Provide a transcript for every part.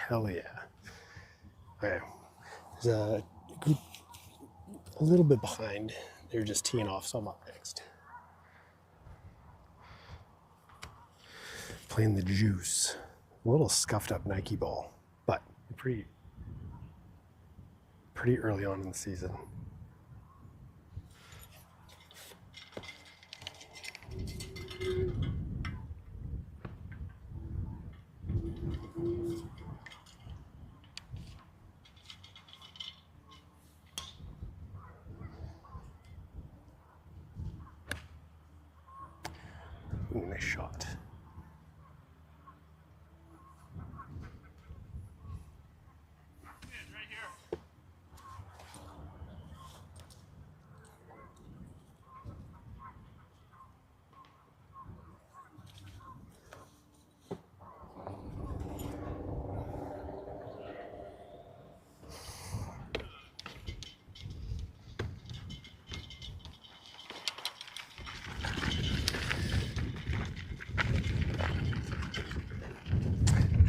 Hell yeah. Okay. There's a group a little bit behind. They're just teeing off, so I'm up next. Playing the Juice. A little scuffed up Nike ball, but pretty early on in the season. Ooh, nice shot.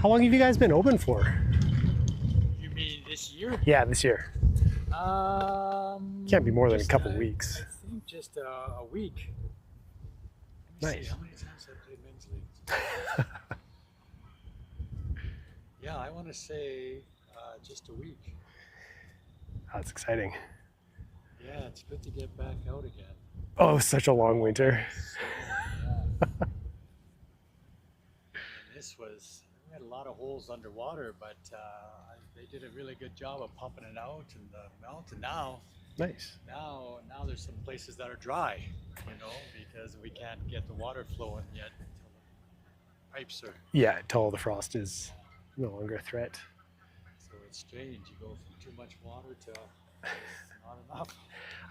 How long have you guys been open for? You mean this year? Yeah, this year. Can't be more than a couple weeks. I think just a week. Nice. See, how many times have I played men's leagues? Yeah, I want to say just a week. That's exciting. Yeah, it's good to get back out again. Oh, such a long winter. Yeah. And this was, we had a lot of holes underwater, but they did a really good job of pumping it out in the mountain. Now, Nice. now there's some places that are dry, because we can't get the water flowing yet until the pipes are. Yeah, until the frost is no longer a threat. So it's strange. You go from too much water to not enough.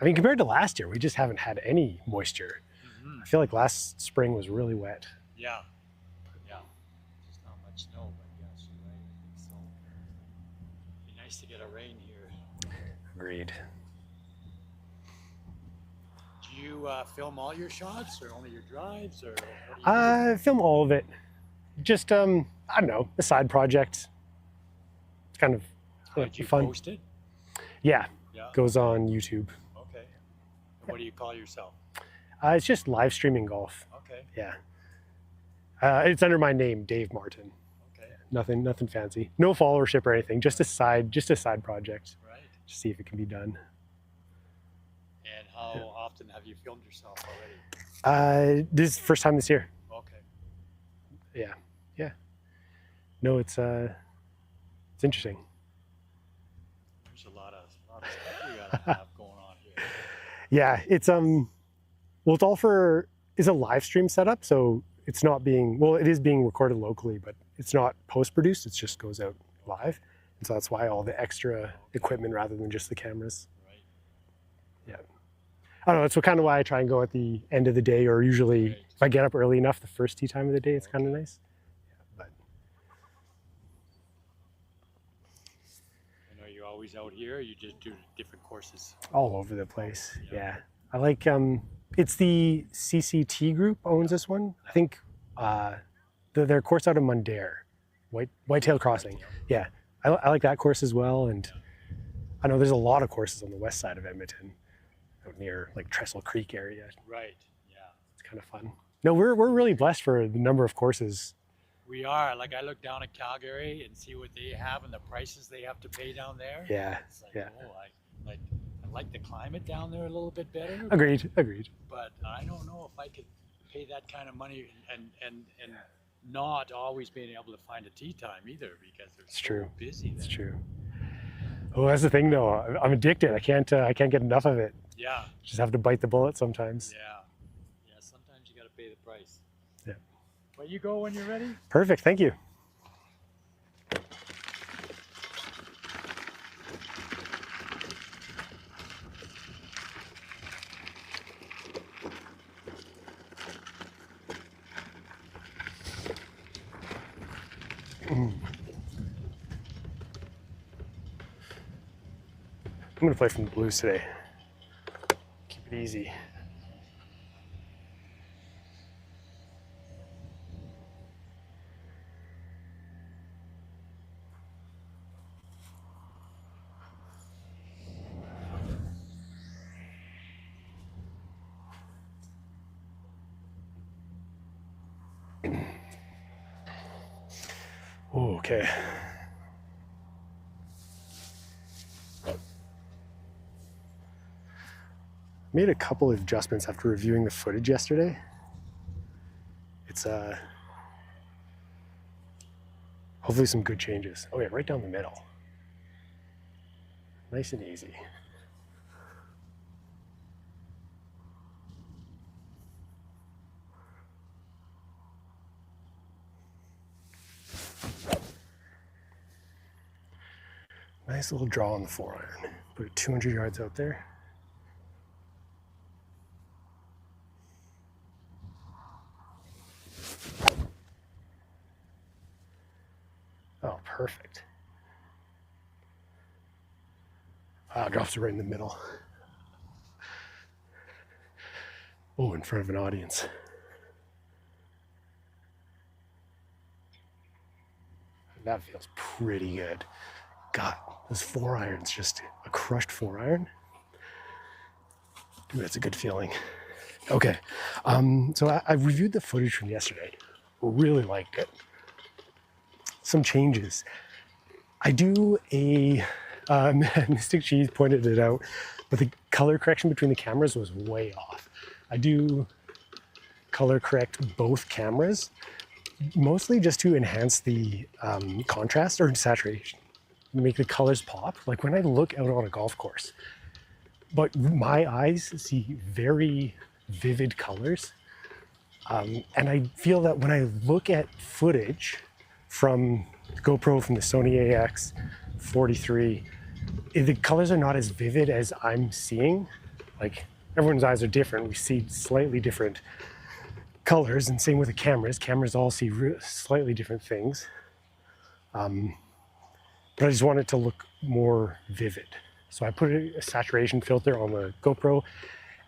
I mean, compared to last year, we just haven't had any moisture. Mm-hmm. I feel like last spring was really wet. Yeah. Just not much snow, but yes, you're right. I think so. It'd be nice to get a rain here. Agreed. Do you film all your shots, or only your drives, or what do you do? I film all of it. Just I don't know, a side project. It's kind of Did you fun. post it? Yeah, Yeah. goes on YouTube. Okay. And what do you call yourself? It's just live streaming golf. Okay. Yeah. It's under my name, Dave Martin. Okay. Nothing fancy. No followership or anything. Just a side project. Right. Just see if it can be done. And how often have you filmed yourself already? This is the first time this year. Okay. Yeah. No, it's interesting. There's a lot of stuff you gotta have going on here. Yeah, it's it's all it's a live stream setup, so it's not being, it is being recorded locally, but it's not post-produced, it just goes out live. And so that's why all the extra equipment rather than just the cameras. Right. Yeah. I don't know, that's kind of why I try and go at the end of the day, or usually if I get up early enough, the first tee time of the day, it's kind of nice. Yeah, And are you always out here, or you just do different courses? all over the place, yeah. I like, it's the CCT group owns this one. I think their course out of Mundare, Whitetail Crossing. Yeah, I like that course as well. And I know there's a lot of courses on the west side of Edmonton, out near like Trestle Creek area. Right. Yeah. It's kind of fun. No, we're really blessed for the number of courses. We are. Like, I look down at Calgary and see what they have and the prices they have to pay down there. Yeah, It's like, yeah. oh, I like the climate down there a little bit better. Agreed. But I don't know if I could pay that kind of money and not always being able to find a tee time either, because they're so busy. It's true. Oh, that's the thing though. I'm addicted. I can't get enough of it. Yeah. Just have to bite the bullet sometimes. Yeah. Sometimes you got to pay the price. Yeah. Well, you go when you're ready. Perfect. Thank you. I'm going to play from the blues today. Keep it easy. Oh, okay. Made a couple of adjustments after reviewing the footage yesterday. It's hopefully some good changes. Oh yeah, right down the middle. Nice and easy. Nice little draw on the 4-iron. Put it 200 yards out there. Oh, perfect. Wow, drops it right in the middle. Oh, in front of an audience. That feels pretty good. God, those 4-irons, just a crushed 4-iron. Ooh, that's a good feeling. Okay, so I reviewed the footage from yesterday. Really liked it. Some changes. I do a, Mystic Cheese pointed it out, but the color correction between the cameras was way off. I do color correct both cameras, mostly just to enhance the contrast or saturation, make the colors pop. Like when I look out on a golf course, but my eyes see very vivid colors. And I feel that when I look at footage from GoPro, from the Sony AX43, the colors are not as vivid as I'm seeing. Like everyone's eyes are different. We see slightly different colors, and same with the cameras. Cameras all see slightly different things. But I just want it to look more vivid. So I put a saturation filter on the GoPro,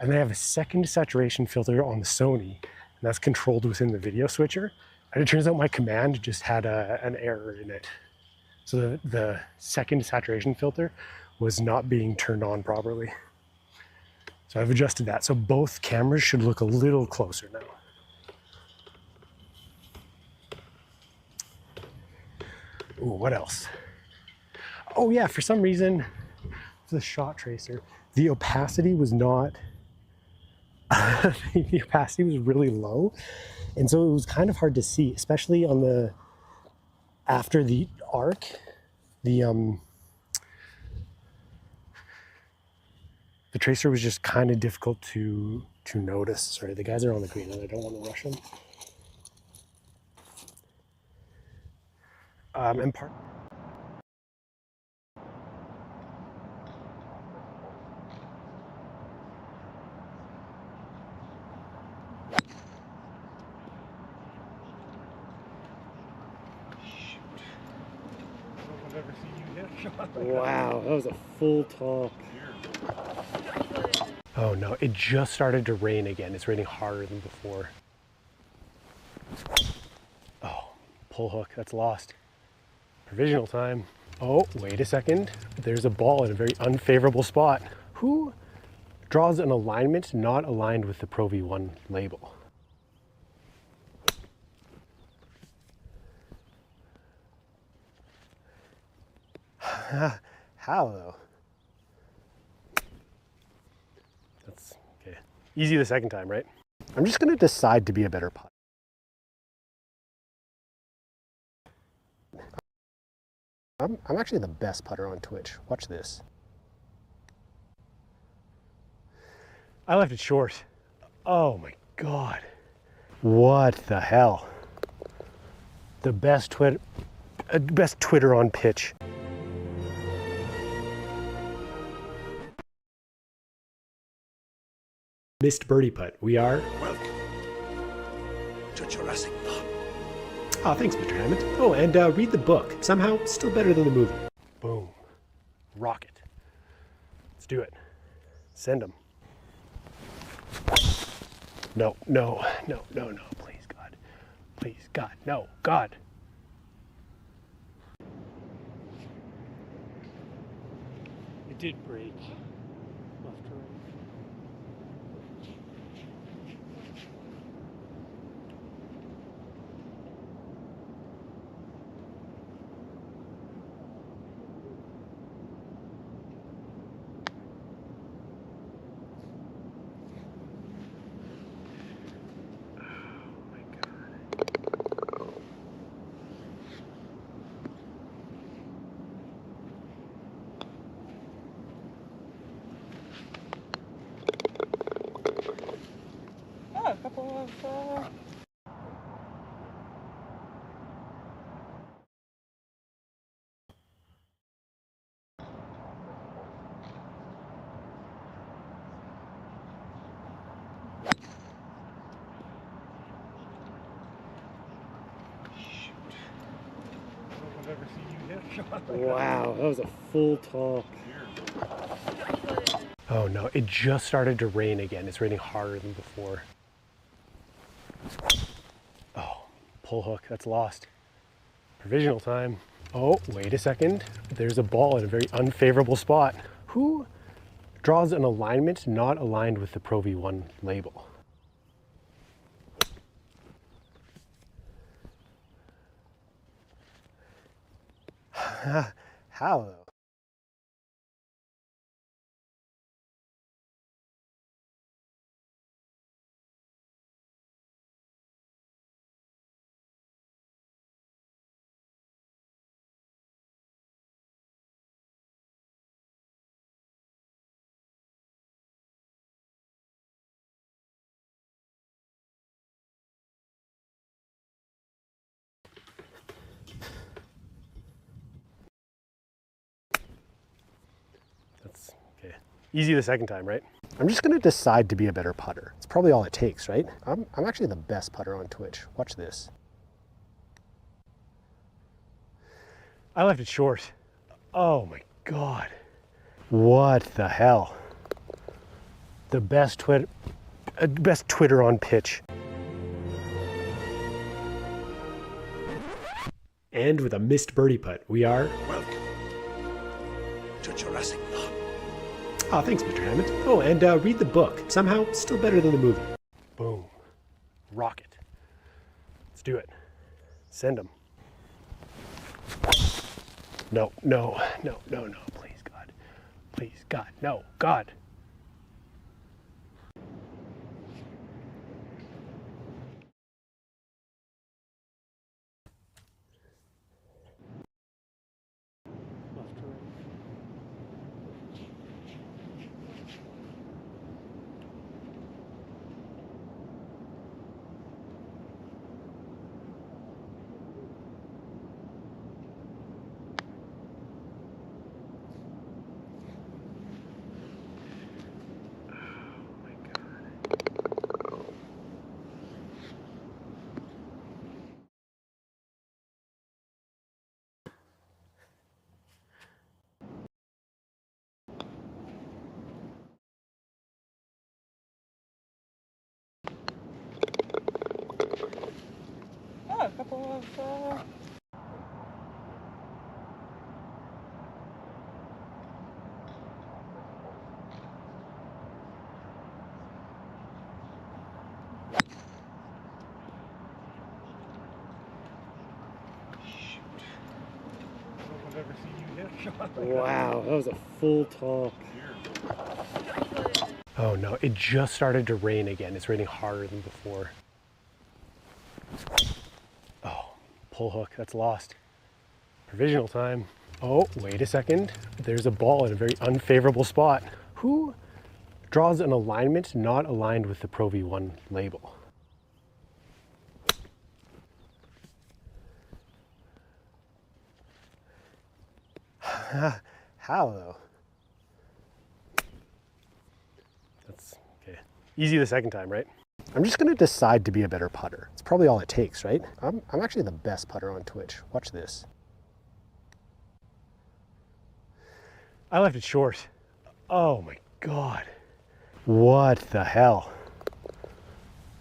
and then I have a second saturation filter on the Sony, and that's controlled within the video switcher. And it turns out my command just had an error in it. So the second saturation filter was not being turned on properly. So I've adjusted that. So both cameras should look a little closer now. Ooh, what else? Oh yeah, for some reason, the shot tracer, the opacity was not, the opacity was really low. And so it was kind of hard to see, especially on the, after the arc, the tracer was just kind of difficult to notice. Sorry, the guys are on the green and I don't want to rush them. And part. Wow, that was a full top. Oh no, it just started to rain again. It's raining harder than before. Oh, pull hook, that's lost. Provisional time. Oh, wait a second. There's a ball in a very unfavorable spot. Who draws an alignment not aligned with the Pro V1 label? How though? That's okay. Easy the second time, right? I'm just gonna decide to be a better putter. I'm actually the best putter on Twitch. Watch this. I left it short. Oh my God. What the hell? The best Twitter on pitch. Missed birdie putt. We are. Welcome to Jurassic Park. Oh, thanks, Mr. Hammond. Oh, and read the book. Somehow, still better than the movie. Boom. Rocket. Let's do it. Send them. No, no, no, no, no. Please, God. Please, God. No, God. It did break. Left to right. I've ever seen you hit a shot like Wow, that was a full top. Oh no, it just started to rain again. It's raining harder than before. Oh, pull hook, that's lost. Provisional time. Oh, wait a second. There's a ball in a very unfavorable spot. Who draws an alignment not aligned with the Pro V1 label? How though? That's okay. Easy the second time, right? I'm just gonna decide to be a better putter. It's probably all it takes, right? I'm actually the best putter on Twitch. Watch this. I left it short. Oh my God. What the hell? The best Twitter on pitch. And with a missed birdie putt, we are... Welcome to Jurassic Park. Oh, thanks, Mr. Hammond. Oh, and read the book. Somehow, still better than the movie. Boom. Rocket. Let's do it. Send them. No, no, no, no, no. Please, God. Please, God. No, God. Oh, a couple of I've ever seen you hit a shot like Wow, that was a full top. Oh no, it just started to rain again. It's raining harder than before. Oh, pull hook, that's lost. Provisional time. Oh, wait a second. There's a ball in a very unfavorable spot. Who draws an alignment not aligned with the Pro V1 label? How though? That's okay. Easy the second time, right? I'm just gonna decide to be a better putter. It's probably all it takes, right? I'm actually the best putter on Twitch. Watch this. I left it short. Oh my God. What the hell?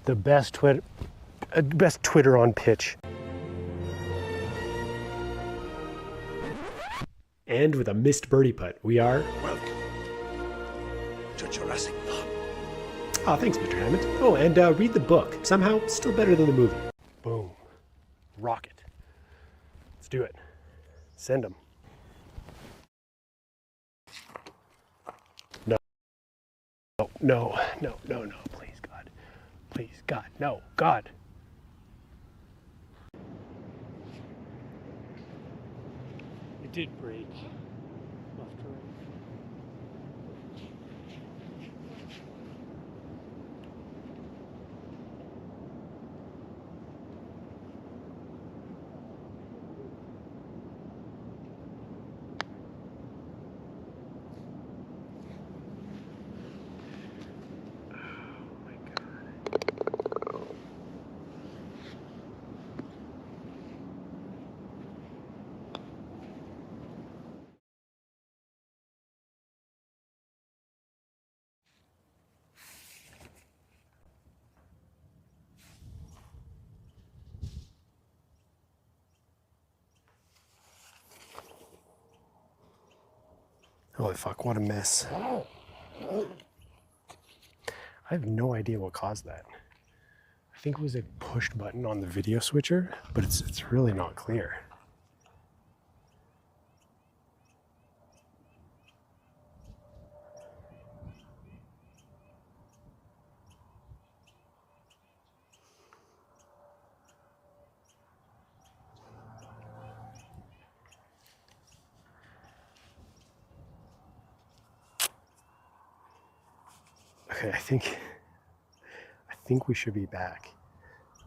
The best Twitter on pitch. And with a missed birdie putt, we are... Welcome to Jurassic Park. Oh, thanks, Mr. Hammond. Oh, and read the book. Somehow, still better than the movie. Boom. Rocket. Let's do it. Send them. No. No, no, no, no, no. Please, God. Please, God. No, God. It did break. Left to right. Holy fuck, what a mess. I have no idea what caused that. I think it was a pushed button on the video switcher, but it's really not clear. Okay, I think we should be back.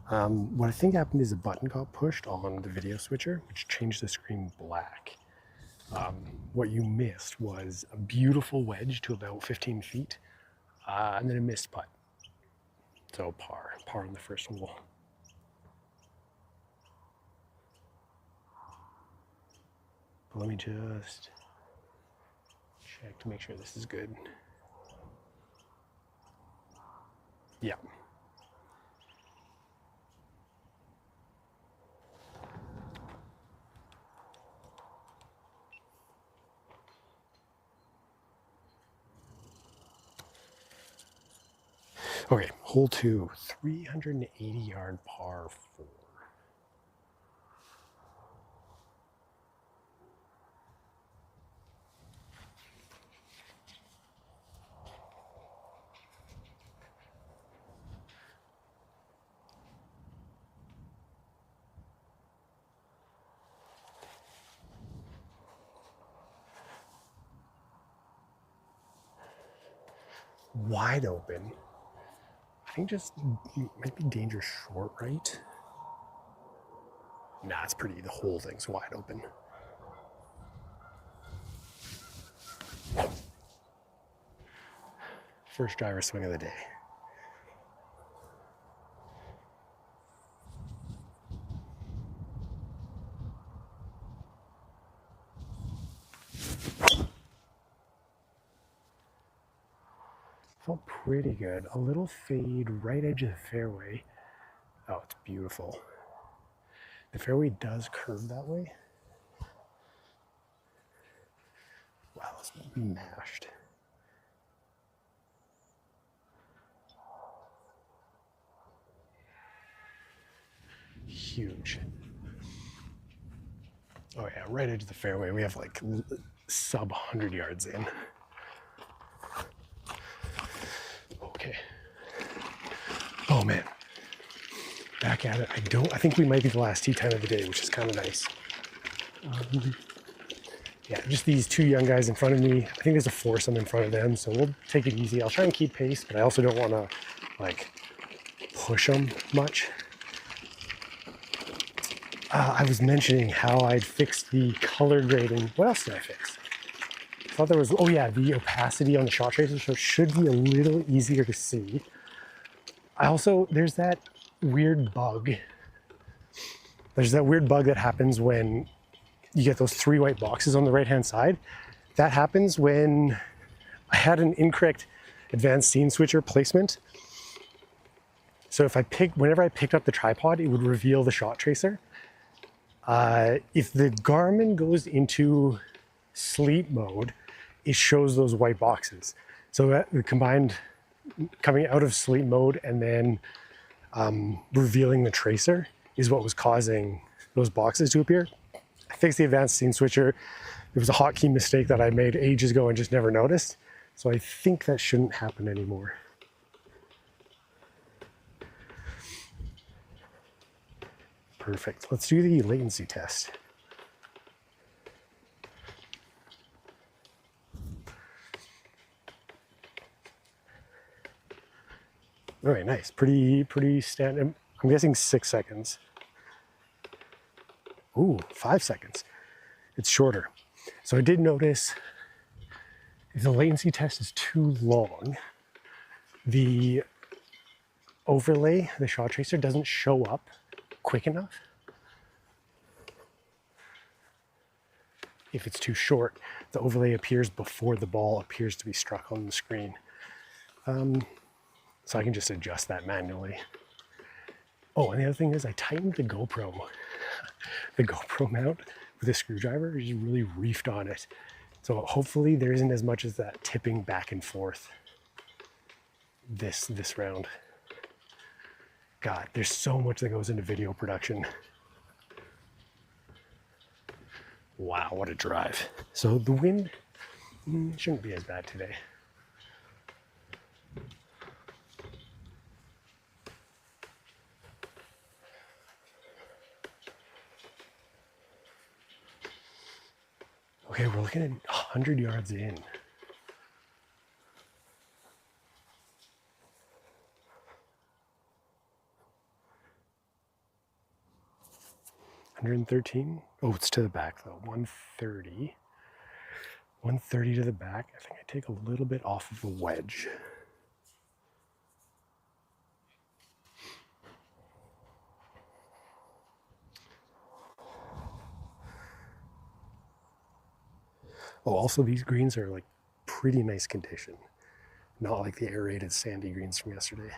What I think happened is a button got pushed on the video switcher, which changed the screen black. What you missed was a beautiful wedge to about 15 feet, and then a missed putt. So par on the first hole. But let me just check to make sure this is good. Yeah. Okay, hole 2, 380-yard par 4. Wide open. I think just might be dangerous short right. Nah, it's pretty, the whole thing's wide open. First driver swing of the day. Felt pretty good. A little fade right edge of the fairway. Oh, it's beautiful. The fairway does curve that way. Wow, this might be mashed. Huge. Oh yeah, right edge of the fairway. We have like sub 100 yards in. Okay. Oh man. Back at it. I think we might be the last tee time of the day, which is kind of nice. Yeah, just these two young guys in front of me. I think there's a foursome in front of them, so we'll take it easy. I'll try and keep pace, but I also don't want to like push them much. I was mentioning how I'd fixed the color grading. What else did I fix? I thought there was, oh yeah, the opacity on the shot tracer, so it should be a little easier to see. I also, there's that weird bug. There's that weird bug that happens when you get those 3 white boxes on the right-hand side. That happens when I had an incorrect advanced scene switcher placement. So whenever I picked up the tripod, it would reveal the shot tracer. If the Garmin goes into sleep mode, it shows those white boxes. So that the combined coming out of sleep mode and then revealing the tracer is what was causing those boxes to appear. I fixed the advanced scene switcher. It was a hotkey mistake that I made ages ago and just never noticed. So I think that shouldn't happen anymore. Perfect. Let's do the latency test. All right, nice. Pretty standard. I'm guessing 6 seconds. Ooh, 5 seconds. It's shorter. So I did notice if the latency test is too long, the overlay, the shot tracer, doesn't show up quick enough. If it's too short, the overlay appears before the ball appears to be struck on the screen. So I can just adjust that manually. Oh, and the other thing is I tightened the GoPro. The GoPro mount with a screwdriver is really reefed on it. So hopefully there isn't as much as that tipping back and forth this round. God, there's so much that goes into video production. Wow, what a drive. So the wind shouldn't be as bad today. Okay, we're looking at 100 yards in. $113. Oh, it's to the back though. 130. 130 to the back. I think I take a little bit off of the wedge. Oh, also these greens are like pretty nice condition. Not like the aerated sandy greens from yesterday.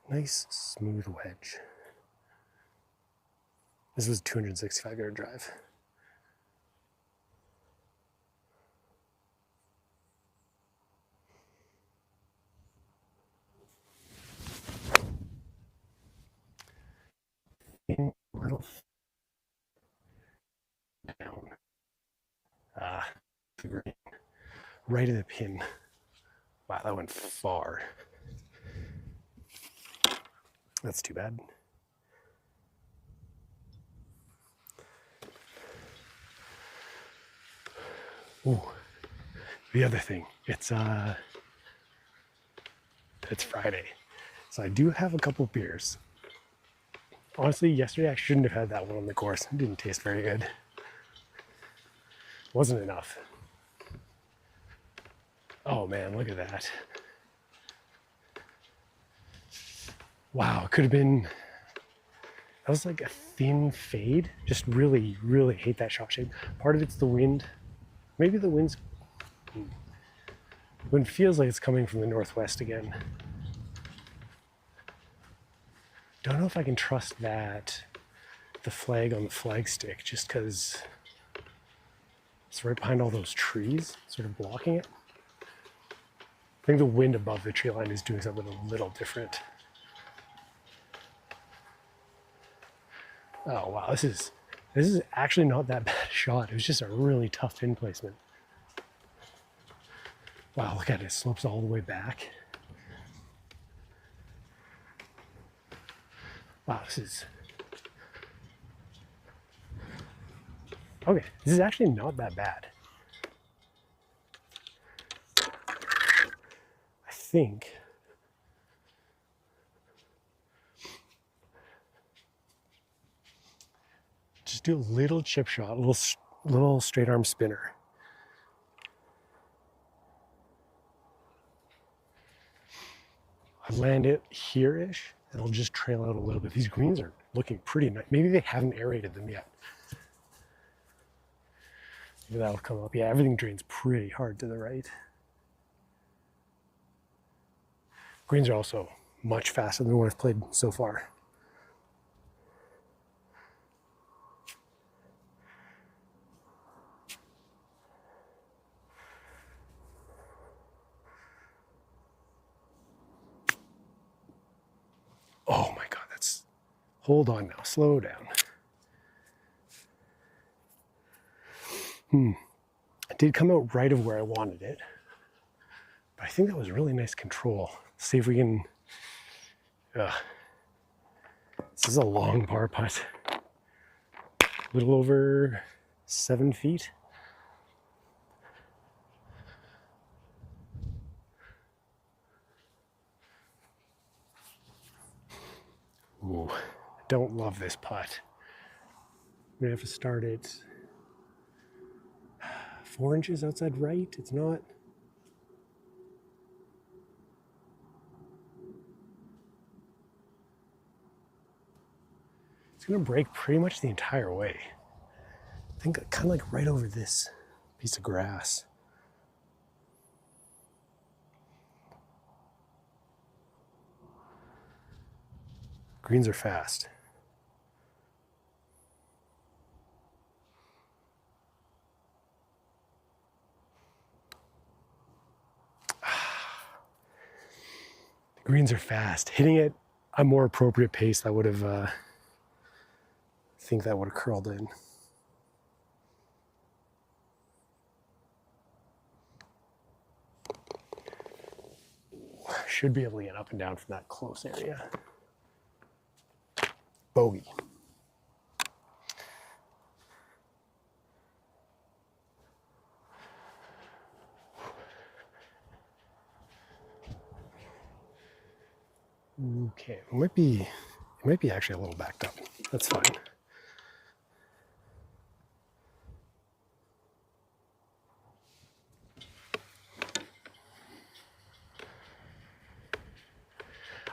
Nice smooth wedge. This was a 265-yard drive. In a little down. The green. Right of the pin. Wow, that went far. That's too bad. Ooh, the other thing, it's Friday, so I do have a couple beers. Honestly, yesterday I shouldn't have had that one on the course. It didn't taste very good. Wasn't enough. Oh man, look at that. Wow, it could have been, that was like a thin fade. Just really, really hate that shot shape. Part of it's the wind. Maybe the wind feels like it's coming from the northwest again. Don't know if I can trust that, the flag on the flag stick, just because it's right behind all those trees, sort of blocking it. I think the wind above the tree line is doing something a little different. Oh wow, this is actually not that bad a shot. It was just a really tough pin placement. Wow, look at it, it slopes all the way back. Wow, this is... Okay, this is actually not that bad. I think... Just do a little chip shot, a little straight arm spinner. I land it here-ish, and I'll just trail out a little bit. These greens are looking pretty nice. Maybe they haven't aerated them yet. Maybe that'll come up. Yeah, everything drains pretty hard to the right. Greens are also much faster than what I've played so far. Oh my God, that's... Hold on now, slow down. It did come out right of where I wanted it, but I think that was really nice control. Let's see if we can... This is a long par putt. A little over 7 feet. Ooh, don't love this putt. I'm gonna have to start it 4 inches outside right. It's not. It's gonna break pretty much the entire way. I think kind of like right over this piece of grass. Greens are fast. The greens are fast. Hitting it a more appropriate pace, that would have, I think that would have curled in. Should be able to get up and down from that close area. Bogey. Okay, it might be actually a little backed up. That's fine.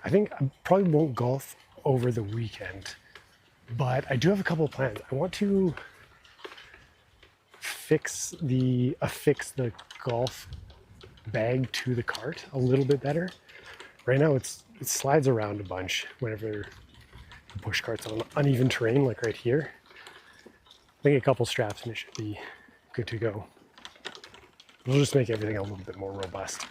I think I probably won't golf over the weekend, but I do have a couple of plans. I want to affix the golf bag to the cart a little bit better. Right now it slides around a bunch whenever the push cart's on uneven terrain, like right here. I think a couple straps and it should be good to go. We'll just make everything a little bit more robust.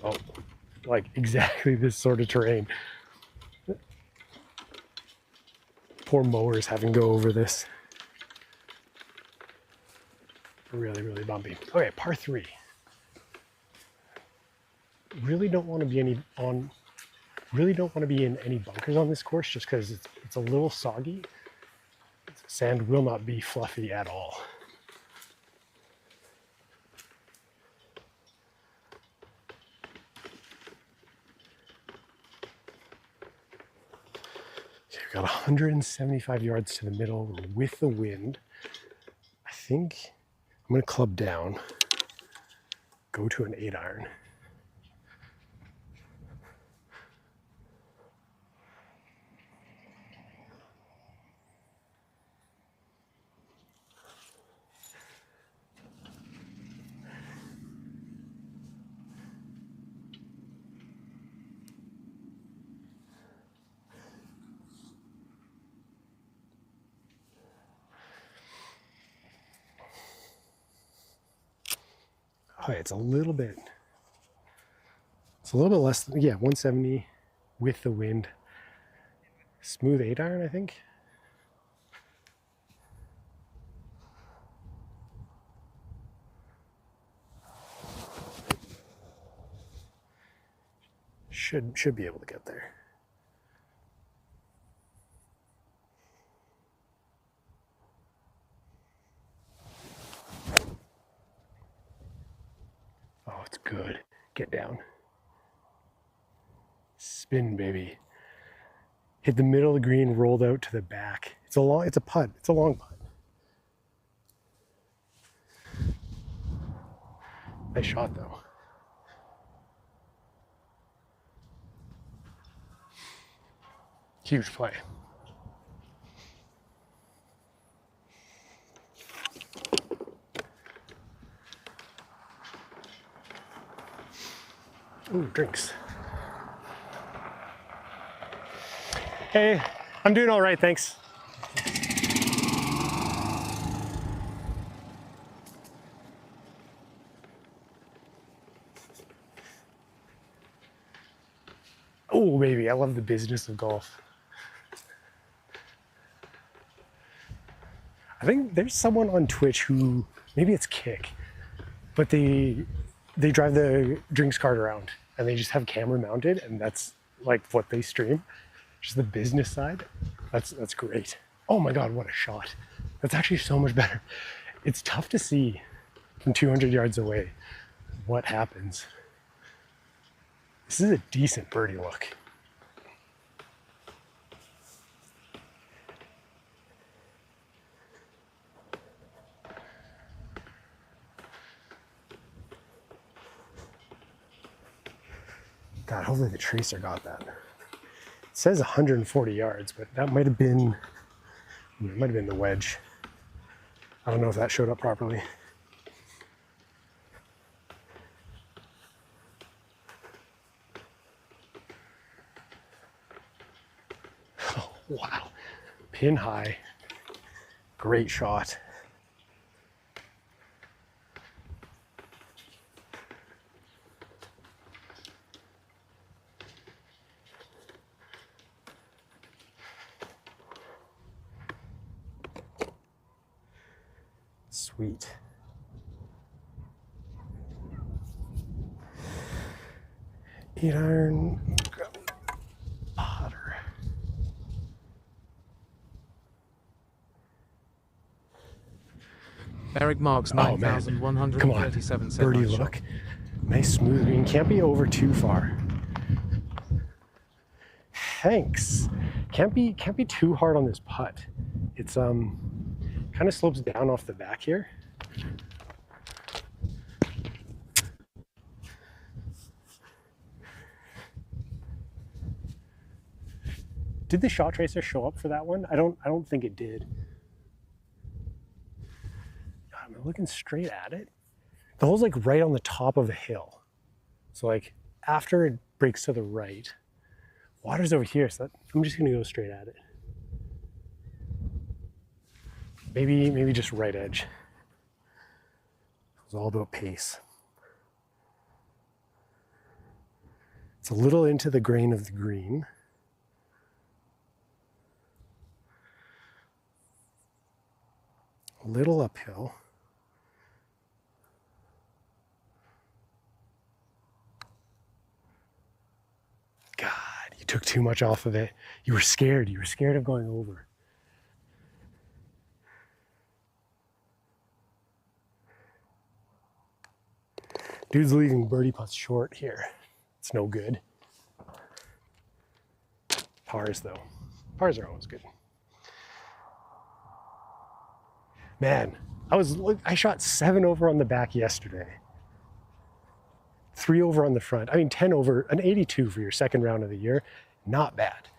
Oh, like exactly this sort of terrain. Poor mowers having to go over this. Really, really bumpy. Okay, par 3. Really don't want to be in any bunkers on this course just because it's a little soggy. Sand will not be fluffy at all. Got 175 yards to the middle with the wind. I think I'm going to club down, go to an 8-iron. Oh, it's a little bit less than, yeah, 170 with the wind. Smooth 8-iron, I think. Should be able to get there. Oh, it's good. Get down. Spin, baby. Hit the middle of the green, rolled out to the back. It's a putt. It's a long putt. Nice shot, though. Huge play. Ooh, drinks. Hey, I'm doing all right, thanks. Oh, baby, I love the business of golf. I think there's someone on Twitch who, maybe it's Kick, but they drive the drinks cart around and they just have camera mounted and that's like what they stream. Just the business side. That's great. Oh my God, what a shot. That's actually so much better. It's tough to see from 200 yards away what happens. This is a decent birdie look. God, hopefully the tracer got that. It says 140 yards, but that might have been the wedge. I don't know if that showed up properly. Wow. Pin high. Great shot. Sweet. Eight iron. Putter. Eric marks Oh, man. 9,137 Come on. Birdie look. Nice smooth green. Can't be over too far. Thanks. Can't be too hard on this putt. It's kind of slopes down off the back here. Did the shot tracer show up for that one? I don't think it did. God, I'm looking straight at it. The hole's like right on the top of a hill. So like after it breaks to the right, water's over here, so I'm just gonna go straight at it. Maybe just right edge. It's all about pace. It's a little into the grain of the green. A little uphill. God, you took too much off of it. You were scared. You were scared of going over. Dude's leaving birdie putts short here. It's no good. Pars though. Pars are always good. Man, I shot 7 over on the back yesterday. 3 over on the front. I mean, 10 over, an 82 for your second round of the year. Not bad.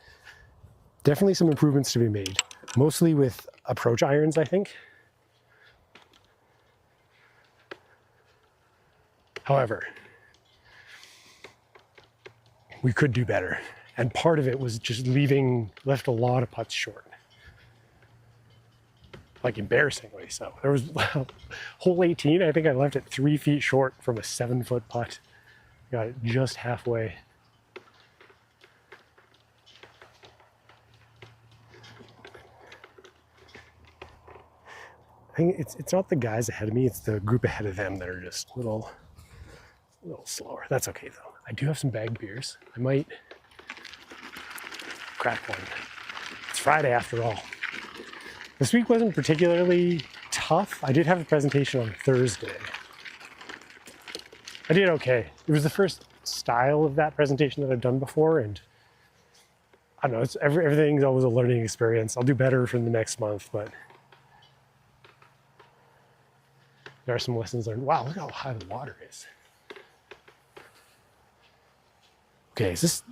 Definitely some improvements to be made. Mostly with approach irons, I think. However, we could do better. And part of it was just left a lot of putts short. Like embarrassingly so. There was hole 18, I think I left it 3 feet short from a 7-foot putt. Got it just halfway. I think it's not the guys ahead of me, it's the group ahead of them that are just a little slower. That's okay though. I do have some bagged beers. I might crack one. It's Friday after all. This week wasn't particularly tough. I did have a presentation on Thursday. I did okay. It was the first style of that presentation that I've done before, and I don't know, everything's always a learning experience. I'll do better for the next month, but there are some lessons learned. Wow, look how high the water is. Okay, is this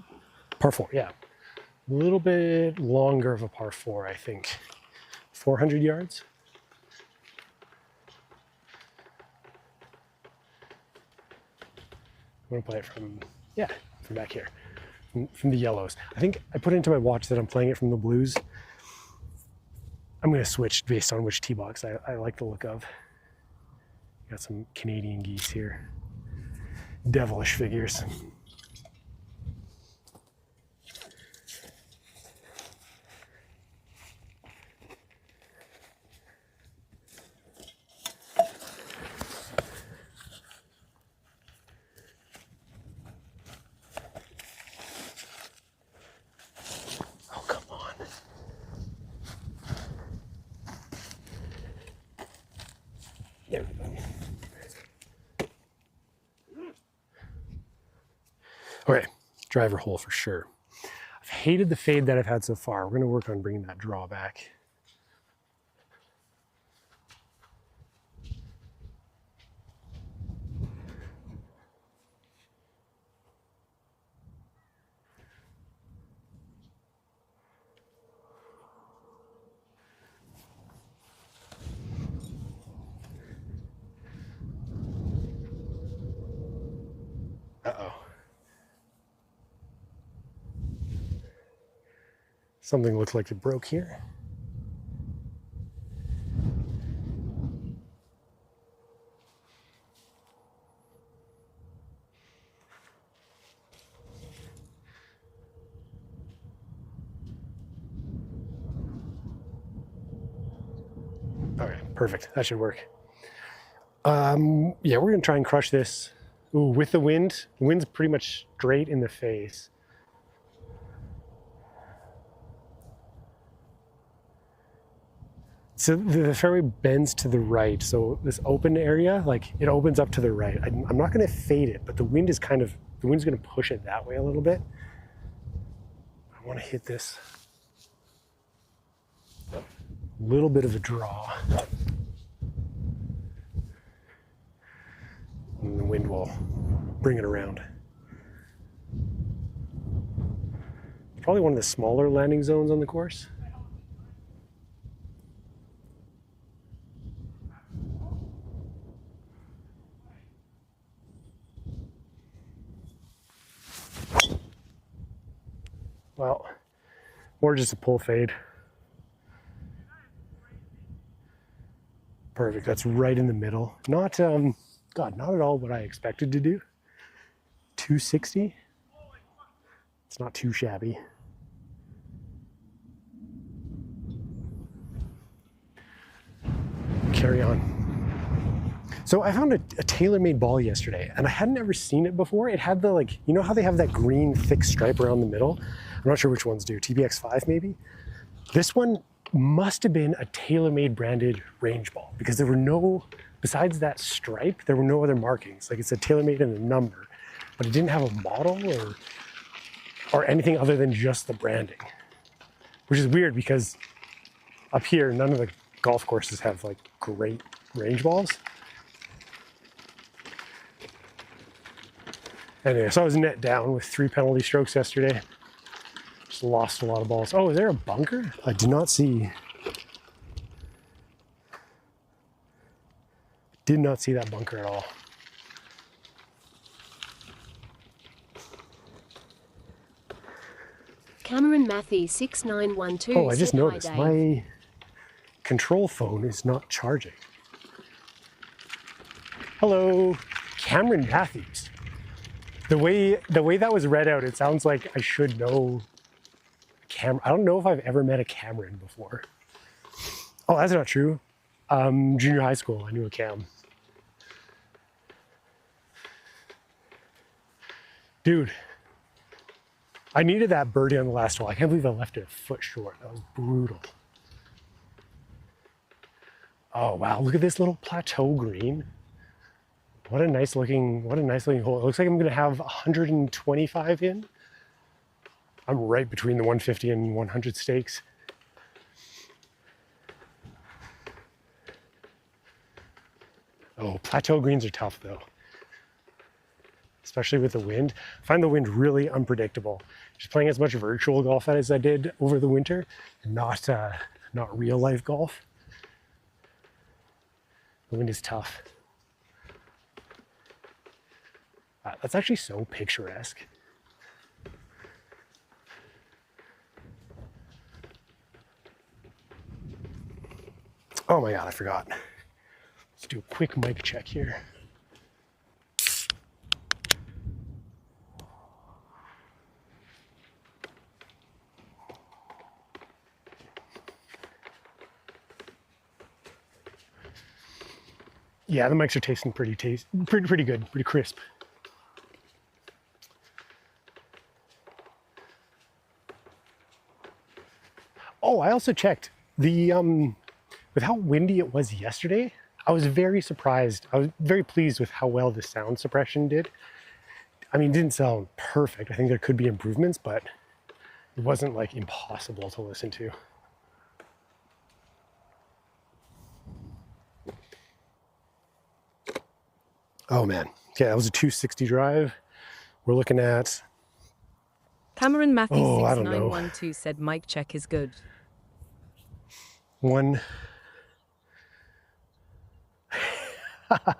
par 4? Yeah. A little bit longer of a par 4, I think. 400 yards. I'm gonna play it from back here, from the yellows. I think I put into my watch that I'm playing it from the blues. I'm gonna switch based on which tee box I like the look of. Got some Canadian geese here. Devilish figures. There we go. Okay, driver hole for sure. I've hated the fade that I've had so far. We're going to work on bringing that draw back. Something looked like it broke here. Okay, perfect. That should work. Yeah, we're gonna try and crush this. Ooh, with the wind. The wind's pretty much straight in the face. So the fairway bends to the right. So this open area, like it opens up to the right. I'm not gonna fade it, but the wind's gonna push it that way a little bit. I wanna hit this. A little bit of a draw. And the wind will bring it around. It's probably one of the smaller landing zones on the course. Well, or just a pull fade. Perfect, that's right in the middle. Not, God, not at all what I expected to do. 260. It's not too shabby. Carry on. So I found a tailor-made ball yesterday, and I hadn't ever seen it before. It had the, like, you know how they have that green thick stripe around the middle? I'm not sure which ones do, TBX5 maybe? This one must have been a TaylorMade branded range ball because there were no, besides that stripe, there were no other markings. Like it said TaylorMade and a number, but it didn't have a model or anything other than just the branding, which is weird because up here, none of the golf courses have like great range balls. Anyway, so I was net down with 3 penalty strokes yesterday. Just lost a lot of balls. Oh, is there a bunker? I did not see. Did not see that bunker at all. Cameron Matthew 6912. Oh, I just said, "Hi, noticed Dave." my control phone is not charging. Hello, Cameron Matthews. The way that was read out, it sounds like I should know I don't know if I've ever met a Cameron before. Oh, that's not true. Junior high school, I knew a Cam. Dude, I needed that birdie on the last hole. I can't believe I left it a foot short. That was brutal. Oh wow, look at this little plateau green. What a nice looking hole. It looks like I'm gonna have 125 in. I'm right between the 150 and 100 stakes. Oh, plateau greens are tough though, especially with the wind. I find the wind really unpredictable. Just playing as much virtual golf as I did over the winter, and not real life golf. The wind is tough. That's actually so picturesque. Oh my God, I forgot. Let's do a quick mic check here. Yeah, the mics are tasting pretty good, pretty crisp. Oh, I also checked the with how windy it was yesterday. I was very surprised. I was very pleased with how well the sound suppression did. I mean, it didn't sound perfect. I think there could be improvements, but it wasn't like impossible to listen to. Oh man. Okay, that was a 260 drive. We're looking at, Cameron Matthews I don't know. 6912 said mic check is good. One. A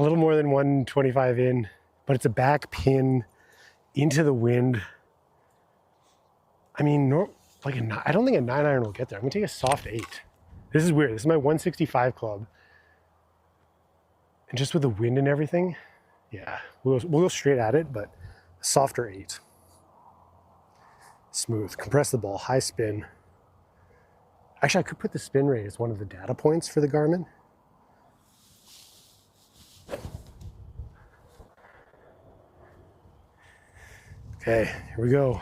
little more than 125 in, but it's a back pin into the wind. I mean, I don't think a 9-iron will get there. I'm gonna take a soft 8. This is weird. This is my 165 club. And just with the wind and everything, yeah, we'll go straight at it, but a softer 8. Smooth, compress the ball, high spin. Actually, I could put the spin rate as one of the data points for the Garmin. Okay, here we go.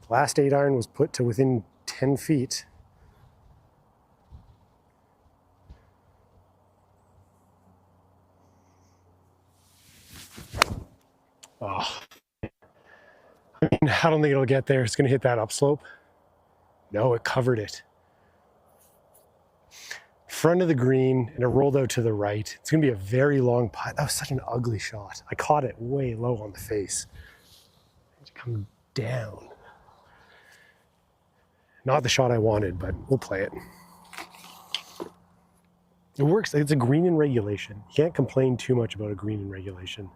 The last 8-iron was put to within 10 feet. Oh, I mean, I don't think it'll get there. It's going to hit that upslope. No, it covered it. Front of the green, and it rolled out to the right. It's going to be a very long putt. That was such an ugly shot. I caught it way low on the face. It come down. Not the shot I wanted, but we'll play it. It works. It's a green in regulation. You can't complain too much about a green in regulation.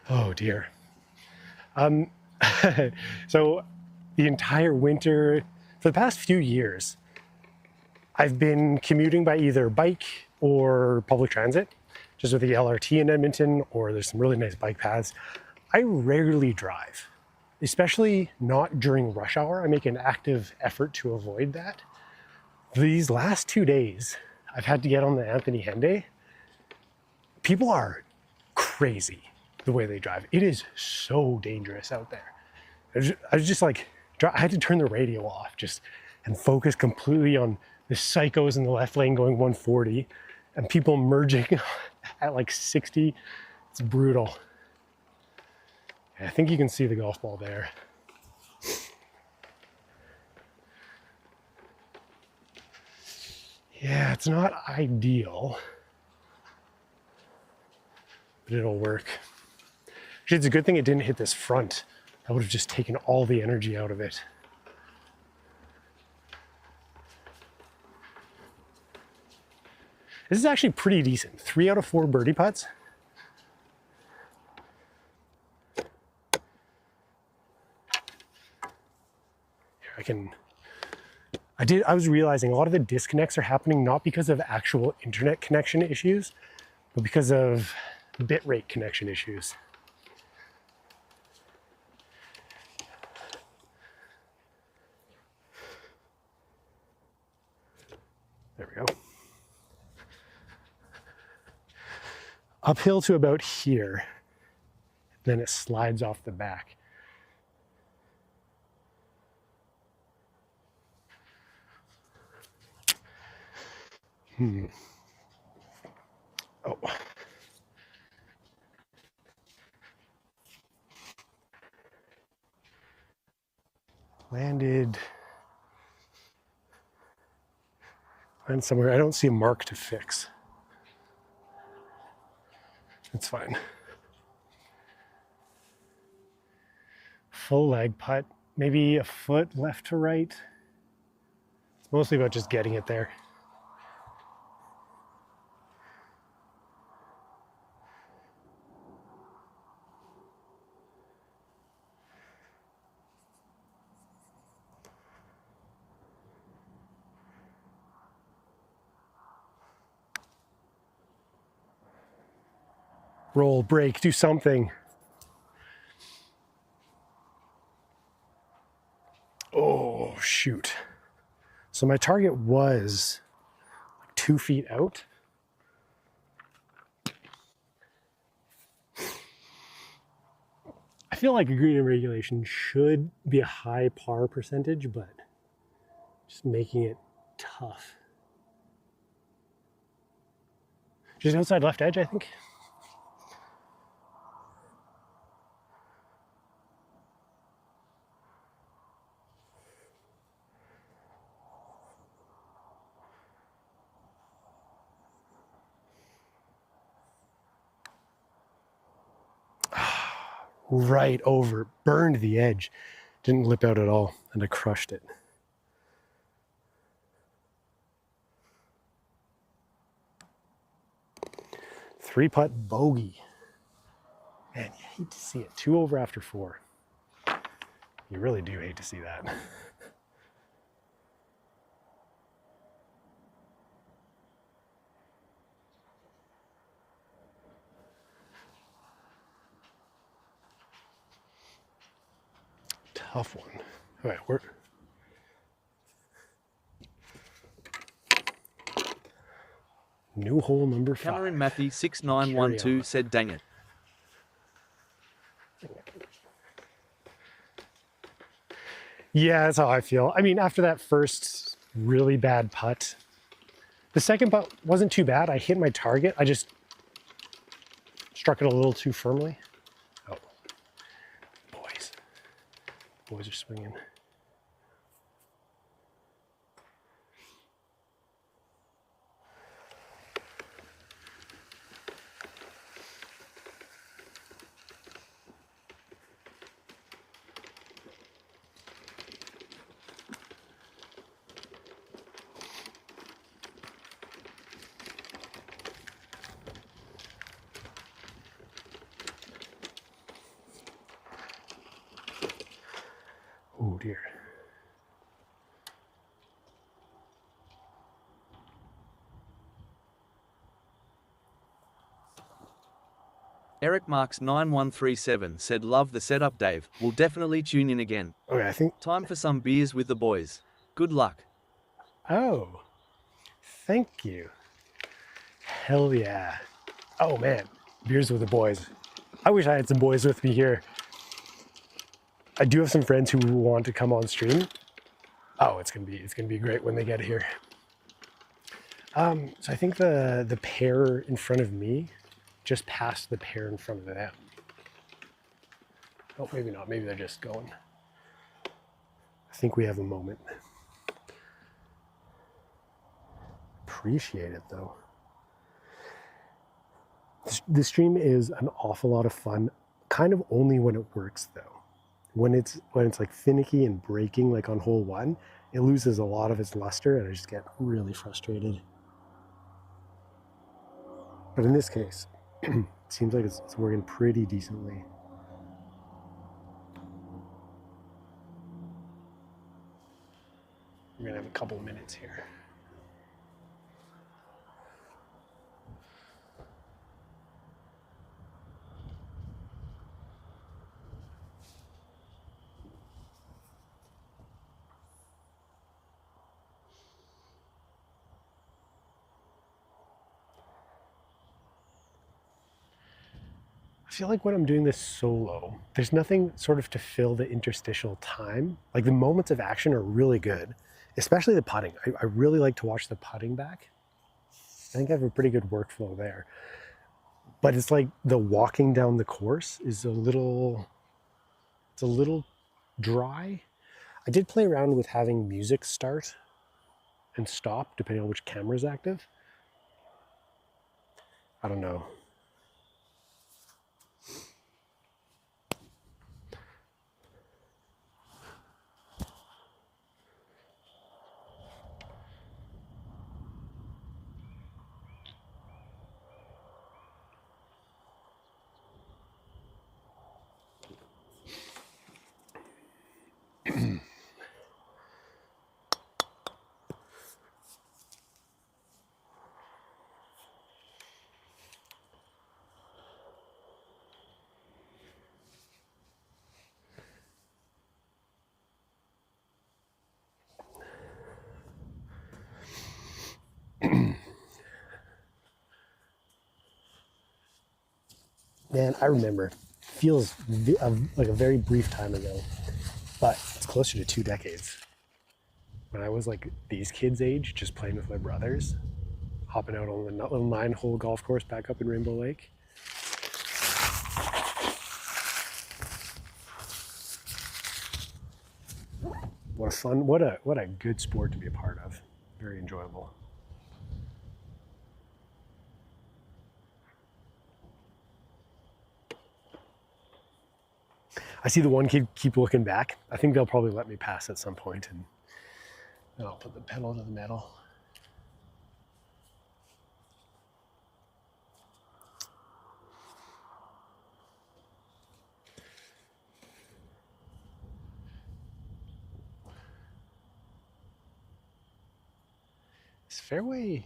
Oh dear. So the entire winter, for the past few years, I've been commuting by either bike or public transit, just with the LRT in Edmonton, or there's some really nice bike paths. I rarely drive, especially not during rush hour. I make an active effort to avoid that. These last 2 days, I've had to get on the Anthony Henday. People are crazy the way they drive. It is so dangerous out there. I was just like, I had to turn the radio off and focus completely on the psychos in the left lane going 140 and people merging at like 60. It's brutal. I think you can see the golf ball there. Yeah, it's not ideal, but it'll work. Actually, it's a good thing it didn't hit this front. That would have just taken all the energy out of it. This is actually pretty decent. 3 out of 4 birdie putts. Here, I was realizing a lot of the disconnects are happening not because of actual internet connection issues, but because of bitrate connection issues. There we go. Uphill to about here, then it slides off the back. Oh. Landed somewhere. I don't see a mark to fix. It's fine. Full leg putt, maybe a foot left to right. It's mostly about just getting it there. Roll, break, do something. Oh, shoot. So my target was 2 feet out. I feel like a green in regulation should be a high par percentage, but just making it tough. Just outside left edge, I think. Right over, burned the edge, didn't lip out at all, and I crushed it. 3-putt bogey. Man, you hate to see it. 2 over after 4. You really do hate to see that. Tough one. All right, we're... New hole number 5. Cameron Matthew 6912 said, dang it. Yeah, that's how I feel. I mean, after that first really bad putt, the second putt wasn't too bad. I hit my target. I just struck it a little too firmly. Oh, boys are swinging. Oh dear. Eric Marks 9137 said, love the setup, Dave. We'll definitely tune in again. Okay, I think... Time for some beers with the boys. Good luck. Oh, thank you. Hell yeah. Oh man, beers with the boys. I wish I had some boys with me here. I do have some friends who want to come on stream. Oh, it's gonna be great when they get here. So I think the pair in front of me just passed the pair in front of them. Oh, maybe not. Maybe they're just going. I think we have a moment. Appreciate it though. The stream is an awful lot of fun, kind of only when it works though. When it's like finicky and breaking, like on hole 1, it loses a lot of its luster and I just get really frustrated. But in this case, it seems like it's working pretty decently. We're gonna have a couple minutes here. I feel like when I'm doing this solo, there's nothing sort of to fill the interstitial time. Like the moments of action are really good, especially the putting. I really like to watch the putting back. I think I have a pretty good workflow there. But it's like the walking down the course is a little dry. I did play around with having music start and stop depending on which camera is active. I don't know. Man, I remember. Feels like a very brief time ago, but it's closer to 2 decades. When I was like these kids' age, just playing with my brothers, hopping out on the little 9-hole golf course back up in Rainbow Lake. What a fun, what a good sport to be a part of. Very enjoyable. I see the one kid keep looking back. I think they'll probably let me pass at some point, and then I'll put the pedal to the metal. This fairway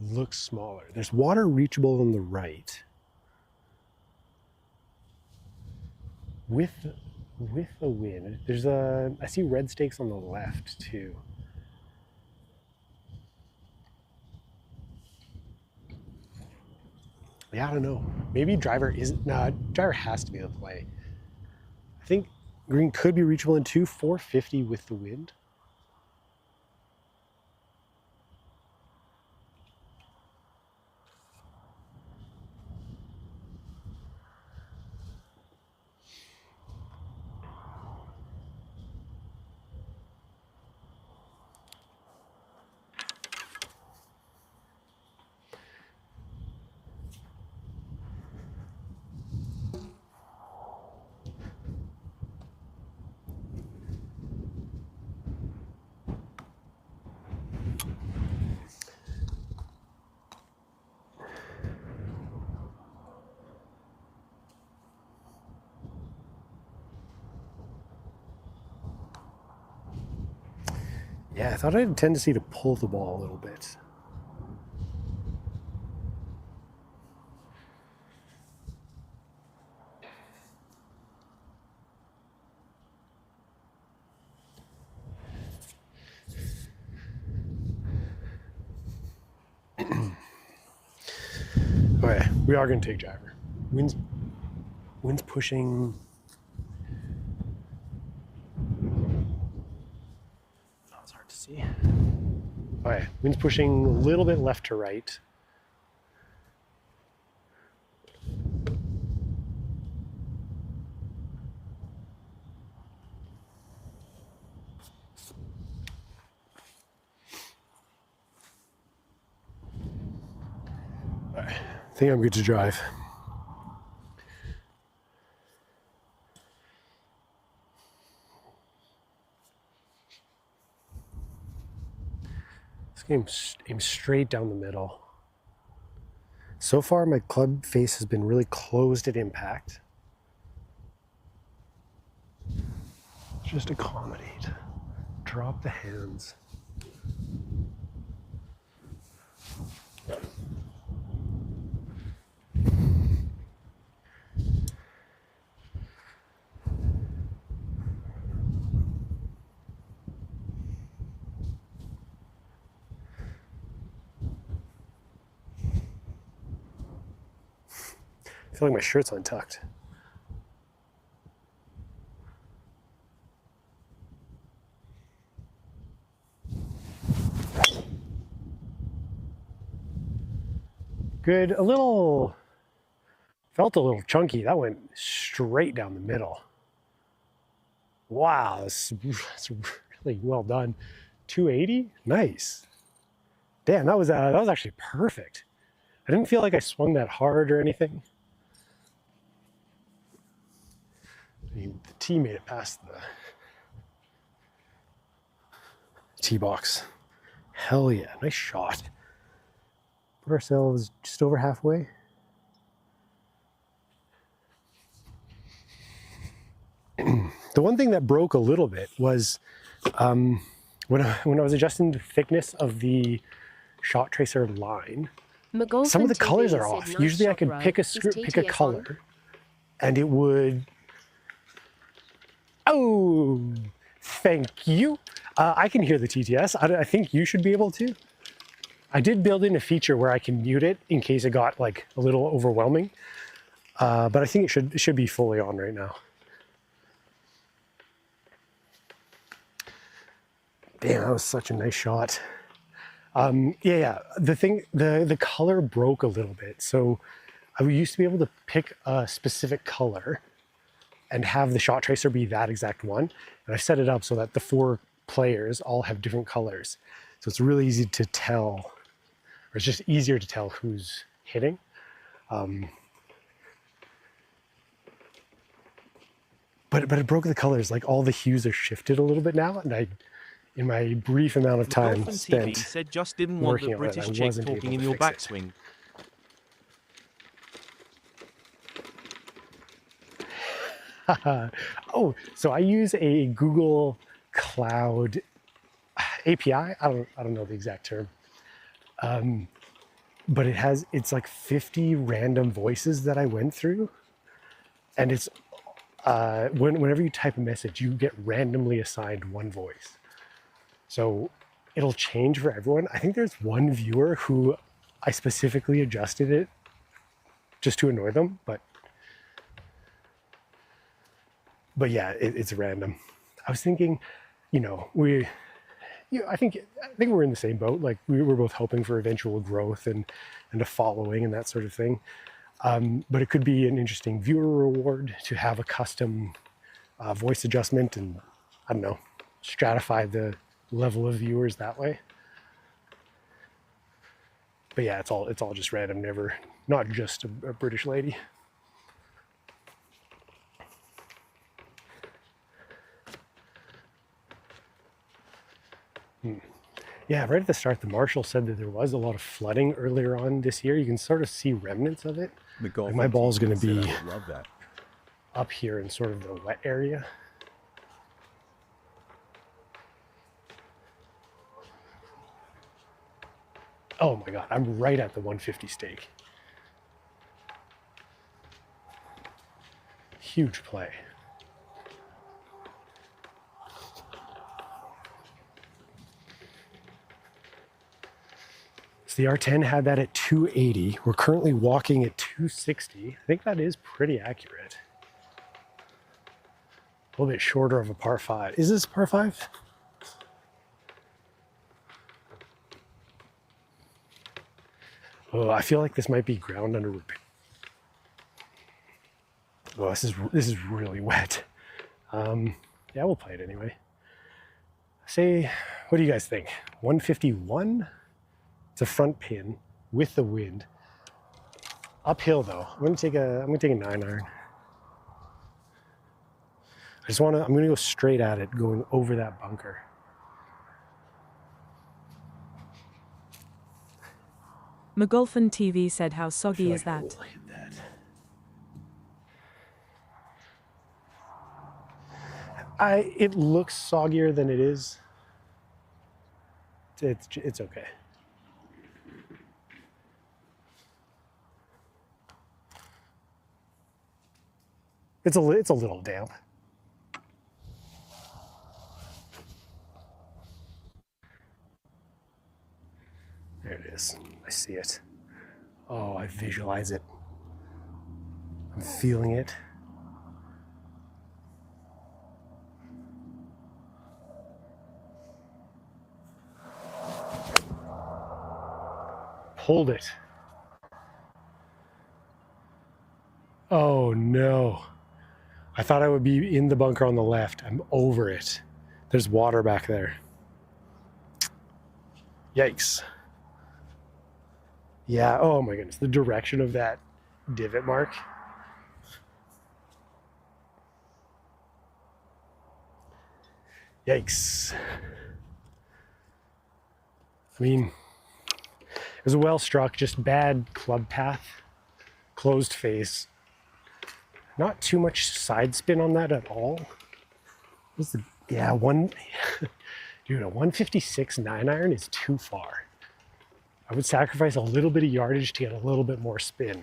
looks smaller. There's water reachable on the right. With the wind, I see red stakes on the left too. Yeah, I don't know. Maybe driver isn't. No, driver has to be the play. I think green could be reachable in 450 with the wind. Yeah, I thought I had a tendency to pull the ball a little bit. Okay, we are going to take driver. Wind's pushing. Oh, it's hard to see. Okay, wind's pushing a little bit left to right. I think I'm good to drive. This game aims straight down the middle. So far, my club face has been really closed at impact. Just accommodate. Drop the hands. I feel like my shirt's untucked. Good, felt a little chunky. That went straight down the middle. Wow, that's really well done. 280, nice. Damn, that was actually perfect. I didn't feel like I swung that hard or anything. The tee made it past the tee box. Hell yeah, nice shot. Put ourselves just over halfway. The one thing that broke a little bit was when I was adjusting the thickness of the shot tracer line, some of the colors are off. Usually I could pick a color and it would... Oh, thank you. I can hear the TTS. I think you should be able to. I did build in a feature where I can mute it in case it got like a little overwhelming. But I think it should be fully on right now. Damn, that was such a nice shot. Yeah, the color broke a little bit. So I used to be able to pick a specific color and have the shot tracer be that exact one. And I set it up so that the 4 players all have different colors. So it's really easy to tell, or it's just easier to tell who's hitting. But it broke the colors, like all the hues are shifted a little bit now. And in my brief amount of time spent TV said just didn't want the British chick talking in your backswing. Oh, so I use a Google Cloud API. I don't know the exact term. But it's like 50 random voices that I went through, and it's whenever you type a message, you get randomly assigned one voice. So it'll change for everyone. I think there's one viewer who I specifically adjusted it just to annoy them, but yeah, it's random. I was thinking, I think we're in the same boat. Like we're both hoping for eventual growth and a following and that sort of thing. But it could be an interesting viewer reward to have a custom voice adjustment and, I don't know, stratify the level of viewers that way. But yeah, it's all just random, not just a British lady. Yeah, right at the start, the marshal said that there was a lot of flooding earlier on this year. You can sort of see remnants of it. Like my ball's going to be up here in sort of the wet area. Oh my God, I'm right at the 150 stake. Huge play. The R10 had that at 280. We're currently walking at 260. I think that is pretty accurate. A little bit shorter of a par 5. Is this par 5? Oh, I feel like this might be ground under repair. Oh, this is really wet. Yeah, we'll play it anyway. Say, what do you guys think? 151? It's a front pin with the wind. Uphill though. I'm gonna take a 9-iron. I'm gonna go straight at it, going over that bunker. McGolfin TV said, how soggy is that? It looks soggier than it is. It's okay. It's a little damp. There it is. I see it. Oh, I visualize it. I'm feeling it. Pulled it. Oh no. I thought I would be in the bunker on the left. I'm over it. There's water back there. Yikes. Yeah, oh my goodness. The direction of that divot mark. Yikes. I mean, it was well struck, just bad club path, closed face. Not too much side spin on that at all. Dude, a 156 9-iron is too far. I would sacrifice a little bit of yardage to get a little bit more spin.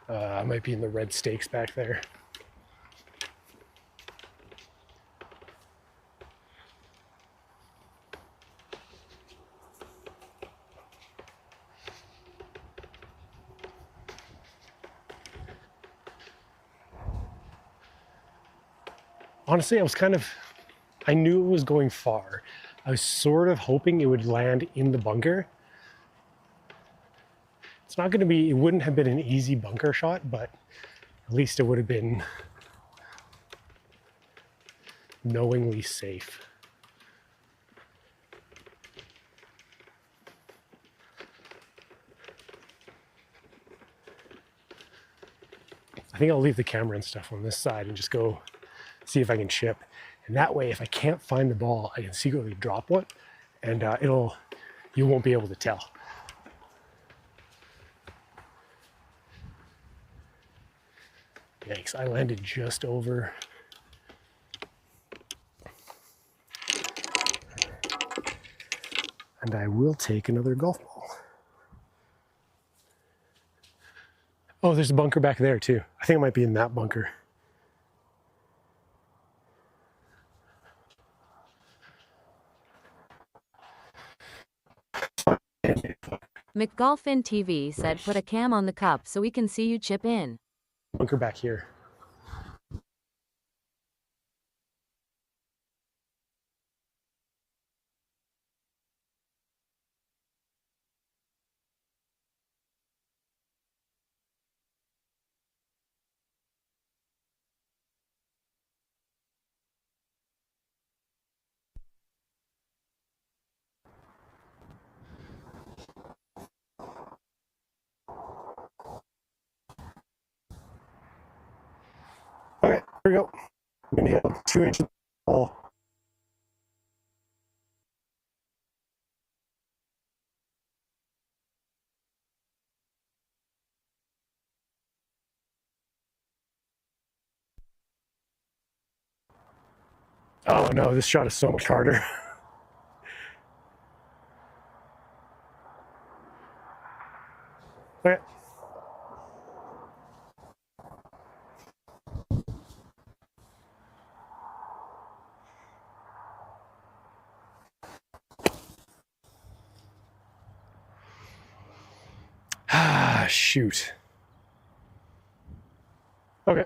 I might be in the red stakes back there. Honestly, I knew it was going far. I was sort of hoping it would land in the bunker. It wouldn't have been an easy bunker shot, but at least it would have been knowingly safe. I think I'll leave the camera and stuff on this side and just go see if I can chip. And that way, if I can't find the ball, I can secretly drop one, and you won't be able to tell. Yikes, I landed just over. And I will take another golf ball. Oh, there's a bunker back there too. I think it might be in that bunker. McGolfin TV said put a cam on the cup so we can see you chip in. Bunker back here. Okay, here we go. I'm gonna hit 2 inches ball. Oh no, this shot is so much harder. Okay. Ah, shoot. Okay.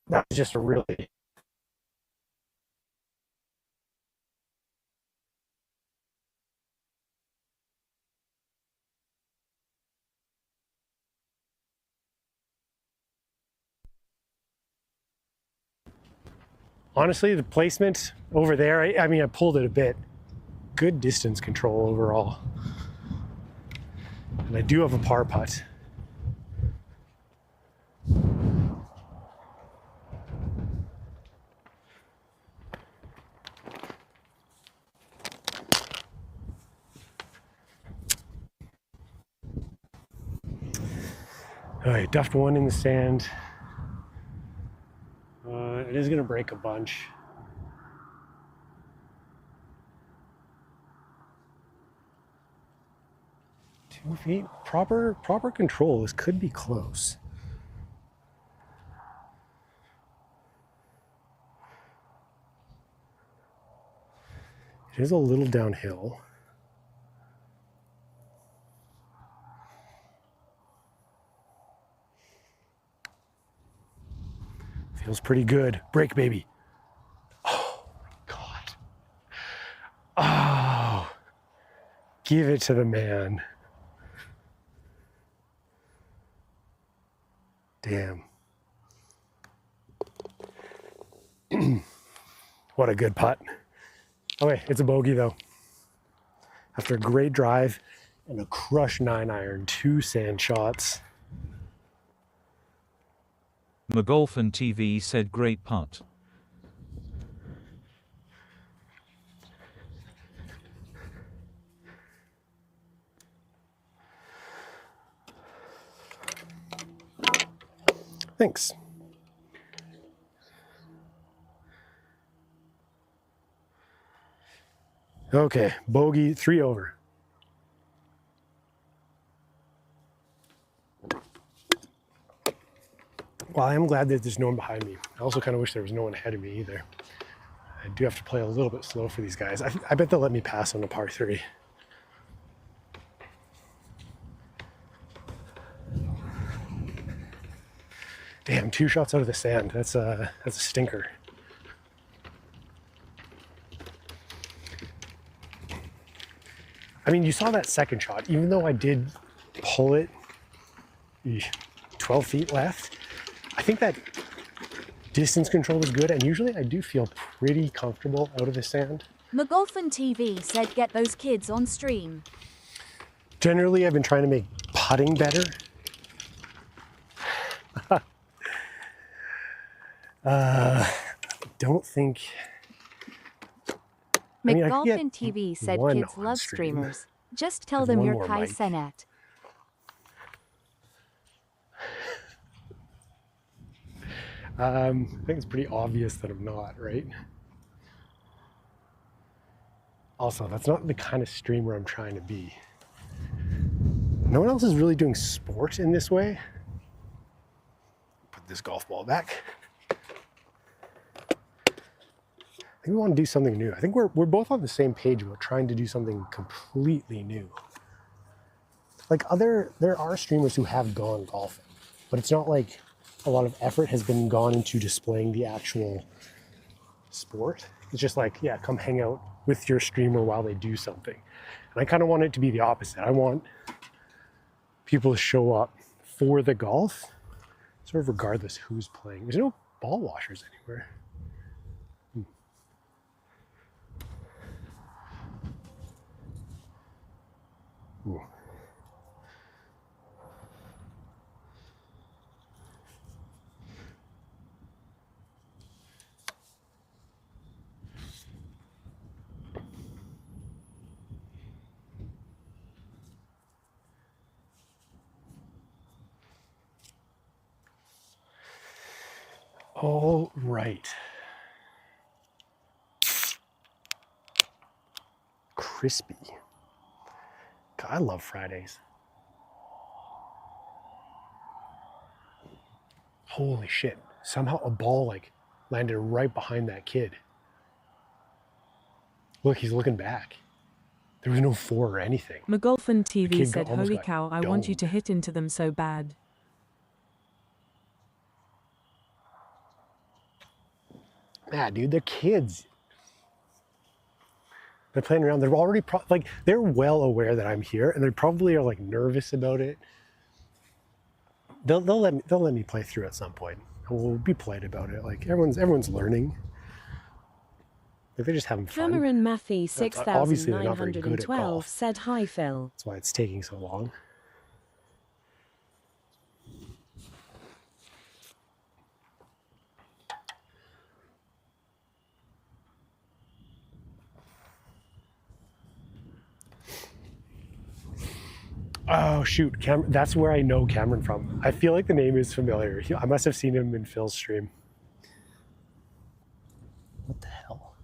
That was just a really... Honestly, the placement over there, I mean, I pulled it a bit. Good distance control overall. And I do have a par putt. All right, duffed one in the sand. It is gonna break a bunch. Two feet, proper control. This could be close. It is a little downhill. Feels pretty good. Break, baby. Oh my God. Oh, give it to the man. Damn. What a good putt. Okay, it's a bogey though. After a great drive and a crush 9-iron, 2 sand shots. McGolfin TV said great putt. Thanks. Okay, bogey, 3 over. Well, I am glad that there's no one behind me. I also kind of wish there was no one ahead of me either. I do have to play a little bit slow for these guys. I bet they'll let me pass on a par 3. Damn, 2 shots out of the sand. That's a stinker. I mean, you saw that second shot. Even though I did pull it 12 feet left, I think that distance control is good, and usually I do feel pretty comfortable out of the sand. McGolfin TV said get those kids on stream. Generally, I've been trying to make putting better. Don't think... McGolfin TV said kids love streamers. Just tell them you're Kai Cenat. I think it's pretty obvious that I'm not, right? Also, that's not the kind of streamer I'm trying to be. No one else is really doing sport in this way. Put this golf ball back. I think we want to do something new. I think we're both on the same page about trying to do something completely new. Like there are streamers who have gone golfing, but it's not like a lot of effort has been gone into displaying the actual sport. It's just like, yeah, come hang out with your streamer while they do something. And I kind of want it to be the opposite. I want people to show up for the golf, sort of regardless who's playing. There's no ball washers anywhere. Ooh. All right. Crispy. God, I love Fridays. Holy shit. Somehow a ball like landed right behind that kid. Look, he's looking back. There was no four or anything. McGolfin TV kid said, almost holy got cow, I want you domed. to hit into them so bad. Yeah, dude, they're kids. They're playing around. They're already they're well aware that I'm here, and they probably are like nervous about it. They'll let me play through at some point. We'll be polite about it. Like everyone's learning. Like they're just having fun. Cameron Matthew Obviously, they're not very good at 6912 golf. said hi Phil. That's why it's taking so long. Oh shoot, that's where I know Cameron from. I feel like the name is familiar. I must have seen him in Phil's stream. What the hell?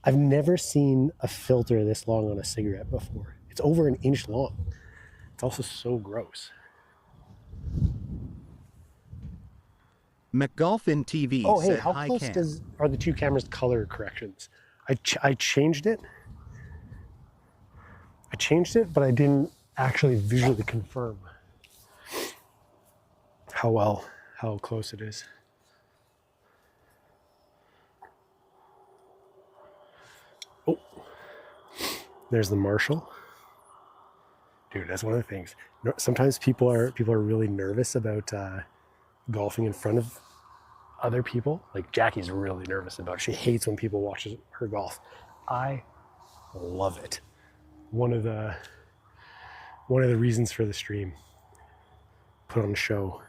I've never seen a filter this long on a cigarette before. It's over an inch long. It's also so gross. McGolfin TV Oh, hey, said, how hi, close Cam. are the two cameras' color corrections? I changed it. I changed it, but I didn't actually visually confirm how close it is. Oh, there's the Marshall. Dude, that's one of the things. Sometimes people are really nervous about golfing in front of other people. Like Jackie's really nervous about it. She hates when people watch her golf. I love it. One of the reasons for the stream. Put on a show.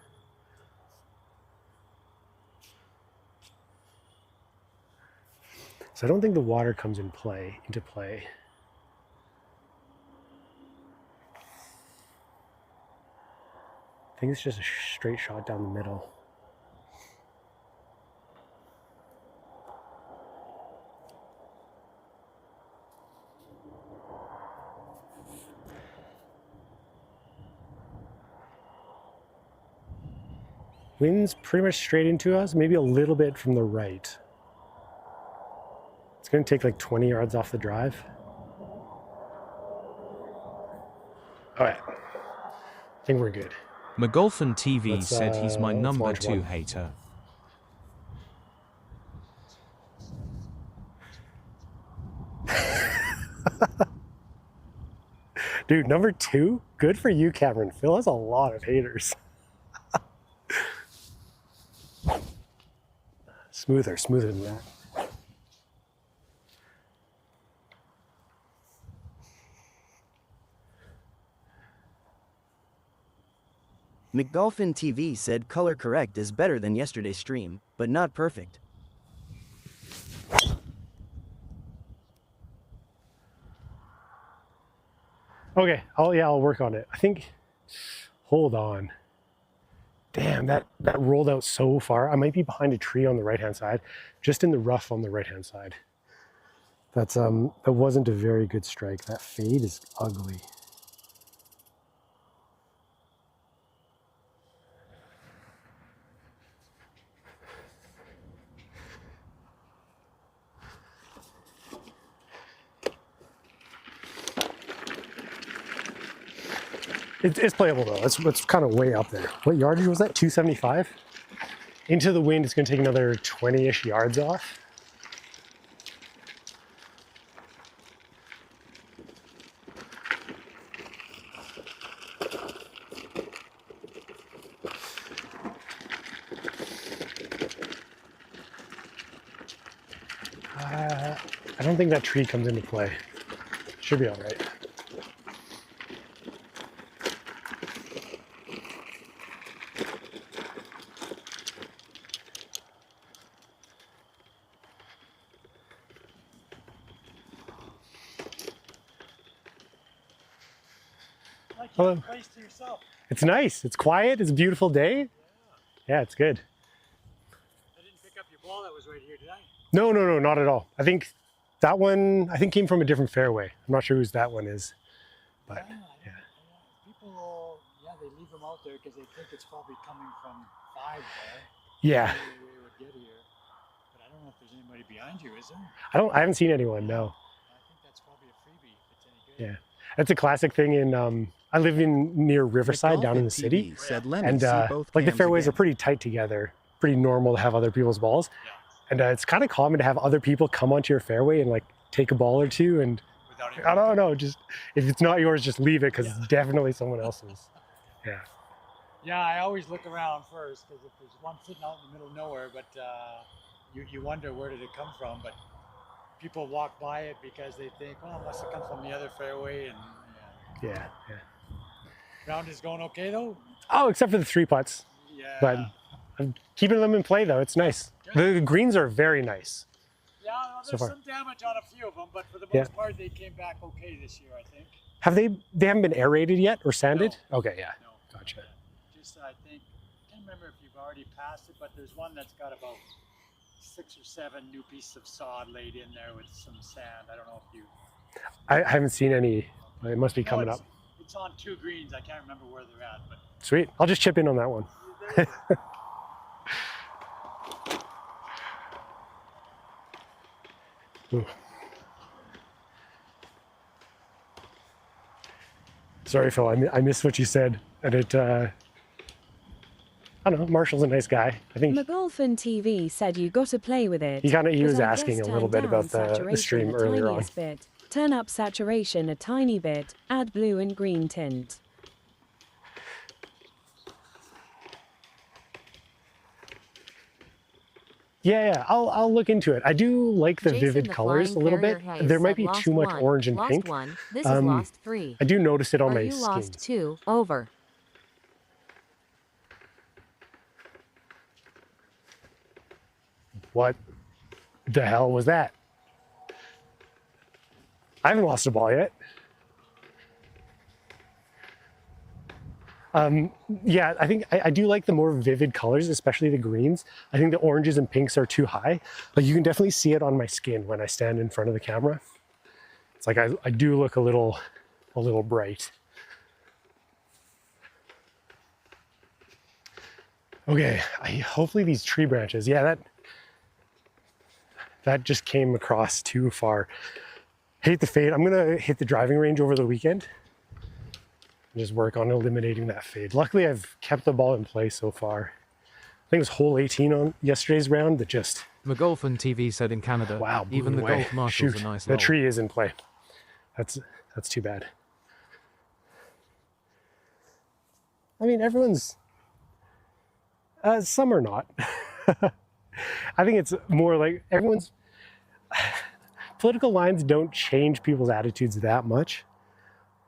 So I don't think the water comes into play. I think it's just a straight shot down the middle. Wind's pretty much straight into us, maybe a little bit from the right. It's going to take like 20 yards off the drive. All right, I think we're good. McGolfin TV said he's my let's number launch 2 one. hater. Dude, number 2? Good for you, Cameron. Phil has a lot of haters. Smoother than that. McGolfin TV said color correct is better than yesterday's stream, but not perfect. Okay, I'll work on it. I think, hold on. Damn, that rolled out so far. I might be behind a tree on the right-hand side, just in the rough on the right-hand side. That wasn't a very good strike. That fade is ugly. It's playable though. It's kind of way up there. What yardage was that? 275? Into the wind, it's going to take another 20-ish yards off. I don't think that tree comes into play. Should be all right. Hello. Place to yourself. It's nice. It's quiet. It's a beautiful day. Yeah, it's good. I didn't pick up your ball that was right here, did I? No, not at all. I think that one, came from a different fairway. I'm not sure whose that one is, but yeah. People, they leave them out there because they think it's probably coming from 5 there. Yeah. We would get here, but I don't know if there's anybody behind you, is there? I haven't seen anyone, no. I think that's probably a freebie if it's any good. Yeah. That's a classic thing in, I live near Riverside down in the city. And like the fairways are pretty tight together, pretty normal to have other people's balls. Yeah. And it's kind of common to have other people come onto your fairway and like take a ball or two. And I don't know, just if it's not yours, just leave it because it's definitely someone else's. Yeah. Yeah, I always look around first because if there's one sitting out in the middle of nowhere, but you wonder where did it come from. But people walk by it because they think, oh, it must have come from the other fairway. And yeah. Round is going okay though? Oh, except for the 3 putts. Yeah. But I'm keeping them in play though. It's nice. The greens are very nice. Yeah, well, there's some damage on a few of them, but for the most part, they came back okay this year, I think. Have they haven't been aerated yet or sanded? No. Okay, yeah. No. Gotcha. Just, I think, I can't remember if you've already passed it, but there's one that's got about 6 or 7 new pieces of sod laid in there with some sand. I don't know if you... I haven't seen any. It must be coming up. It's on 2 greens. I can't remember where they're at, but... Sweet. I'll just chip in on that one. Ooh. Sorry, Phil. I missed what you said, and it. I don't know. Marshall's a nice guy. I think. McGolfin TV said you got to play with it. He was asking a little bit about the stream earlier on. Bit. Turn up saturation a tiny bit. Add blue and green tint. Yeah, I'll look into it. I do like the vivid colors a little bit. There might be too much orange and pink. This is lost 3. I do notice it on my skin. Lost 2. Over. What the hell was that? I haven't lost a ball yet. Yeah, I think I do like the more vivid colors, especially the greens. I think the oranges and pinks are too high, but you can definitely see it on my skin when I stand in front of the camera. It's like I do look a little bright. Okay, hopefully these tree branches, yeah, that just came across too far. Hate the fade. I'm gonna hit the driving range over the weekend. Just work on eliminating that fade. Luckily, I've kept the ball in play so far. I think it was hole 18 on yesterday's round that just... McGolfin TV said in Canada, wow, even the golf marshals are nice. The tree is in play. That's too bad. I mean, everyone's... some are not. I think it's more like everyone's... Political lines don't change people's attitudes that much.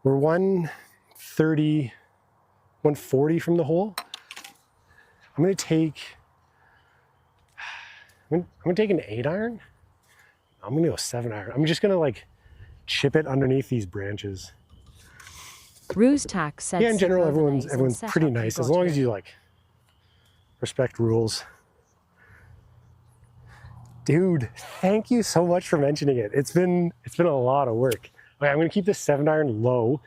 We're 130, 140 from the hole. I'm gonna take an 8-iron. I'm gonna go 7-iron. I'm just gonna like chip it underneath these branches. Ruse Tax said. Yeah, in general, everyone's pretty nice as long as you like respect rules. Dude, thank you so much for mentioning it. It's been a lot of work. Okay, I'm gonna keep this 7-iron low.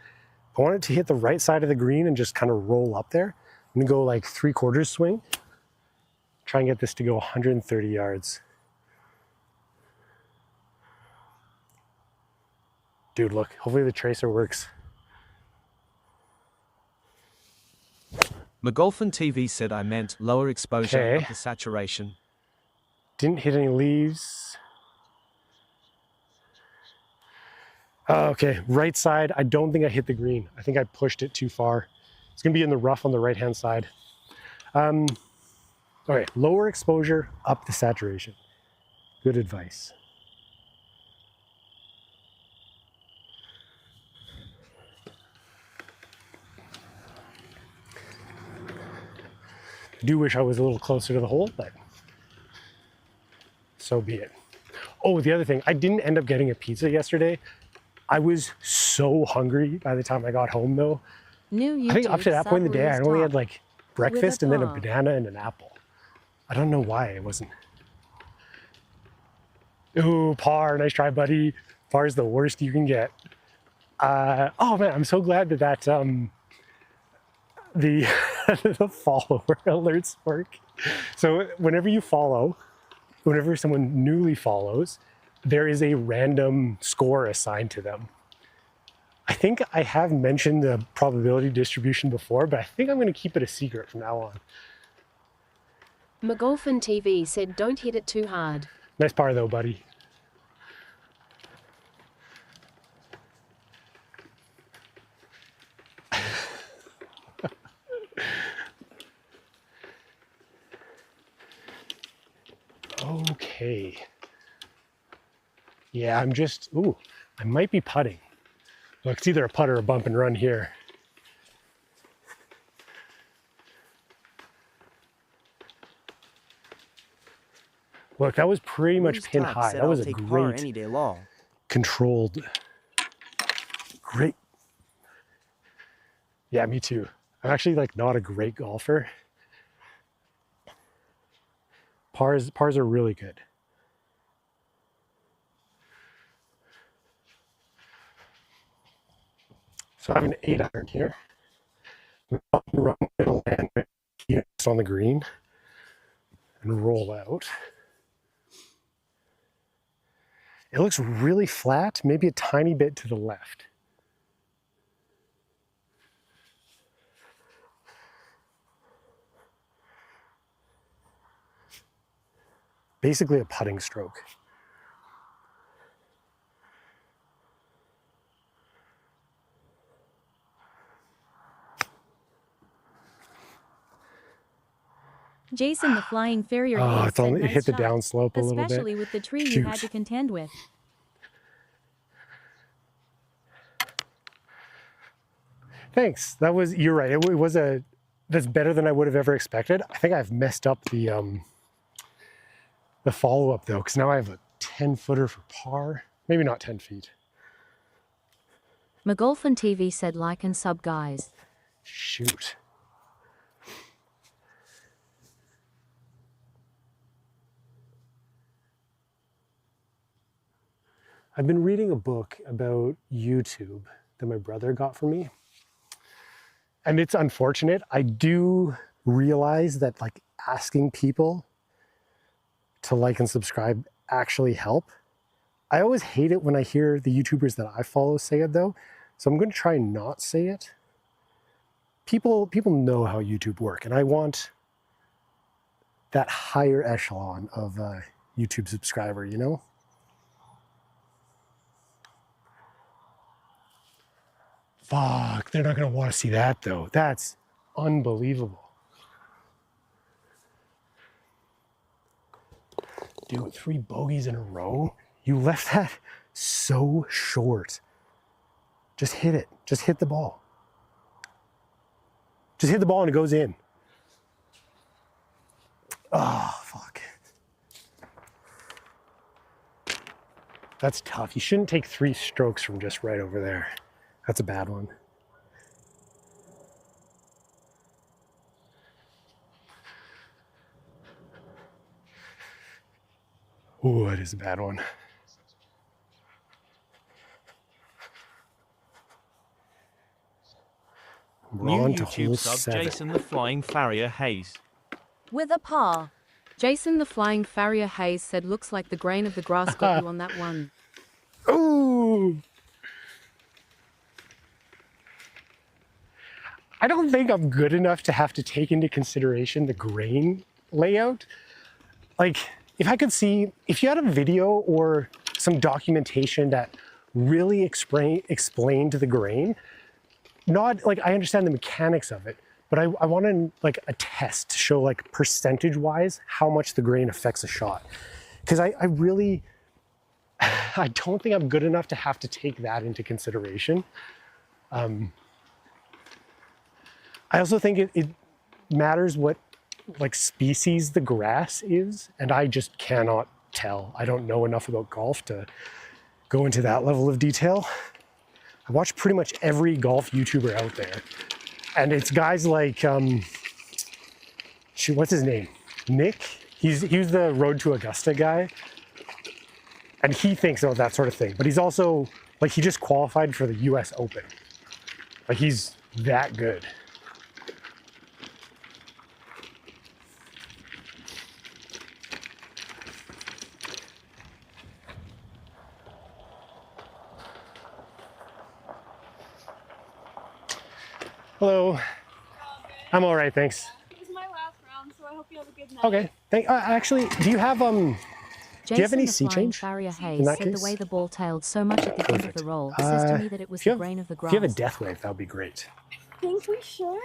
I want it to hit the right side of the green and just kind of roll up there. I'm gonna go like 3/4 swing. Try and get this to go 130 yards. Dude, look, hopefully the tracer works. McGolfin TV said I meant lower exposure Okay. of the saturation. Didn't hit any leaves. Okay, right side. I don't think I hit the green. I think I pushed it too far. It's gonna be in the rough on the right-hand side. All right, lower exposure, up the saturation. Good advice. I do wish I was a little closer to the hole, but so be it. Oh, the other thing, I didn't end up getting a pizza yesterday. I was so hungry by the time I got home though. New I think up to YouTube that point in the day, I sub only Blue's had like top. breakfast and then a paw. banana and an apple. I don't know why it wasn't. Ooh, par, nice try, buddy. Par's the worst you can get. Oh man, I'm so glad that the the follower alerts work. So whenever you follow, whenever someone newly follows, there is a random score assigned to them. I think I have mentioned the probability distribution before, but I think I'm going to keep it a secret from now on. McGolfin TV said don't hit it too hard. Nice par though, buddy. Okay. Yeah, I'm just, ooh, I might be putting. Look, it's either a putt or a bump and run here. Look, that was pretty much Blue's pin top high. said That was I'll a take par great, any day long. controlled, great. Yeah, me too. I'm actually like not a great golfer. Pars are really good. So I have an 8-iron here. Run middle and just on the green and roll out. It looks really flat, maybe a tiny bit to the left. Basically a putting stroke. Jason the Flying Farrier Oh, Hayes it's on, said it nice hit the shot, downslope a little bit. especially with the tree you Shoot. had to contend with. Thanks. That was, you're right. It was that's better than I would have ever expected. I think I've messed up the follow-up though, because now I have a 10-footer for par. Maybe not 10 feet. McGolfin TV said like and sub guys. Shoot. I've been reading a book about YouTube that my brother got for me. And it's unfortunate. I do realize that like asking people to like and subscribe actually help. I always hate it when I hear the YouTubers that I follow say it though. So I'm going to try and not say it. People know how YouTube work, and I want that higher echelon of YouTube subscriber, you know? Fuck, they're not going to want to see that though. That's unbelievable. Dude, 3 bogeys in a row? You left that so short. Just hit it. Just hit the ball. Just hit the ball and it goes in. Oh, fuck. That's tough. You shouldn't take 3 strokes from just right over there. That's a bad one. Ooh, it is a bad one. New YouTube sub Jason the Flying Farrier Hayes. With a paw. Jason the Flying Farrier Hayes said looks like the grain of the grass got you on that one. Ooh. I don't think I'm good enough to have to take into consideration the grain layout. Like, if I could see, if you had a video or some documentation that really explained the grain, not like I understand the mechanics of it, but I want like a test to show like percentage wise how much the grain affects a shot. Because I really, I don't think I'm good enough to have to take that into consideration. I also think it matters what like species the grass is, and I just cannot tell. I don't know enough about golf to go into that level of detail. I watch pretty much every golf YouTuber out there, and it's guys like, shoot, what's his name? Nick? He was the Road to Augusta guy, and he thinks about that sort of thing, but he's also, like, he just qualified for the US Open. Like, he's that good. Hello. I'm all right, thanks. This is my last round, so I hope you have a good night. Okay. Actually, do you have any sea change? Farrier in Hayes that said case? the way the ball tailed so much at the end of the roll says to me that it was the grain of the grass. If you have a death wave, that would be great. I think we should.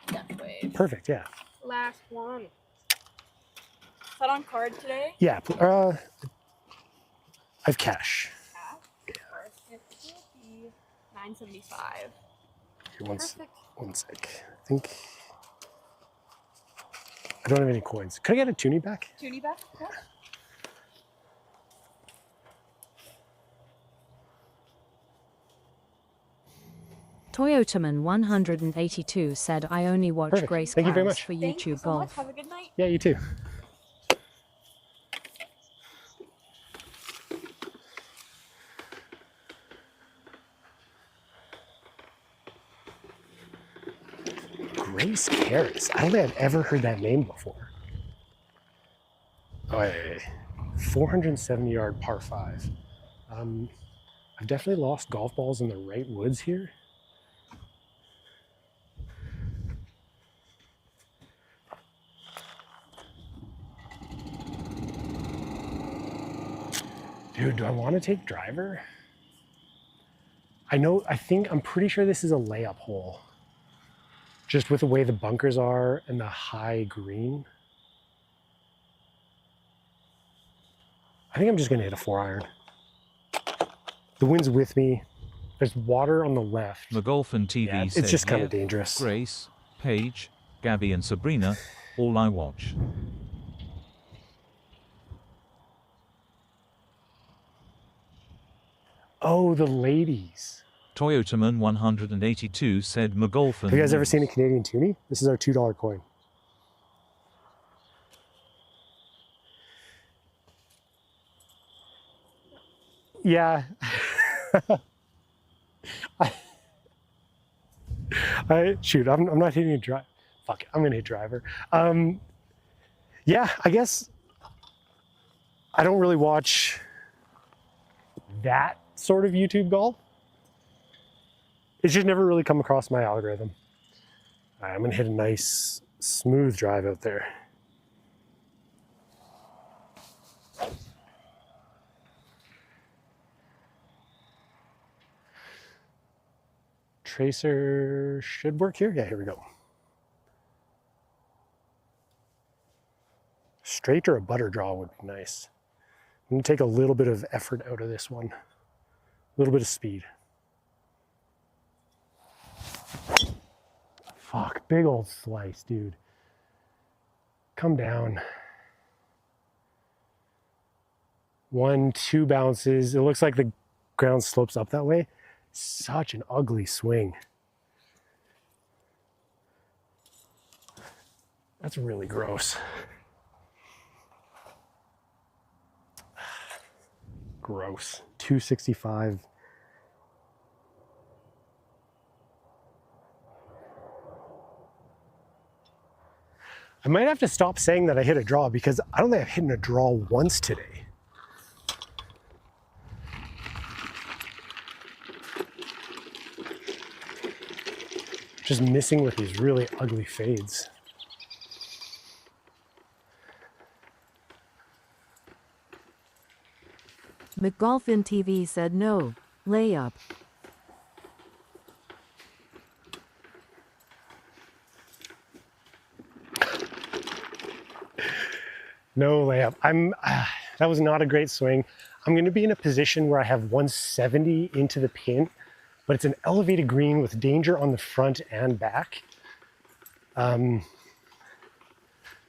Death wave. Perfect, yeah. Last one. Is that on card today? Yeah, I have cash. It will be $9.75. Here, one sec. I think I don't have any coins. Could I get a toonie back? Toonie back? Yeah. Toyotaman 182 said, I only watch Perfect. Grace Thank you very Cars much. for Thank YouTube you so golf. much. Have a good night. Yeah, you too. Grace Caris. I don't think I've ever heard that name before. Oh, yeah. 470-yard par 5. I've definitely lost golf balls in the right woods here. Dude, do I want to take driver? I'm pretty sure this is a layup hole. Just with the way the bunkers are and the high green. I think I'm just gonna hit a 4-iron. The wind's with me. There's water on the left. The Golf and TV Yeah, said, it's just kind of dangerous. Grace, Paige, Gabby and Sabrina, all I watch. Oh, the ladies. Toyotaman 182 said McGolfin. Have you guys ever seen a Canadian toonie? This is our $2 coin. Yeah. Shoot, I'm not hitting a drive. Fuck it, I'm gonna hit driver. Yeah, I guess I don't really watch that sort of YouTube golf. It's just never really come across my algorithm. All right, I'm gonna hit a nice smooth drive out there. Tracer should work here. Yeah, here we go. Straight or a butter draw would be nice. I'm gonna take a little bit of effort out of this one. A little bit of speed. Fuck, big old slice, dude. Come down. 1, 2 bounces. It looks like the ground slopes up that way. Such an ugly swing. That's really gross. Gross. 265. I might have to stop saying that I hit a draw because I don't think I've hit a draw once today. Just missing with these really ugly fades. McGolfin TV said no. Layup. No layup. That was not a great swing. I'm going to be in a position where I have 170 into the pin, but it's an elevated green with danger on the front and back.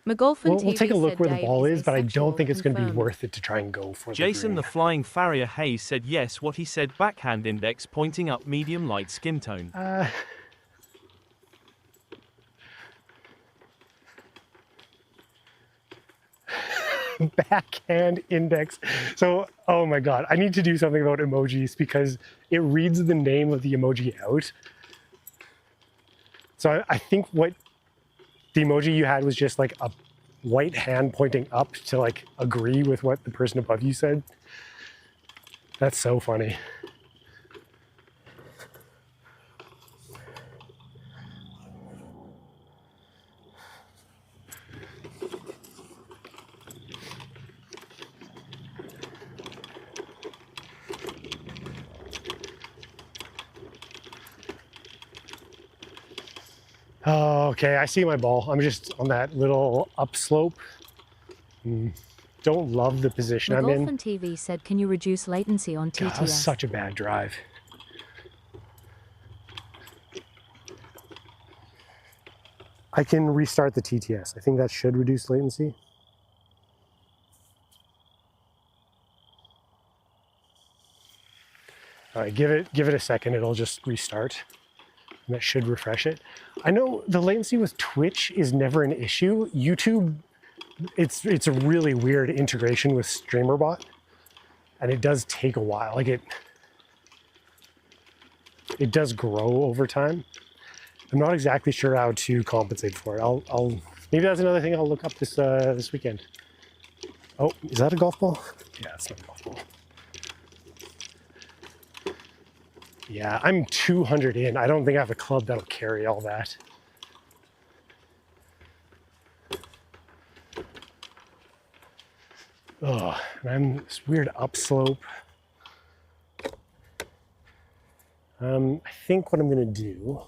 We'll take a look where the ball is, but I don't think it's going to be worth it to try and go for the Jason green. the Flying Farrier Hayes said yes. What he said, backhand index pointing up, medium light skin tone. Backhand index. So, oh my God, I need to do something about emojis because it reads the name of the emoji out. So I think what the emoji you had was just like a white hand pointing up to like agree with what the person above you said. That's so funny. Oh, okay, I see my ball. I'm just on that little upslope. Don't love the position I'm in. McGolfin TV said, can you reduce latency on TTS? God, that was such a bad drive. I can restart the TTS. I think that should reduce latency. All right, give it a second. It'll just restart. And that should refresh it. I know the latency with Twitch is never an issue. YouTube, it's a really weird integration with StreamerBot, and it does take a while. Like it does grow over time. I'm not exactly sure how to compensate for it. I'll maybe that's another thing I'll look up this weekend. Oh, is that a golf ball? Yeah, it's not a golf ball. Yeah, I'm 200 in. I don't think I have a club that'll carry all that. Oh, and I'm this weird upslope. I think what I'm gonna do.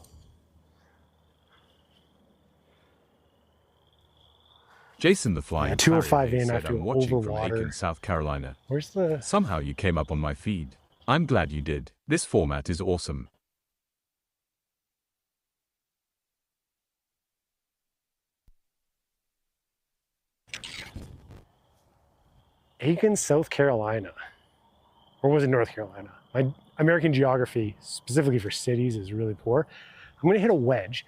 Jason the Flying 205 Farrier in said, after I'm watching over from water. Aiken, South Carolina. Where's the... Somehow you came up on my feed. I'm glad you did. This format is awesome. Aiken, South Carolina. Or was it North Carolina? My American geography, specifically for cities, is really poor. I'm gonna hit a wedge.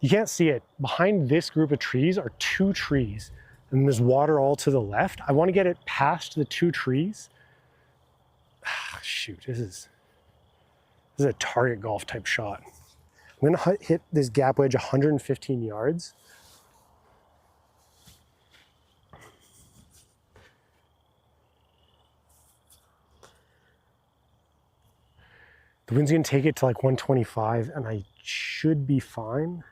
You can't see it. Behind this group of trees are 2 trees, and there's water all to the left. I wanna get it past the 2 trees. Shoot, this is a target golf type shot. I'm gonna hit this gap wedge 115 yards. The wind's gonna take it to like 125 and I should be fine.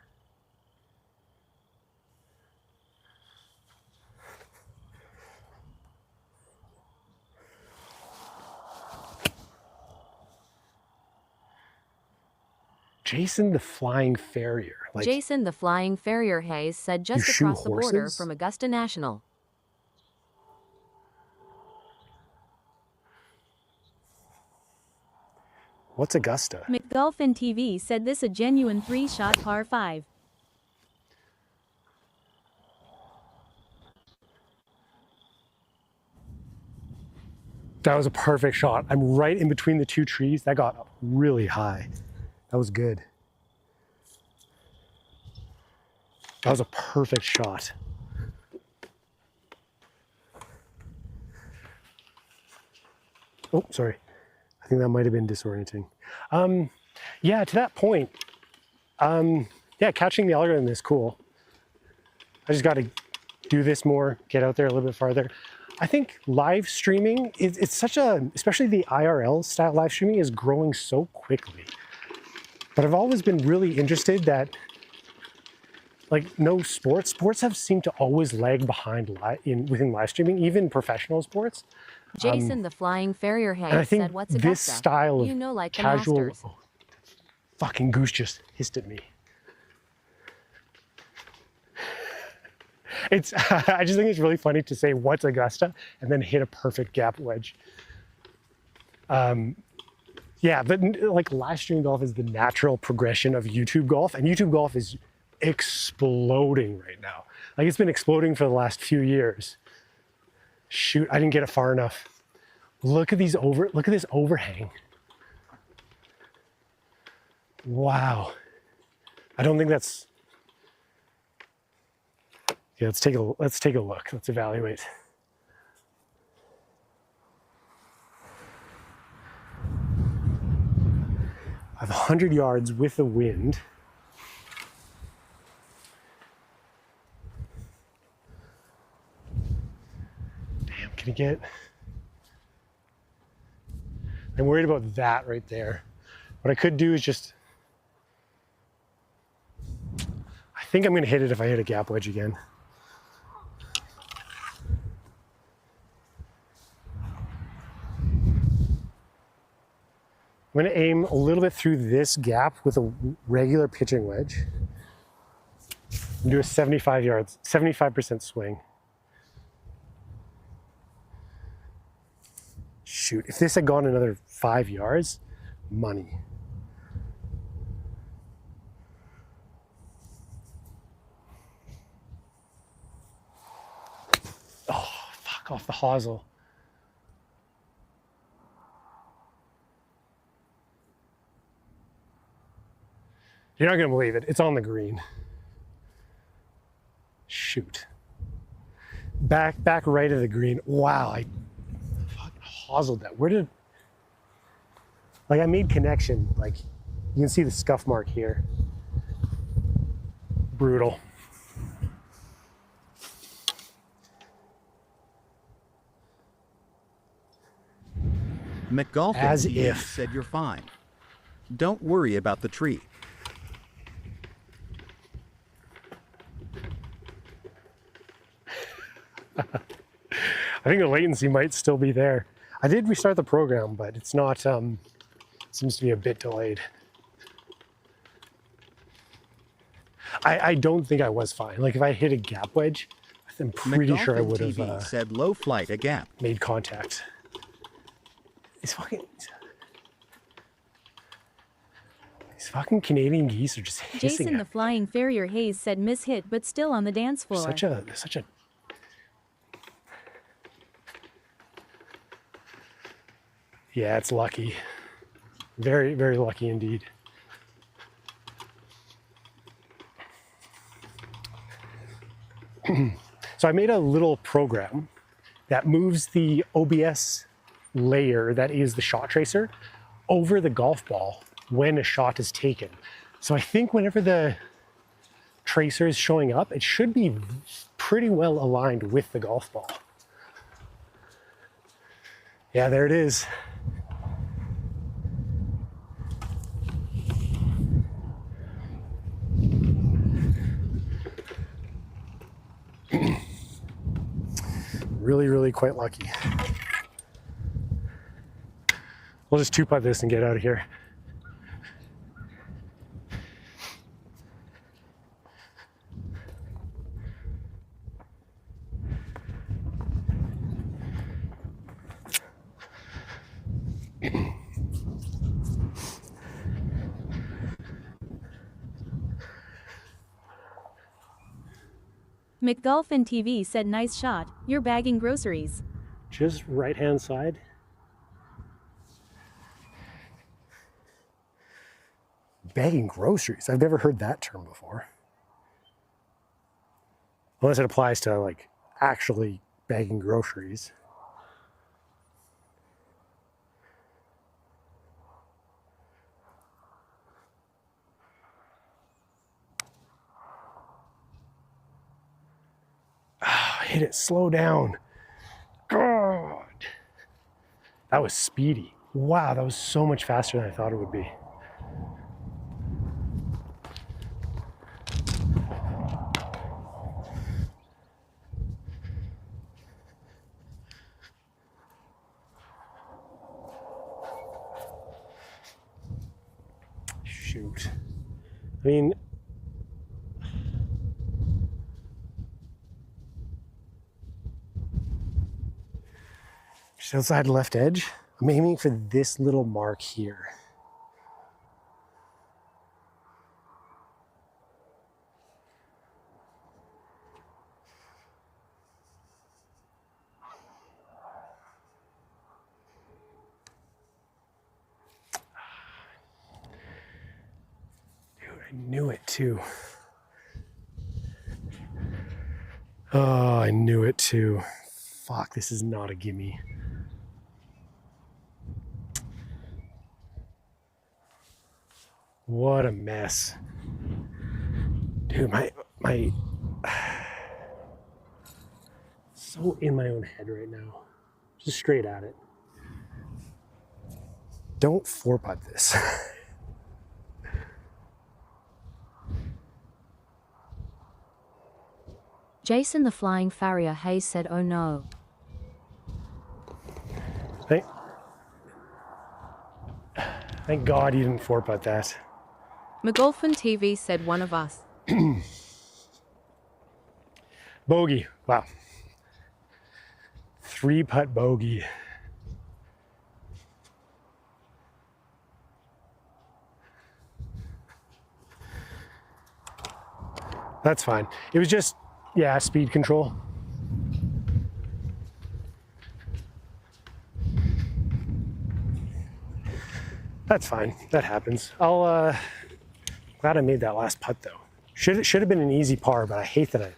Jason the Flying Farrier. Like, Jason the Flying Farrier Hayes said just shoot across the border horses? from Augusta National. What's Augusta? McGolfin TV said this a genuine 3-shot par 5. That was a perfect shot. I'm right in between the 2 trees. That got up really high. That was good. That was a perfect shot. Oh, sorry. I think that might have been disorienting. Yeah, to that point, yeah, catching the algorithm is cool. I just got to do this more, get out there a little bit farther. I think live streaming, it's such a, especially the IRL style live streaming is growing so quickly. But I've always been really interested that, like, no sports have seemed to always lag behind within live streaming, even professional sports. Jason the Flying Farrier And I Hayes think said, "What's this Augusta? style of You know, like casual, the Masters." oh, fucking Goose just hissed at me. It's, I just think it's really funny to say what's Augusta and then hit a perfect gap wedge. Yeah, but like live stream golf is the natural progression of YouTube golf, and YouTube golf is exploding right now. Like it's been exploding for the last few years. Shoot, I didn't get it far enough. Look at this overhang. Wow. I don't think that's, yeah, let's take a look. Let's evaluate. I have 100 yards with the wind. Damn, can you get? I'm worried about that right there. What I could do is just, I think I'm gonna hit it if I hit a gap wedge again. I'm going to aim a little bit through this gap with a regular pitching wedge. And do a 75% swing. Shoot, if this had gone another 5 yards, money. Oh, fuck off the hosel. You're not gonna believe it. It's on the green. Shoot. Back right of the green. Wow, I fucking hoseled that. Where did, like I made connection. Like you can see the scuff mark here. Brutal. McGolfin As if. said you're fine. Don't worry about the tree. I think the latency might still be there. I did restart the program, but it's not, seems to be a bit delayed. I don't think I was fine. Like if I hit a gap wedge, I'm pretty sure I would have said low flight a gap. Made contact. These fucking Canadian geese are just hissing. Jason the Flying Farrier Hayes said miss hit but still on the dance floor. Such a yeah, it's lucky. Very, very lucky indeed. So I made a little program that moves the OBS layer that is the shot tracer over the golf ball when a shot is taken. So I think whenever the tracer is showing up, it should be pretty well aligned with the golf ball. Yeah, there it is. Really, really quite lucky. We'll just two-putt this and get out of here. McGolfin TV said nice shot, you're bagging groceries. Just right-hand side. Bagging groceries. I've never heard that term before. Unless it applies to like actually bagging groceries. Oh, hit it, slow down. God. That was speedy. Wow, that was so much faster than I thought it would be. Shoot. I mean, just outside left edge. I'm aiming for this little mark here. Dude, I knew it too. Oh, I knew it too. Fuck, this is not a gimme. What a mess. Dude, my so in my own head right now. Just straight at it. Don't 4-putt this. Jason the Flying Farrier Hayes said, oh no. Thank God you didn't 4-putt that. McGolfin TV said one of us. Bogey. Wow. 3-putt bogey. That's fine. It was just, yeah, speed control. That's fine. That happens. Glad I made that last putt though. Should have been an easy par, but I hate that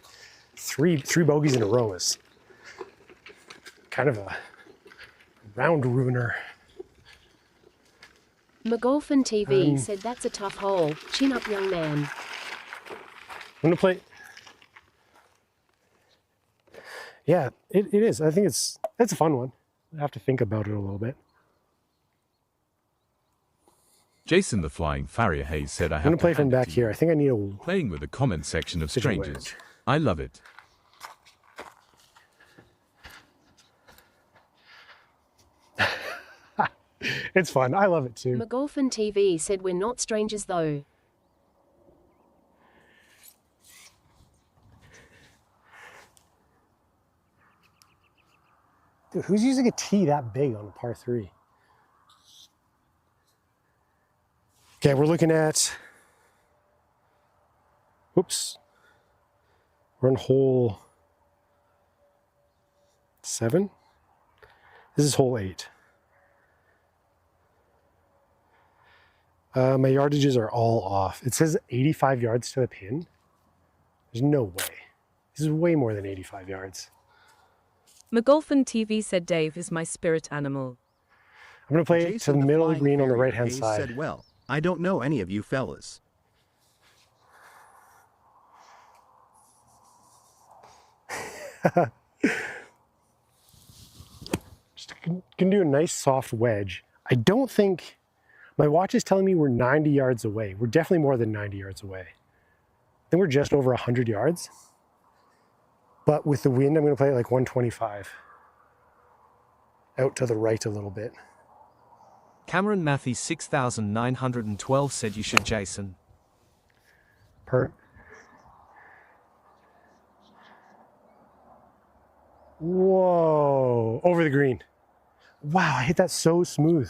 three bogeys in a row is kind of a round ruiner. McGolfin TV said that's a tough hole. Chin up, young man. I'm gonna play. Yeah, it is. I think it's a fun one. I have to think about it a little bit. Jason the Flying Farrier Hayes said I have I'm gonna play to from hand it back to here. you. I think I need a Playing with the comment section of Decision strangers. wedge. I love it. It's fun. I love it too. McGolfin TV said we're not strangers though. Dude, who's using a tee that big on a par 3? Okay, we're looking at, whoops, we're on hole 7. This is hole 8. My yardages are all off. It says 85 yards to the pin. There's no way. This is way more than 85 yards. McGolfin TV said Dave is my spirit animal. I'm going to play it to the middle of the green on the Farrier right-hand Hayes side. said, well, I don't know any of you fellas. Just can do a nice soft wedge. I don't think, my watch is telling me we're 90 yards away. We're definitely more than 90 yards away. I think we're just over 100 yards. But with the wind, I'm going to play it like 125. Out to the right a little bit. Cameron Matthews 6912 said you should, Jason. Whoa, over the green. Wow, I hit that so smooth.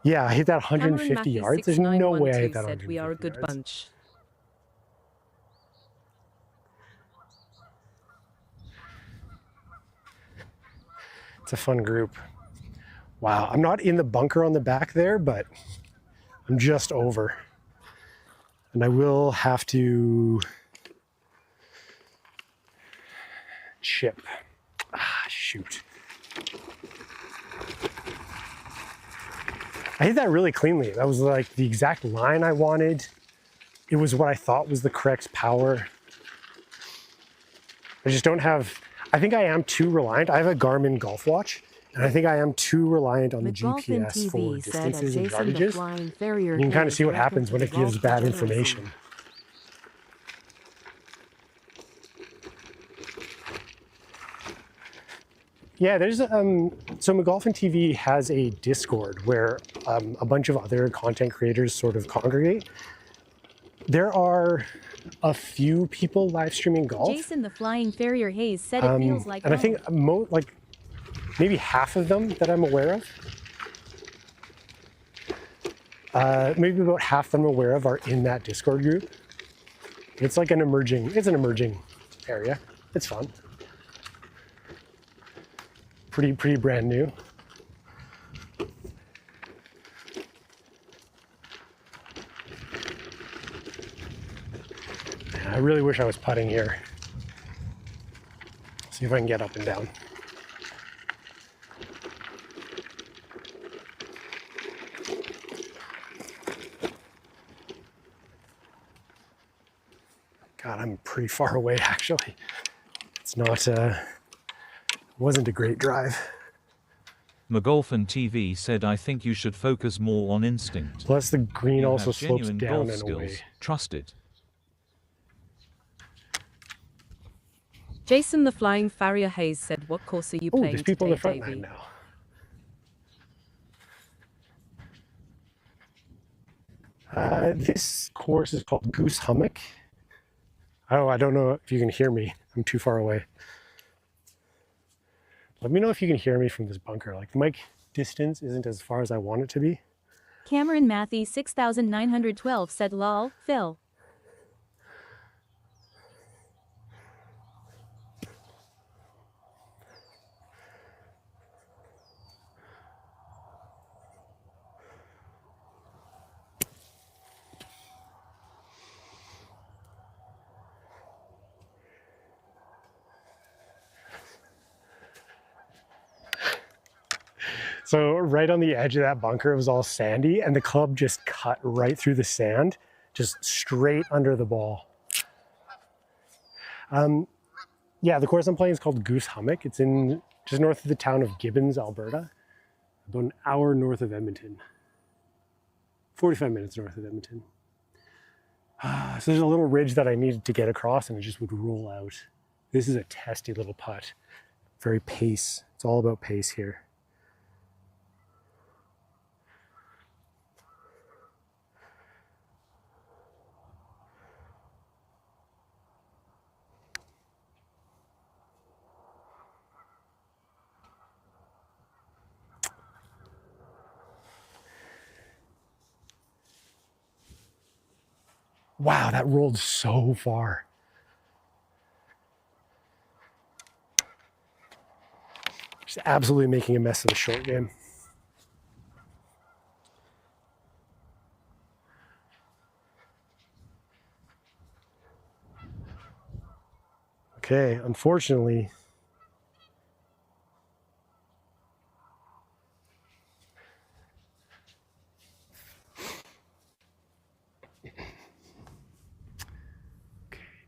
Yeah, I hit that 150 yards. There's no way I hit that 150 said we are a good yards. bunch. It's a fun group. Wow, I'm not in the bunker on the back there, but I'm just over. And I will have to chip. Ah, shoot. I hit that really cleanly. That was like the exact line I wanted. It was what I thought was the correct power. I just don't have, I think I am too reliant. I have a Garmin golf watch, and I think I am too reliant on the GPS for distances and yardages. You can kind of see what happens when it gives bad information. Yeah, there's so McGolfin TV has a Discord where a bunch of other content creators sort of congregate. There are a few people live streaming golf. Jason the Flying Farrier Hayes said it feels like and I think like maybe half of them that I'm aware of. Maybe about half of them I'm aware of are in that Discord group. It's like an emerging area. It's fun. Pretty brand new. I really wish I was putting here. See if I can get up and down. God, I'm pretty far away actually. It's not wasn't a great drive. McGolfin TV said, I think you should focus more on instinct. Plus the green You also have slopes genuine down golf and away. skills. Trust it. Jason the Flying Farrier Hayes said, what course are you playing there's people in today, the front Davey? nine now. This course is called Goose Hummock. Oh, I don't know if you can hear me. I'm too far away. Let me know if you can hear me from this bunker. Like the mic distance isn't as far as I want it to be. Cameron Matthew 6912 said lol, Phil. So right on the edge of that bunker, it was all sandy, and the club just cut right through the sand, just straight under the ball. Yeah, the course I'm playing is called Goose Hummock. It's in just north of the town of Gibbons, Alberta, about an hour north of Edmonton, 45 minutes north of Edmonton. So there's a little ridge that I needed to get across, and it just would roll out. This is a testy little putt, very pace. It's all about pace here. Wow, that rolled so far. Just absolutely making a mess of the short game. Okay, unfortunately,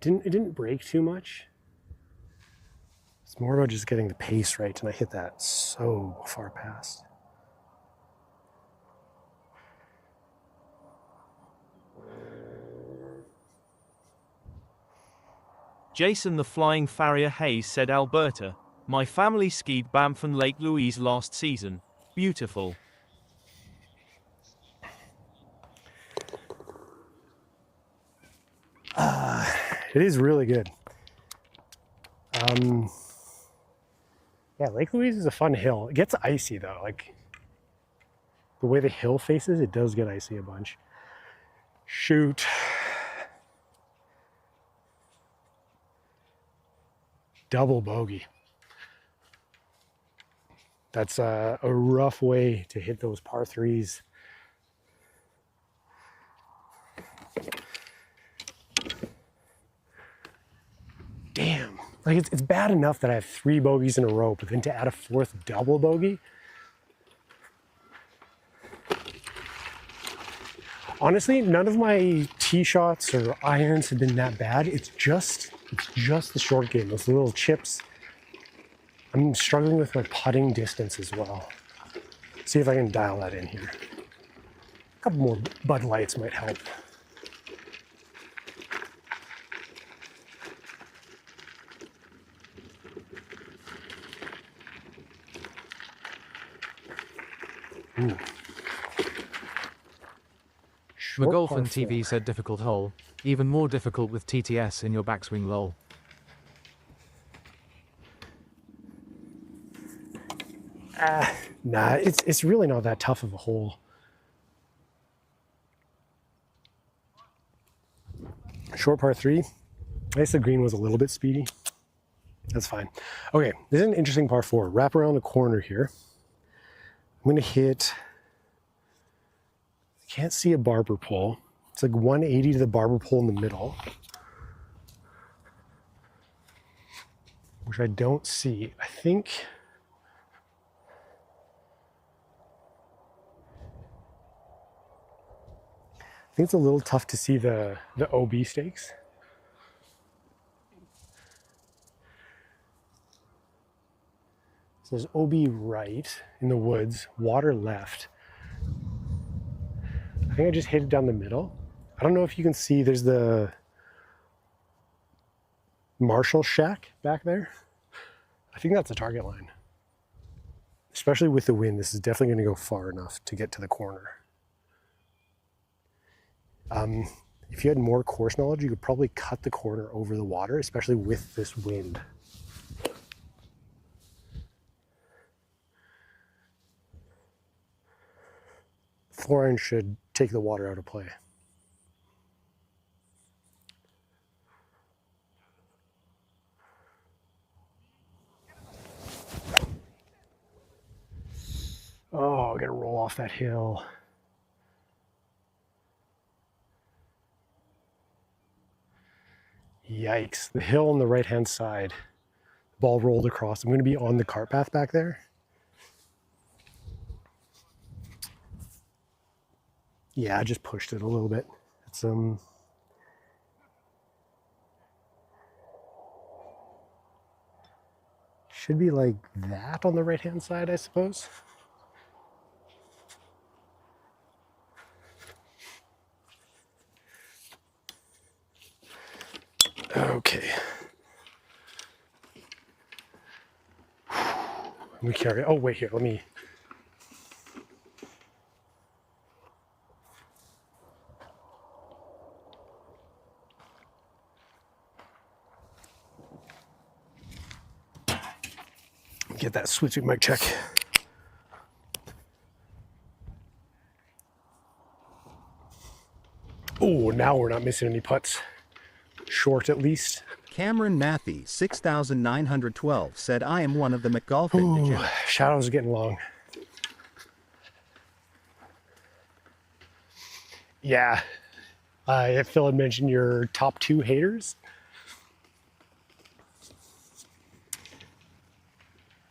it didn't break too much. It's more about just getting the pace right, and I hit that so far past. Jason the Flying Farrier Hayes said, Alberta, my family skied Banff and Lake Louise last season. Beautiful. It is really good. Yeah, Lake Louise is a fun hill. It gets icy though. Like the way the hill faces, it does get icy a bunch. Shoot. Double bogey. That's a rough way to hit those par threes. Like it's bad enough that I have 3 bogeys in a row, but then to add a 4th double bogey. Honestly, none of my tee shots or irons have been that bad. It's just the short game, those little chips. I'm struggling with my putting distance as well. See if I can dial that in here. A couple more Bud Lights might help. Ooh. McGolfin TV said difficult hole. Even more difficult with TTS in your backswing lol. Nah, it's really not that tough of a hole. Short par 3. I guess the green was a little bit speedy. That's fine. Okay, this is an interesting par 4. Wrap around the corner here. I'm going to hit, I can't see a barber pole. It's like 180 to the barber pole in the middle, which I don't see. I think it's a little tough to see the OB stakes. So there's OB right in the woods, water left. I think I just hit it down the middle. I don't know if you can see, there's the Marshall shack back there. I think that's the target line. Especially with the wind, this is definitely going to go far enough to get to the corner. If you had more course knowledge, you could probably cut the corner over the water, especially with this wind. Four-iron should take the water out of play. Oh, I gotta roll off that hill. Yikes, the hill on the right-hand side. The ball rolled across. I'm gonna be on the cart path back there. Yeah, I just pushed it a little bit. It's should be like that on the right-hand side, I suppose. Okay. Let me carry. Oh, wait here. Let me. Get that switching mic check. Oh, now we're not missing any putts. Short at least. Cameron Matthey, 6,912, said, I am one of the McGolfin degenerates. Shadows are getting long. Yeah. If Phil had mentioned your top 2 haters.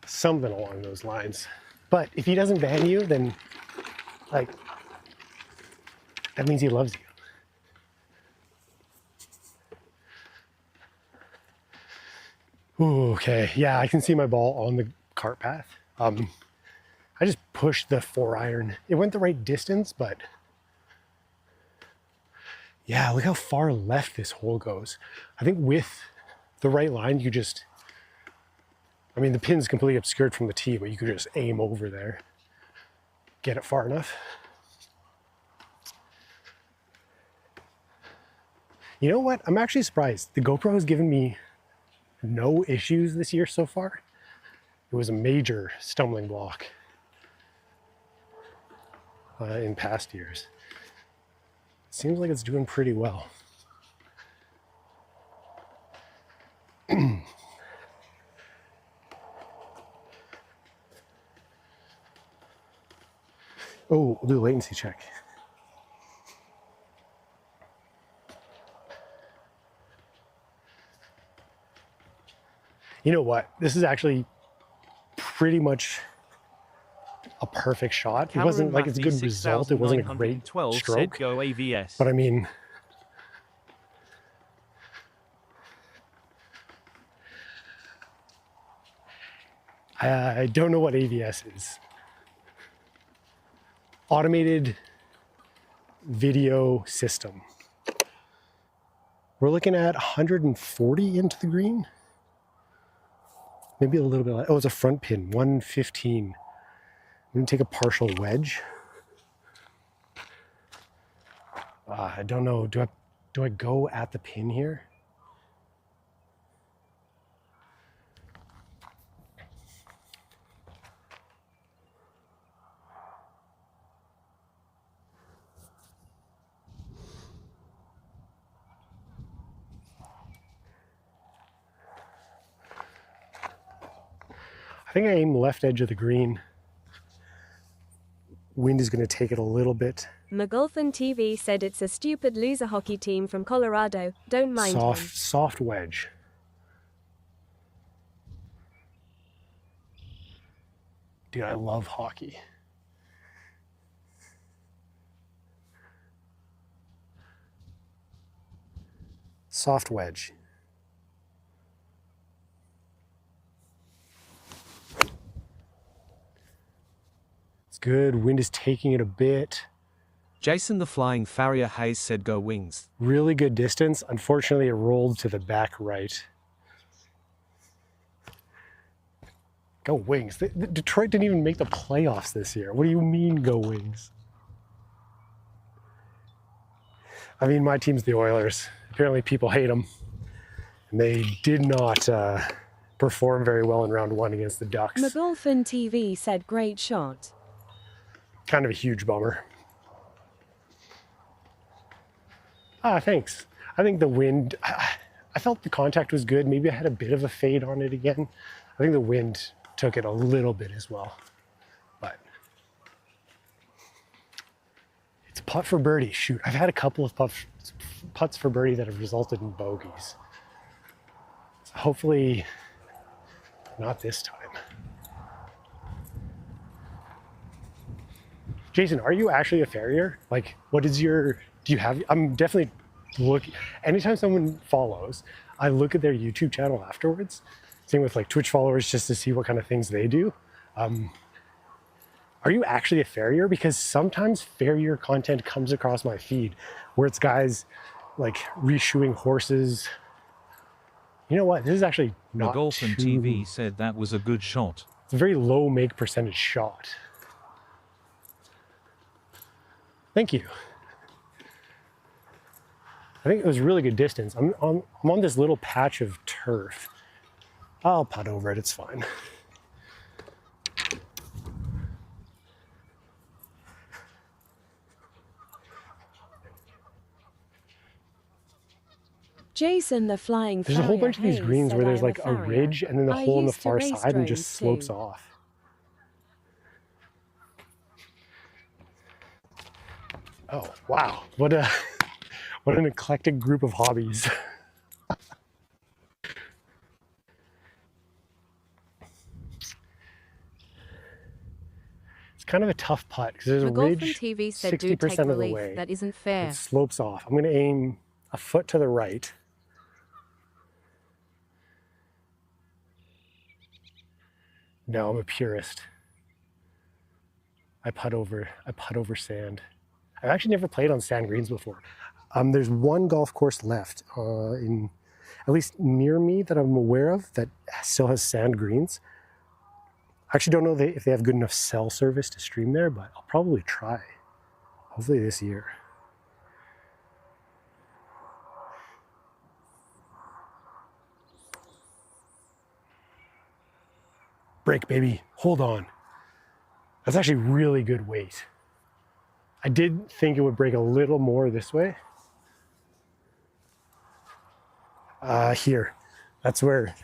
Something along those lines. But if he doesn't ban you, then, like, that means he loves you. Ooh, okay, yeah, I can see my ball on the cart path. I just pushed the 4-iron. It went the right distance, but yeah, look how far left this hole goes. I think with the right line, you just, I mean, the pin's completely obscured from the tee, but you could just aim over there, get it far enough. You know what? I'm actually surprised. The GoPro has given me no issues this year so far. It was a major stumbling block in past years. Seems like it's doing pretty well. Oh, we'll do a latency check. You know what? This is actually pretty much a perfect shot. It wasn't like it's a good result. It wasn't a great stroke. Said go AVS. But I mean, I don't know what AVS is. Automated video system. We're looking at 140 into the green. Maybe a little bit. Oh, it's a front pin, 115. I'm gonna take a partial wedge. I don't know. Do I go at the pin here? I think I aim left edge of the green. Wind is going to take it a little bit. McGolfin TV said it's a stupid loser hockey team from Colorado. Don't mind him. Soft wedge. Dude, I love hockey. Soft wedge. Good. Wind is taking it a bit. Jason the Flying Farrier Hayes said go wings. Really good distance. Unfortunately, it rolled to the back right. Go Wings. Detroit didn't even make the playoffs this year. What do you mean go Wings? I mean, my team's the Oilers. Apparently people hate them. And they did not perform very well in round one against the Ducks. McGolfin TV said great shot. Kind of a huge bummer. Thanks. I think the wind, I felt the contact was good. Maybe I had a bit of a fade on it again. I think the wind took it a little bit as well. But it's a putt for birdie. Shoot, I've had a couple of putts for birdie that have resulted in bogeys. So hopefully not this time. Jason, are you actually a farrier? Like, what is your, do you have, I'm definitely looking, anytime someone follows, I look at their YouTube channel afterwards. Same with like Twitch followers, just to see what kind of things they do. Are you actually a farrier? Because sometimes farrier content comes across my feed where it's guys like reshoeing horses. You know what? This is actually not McGolfin TV said that was a good shot. It's a very low make percentage shot. Thank you. I think it was a really good distance. I'm on this little patch of turf. I'll putt over it, it's fine. Jason the Flying There's a whole bunch of these Hayes greens said where there's I'm like a farrier. ridge and then the I hole on the used to far race side and just drones slopes too. off. Oh, wow. What an eclectic group of hobbies. It's kind of a tough putt because there's a McGolfin ridge TV said do 60% take of the relief. way. That isn't fair. It slopes off. I'm going to aim a foot to the right. No, I'm a purist. I putt over sand. I've actually never played on sand greens before. There's one golf course left in, at least near me that I'm aware of, that still has sand greens. I actually don't know if they have good enough cell service to stream there, but I'll probably try. Hopefully this year. Break, baby. Hold on. That's actually really good weight. I did think it would break a little more this way. Here. That's where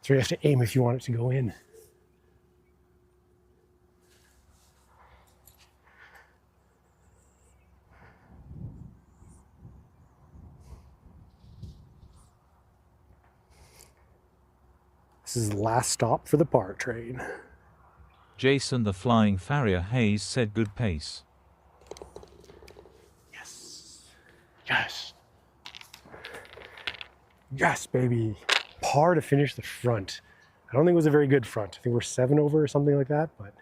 you have to aim if you want it to go in. This is the last stop for the bar train. Jason the Flying Farrier Hayes said good pace. Yes. Yes, baby. Par to finish the front. I don't think it was a very good front. I think we're 7 over or something like that, but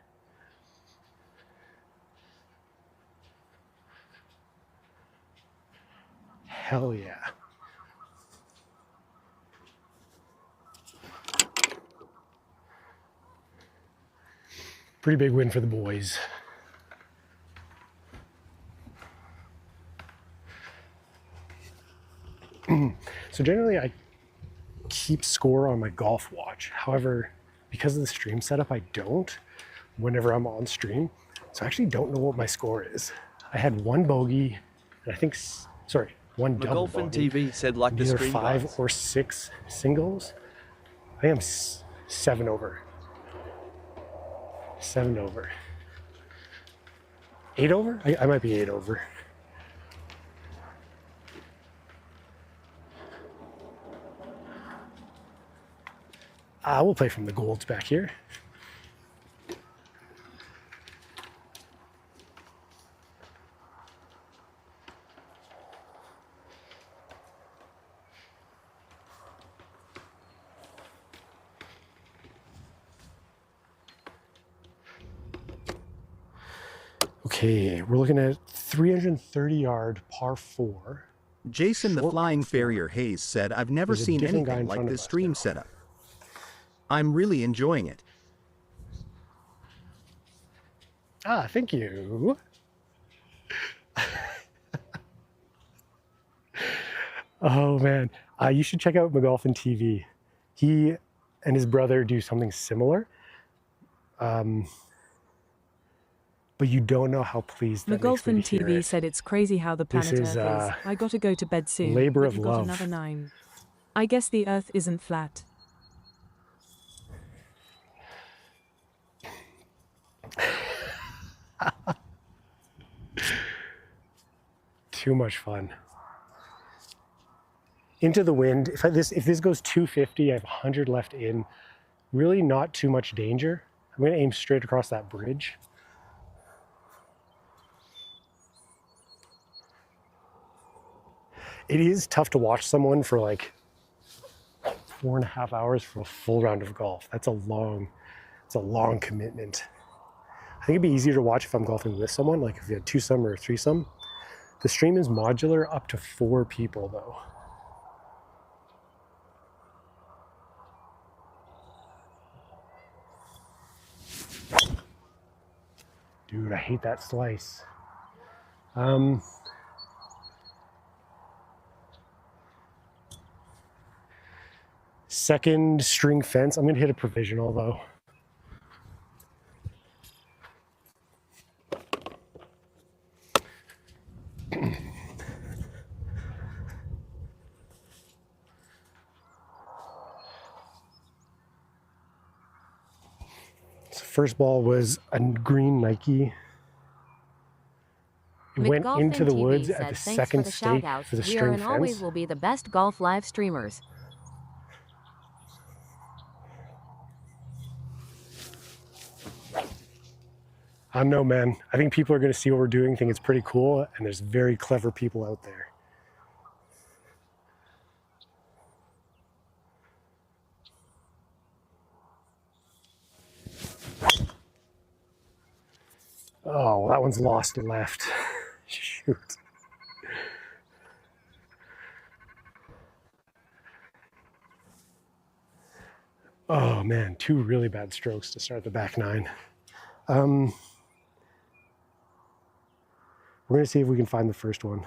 hell yeah. Pretty big win for the boys. So generally I keep score on my golf watch. However, because of the stream setup, I don't whenever I'm on stream. So I actually don't know what my score is. I had 1 bogey, and I think, sorry, 1 double McGolfin bogey. TV said like the Either stream 5 guys. or 6 singles. I think I'm 7 over. 7 over. 8 over? I might be 8 over. We'll play from the golds back here. Okay, we're looking at 330-yard par 4. Jason the Flying Farrier Hayes said, I've never There's a seen different guy anything in like front of this us stream now. setup. I'm really enjoying it. Thank you. Oh man, you should check out McGolfin TV. He and his brother do something similar, but you don't know how pleased that makes me McGolfin to hear TV it. said it's crazy how the This planet is, Earth is. I gotta go to bed soon. labor but of you got love. another 9. I guess the Earth isn't flat. Too much fun. Into the wind. If this goes 250, I have 100 left in. Really not too much danger. I'm going to aim straight across that bridge. It is tough to watch someone for like 4.5 hours for a full round of golf. It's a long commitment. I think it'd be easier to watch if I'm golfing with someone, like if you had 2-some or 3-some. The stream is modular up to 4 people though. Dude, I hate that slice. Second string fence. I'm gonna hit a provisional though. So first ball was a green Nike. It went McGolfin into the TV woods said, at the "Thanks second for the stake shout-out. for the We are string and always fence. will be the best golf live streamers." I don't know, man. I think people are going to see what we're doing, think it's pretty cool, and there's very clever people out there. Oh, that one's lost and left. Shoot. Oh man, 2 really bad strokes to start the back 9. We're going to see if we can find the first one.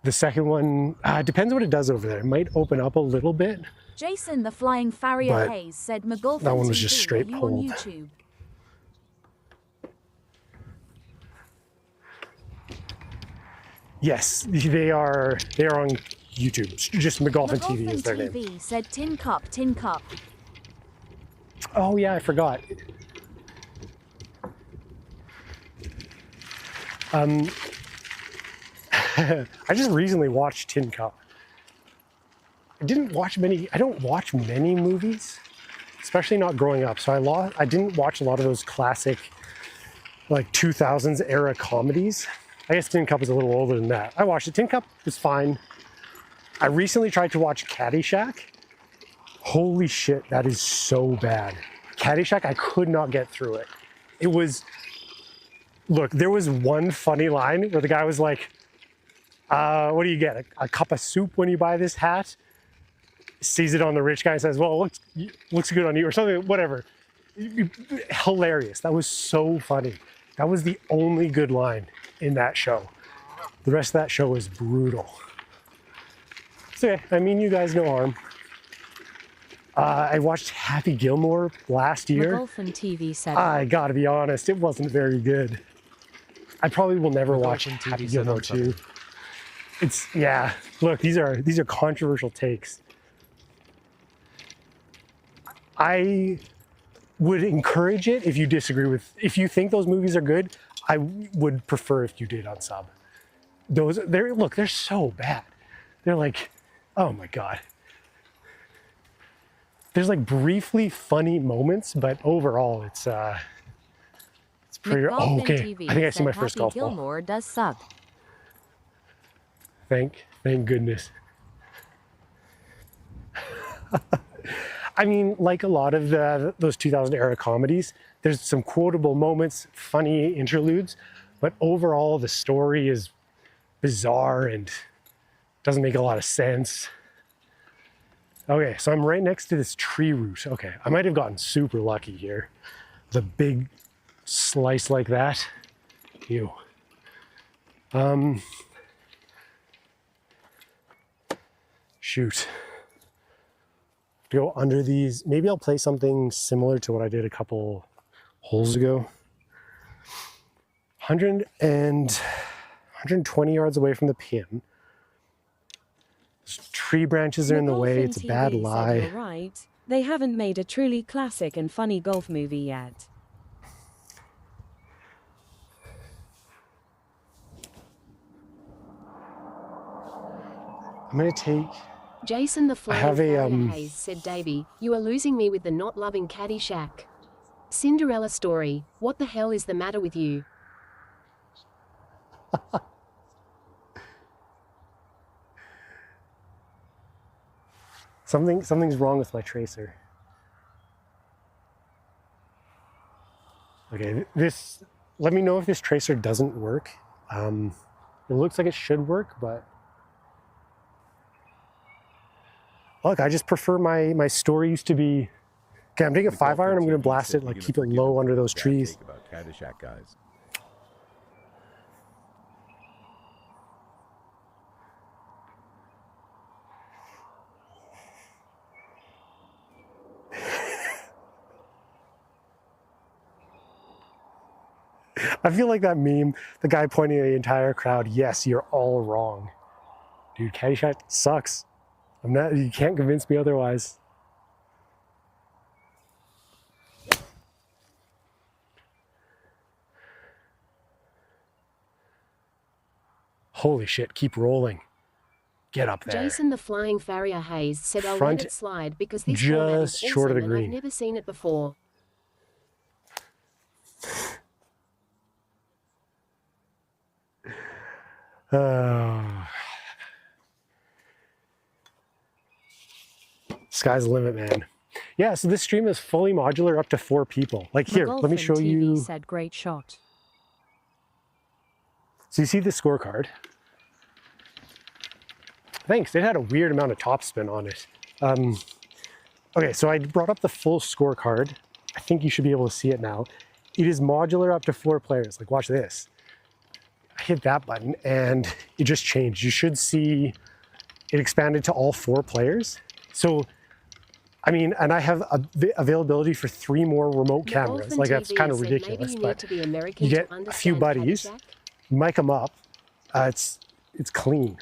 The second one, depends what it does over there. It might open up a little bit. Jason the Flying Farrier But Hayes said McGolfin that one was TV, just straight are you on pulled. YouTube? Yes, they are on YouTube. Just McGolfin TV is their name. TV said Tin Cup, Tin Cup. Oh yeah, I forgot. I just recently watched Tin Cup. I don't watch many movies, especially not growing up. So I didn't watch a lot of those classic, like 2000s era comedies. I guess Tin Cup is a little older than that. I watched it. Tin Cup was fine. I recently tried to watch Caddyshack. Holy shit, that is so bad. Caddyshack, I could not get through it. It was, look, there was one funny line where the guy was like, what do you get? A cup of soup when you buy this hat? Sees it on the rich guy and says, well, it looks good on you, or something, whatever. Hilarious. That was so funny. That was the only good line in that show. The rest of that show was brutal. So yeah, I mean, you guys know harm. I watched Happy Gilmore last year. McGolfin TV said, I gotta be honest, it wasn't very good. I probably will never watch Happy Gilmore 2. Yeah, look, these are controversial takes. I would encourage it if you if you think those movies are good, I would prefer if you did on sub. They're so bad. They're like, oh my God. There's like briefly funny moments, but overall it's pretty, okay. I think I see my first golf ball. Gilmore does sub. Thank goodness. I mean, like a lot of those 2000 era comedies, there's some quotable moments, funny interludes, but overall the story is bizarre and doesn't make a lot of sense. Okay, so I'm right next to this tree root. Okay, I might have gotten super lucky here. The big slice like that. Ew. Shoot. Go under these. Maybe I'll play something similar to what I did a couple holes ago. 120 yards away from the pin. Tree branches are in the way. It's a bad lie. You're right. They haven't made a truly classic and funny golf movie yet. I'm gonna take. Jason the Flying Hayes said, Davey, you are losing me with the not loving Caddyshack. Cinderella story. What the hell is the matter with you? Something's wrong with my tracer. Okay, let me know if this tracer doesn't work. It looks like it should work, but look, I just prefer my story used to be. Okay, I'm taking a 5-iron. I'm going to blast it, like keep it low under those trees. Caddyshack guys. I feel like that meme, the guy pointing at the entire crowd, yes, you're all wrong. Dude, Caddyshack sucks. You can't convince me otherwise. Holy shit, keep rolling. Get up there. Jason the Flying Farrier Hayes said, I'll let it slide because this format is short of the awesome green. and I've never seen it before. Sky's the limit, man. Yeah, so this stream is fully modular up to 4 people. Like here, let me show you. Said great shot. So you see the scorecard. Thanks, it had a weird amount of topspin on it. Okay, so I brought up the full scorecard. I think you should be able to see it now. It is modular up to 4 players. Like, watch this. I hit that button and it just changed. You should see it expanded to all 4 players. So, I mean, and I have availability for 3 more remote cameras. Like, that's kind of ridiculous, but you get a few buddies, mic them up. It's clean.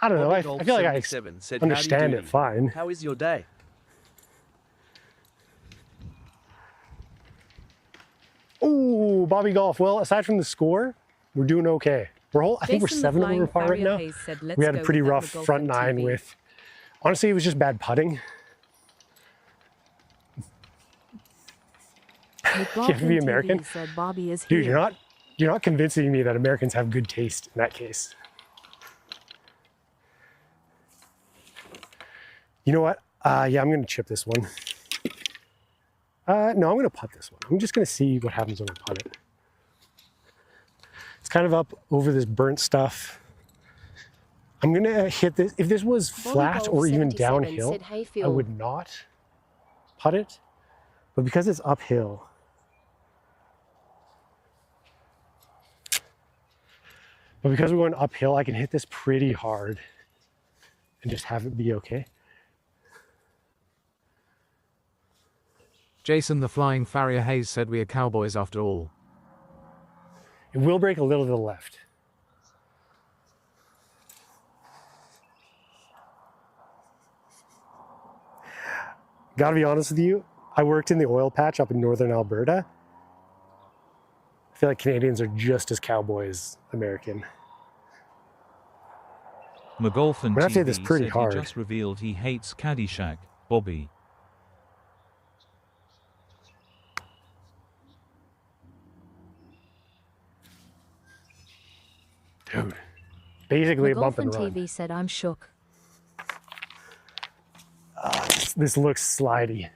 I don't know. I feel like I understand it fine. How is your day? Ooh, Bobby Golf. Well, aside from the score, we're doing okay. I think we're Jason the 7 over Flying par right Farrier now. Hayes said, "Let's We had a go pretty with that rough McGolfin front nine TV." with, honestly, it was just bad putting. You have to be American. TV said Bobby is Dude, here. you're not convincing me that Americans have good taste in that case. You know what? Yeah, I'm going to chip this one. No, I'm going to putt this one. I'm just going to see what happens when I putt it. It's kind of up over this burnt stuff. I'm going to hit this. If this was flat or even downhill, I would not putt it. But because it's uphill, but because we're going uphill, I can hit this pretty hard and just have it be okay. Jason the Flying Farrier Hayes said we are cowboys after all. It will break a little to the left. Gotta be honest with you, I worked in the oil patch up in northern Alberta. I feel like Canadians are just as cowboy as American. McGolfin But I'd say TV this pretty said hard. he just revealed he hates Caddyshack, Bobby. Dude, basically a bump and McGolfin run. TV said I'm shook. This looks slidey.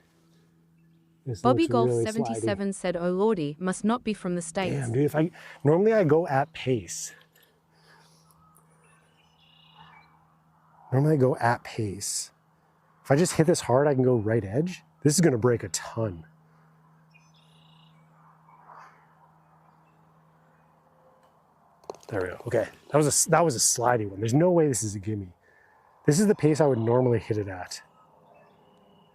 This Bobby looks Golf really 77 said, "Oh lordy, must not be from the States." Damn, dude, normally I go at pace. Normally I go at pace. If I just hit this hard, I can go right edge. This is gonna break a ton. There we go. Okay, that was a slidey one. There's no way this is a gimme. This is the pace I would normally hit it at.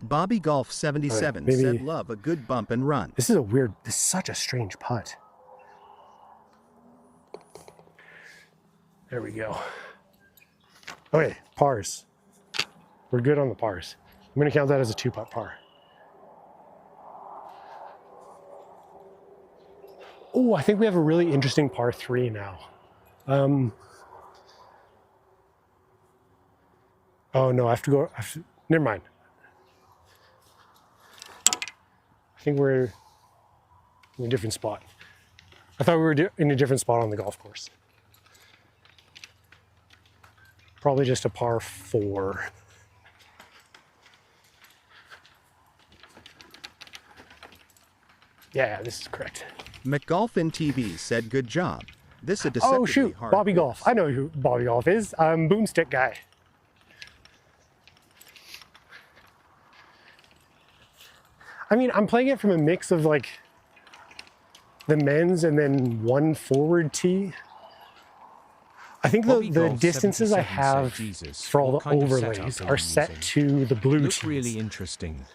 Bobby Golf 77 maybe- said love a good bump and run. This is such a strange putt. There we go. Okay, pars. We're good on the pars. I'm gonna count that as a 2-putt par. Oh, I think we have a really interesting par 3 now. Oh no, I have to go, never mind. I think we're in a different spot. I thought we were in a different spot on the golf course. Probably just a par 4. Yeah, this is correct. McGolfin TV said good job. This a deceptively Oh shoot, hard Bobby course. Golf. I know who Bobby Golf is. Boomstick guy. I mean, I'm playing it from a mix of like the men's and then one forward tee. I think Bobby the Golf distances I 77 have said, Jesus, for all what the kind of overlays setup are you set using? to the blue Look tees. really interesting.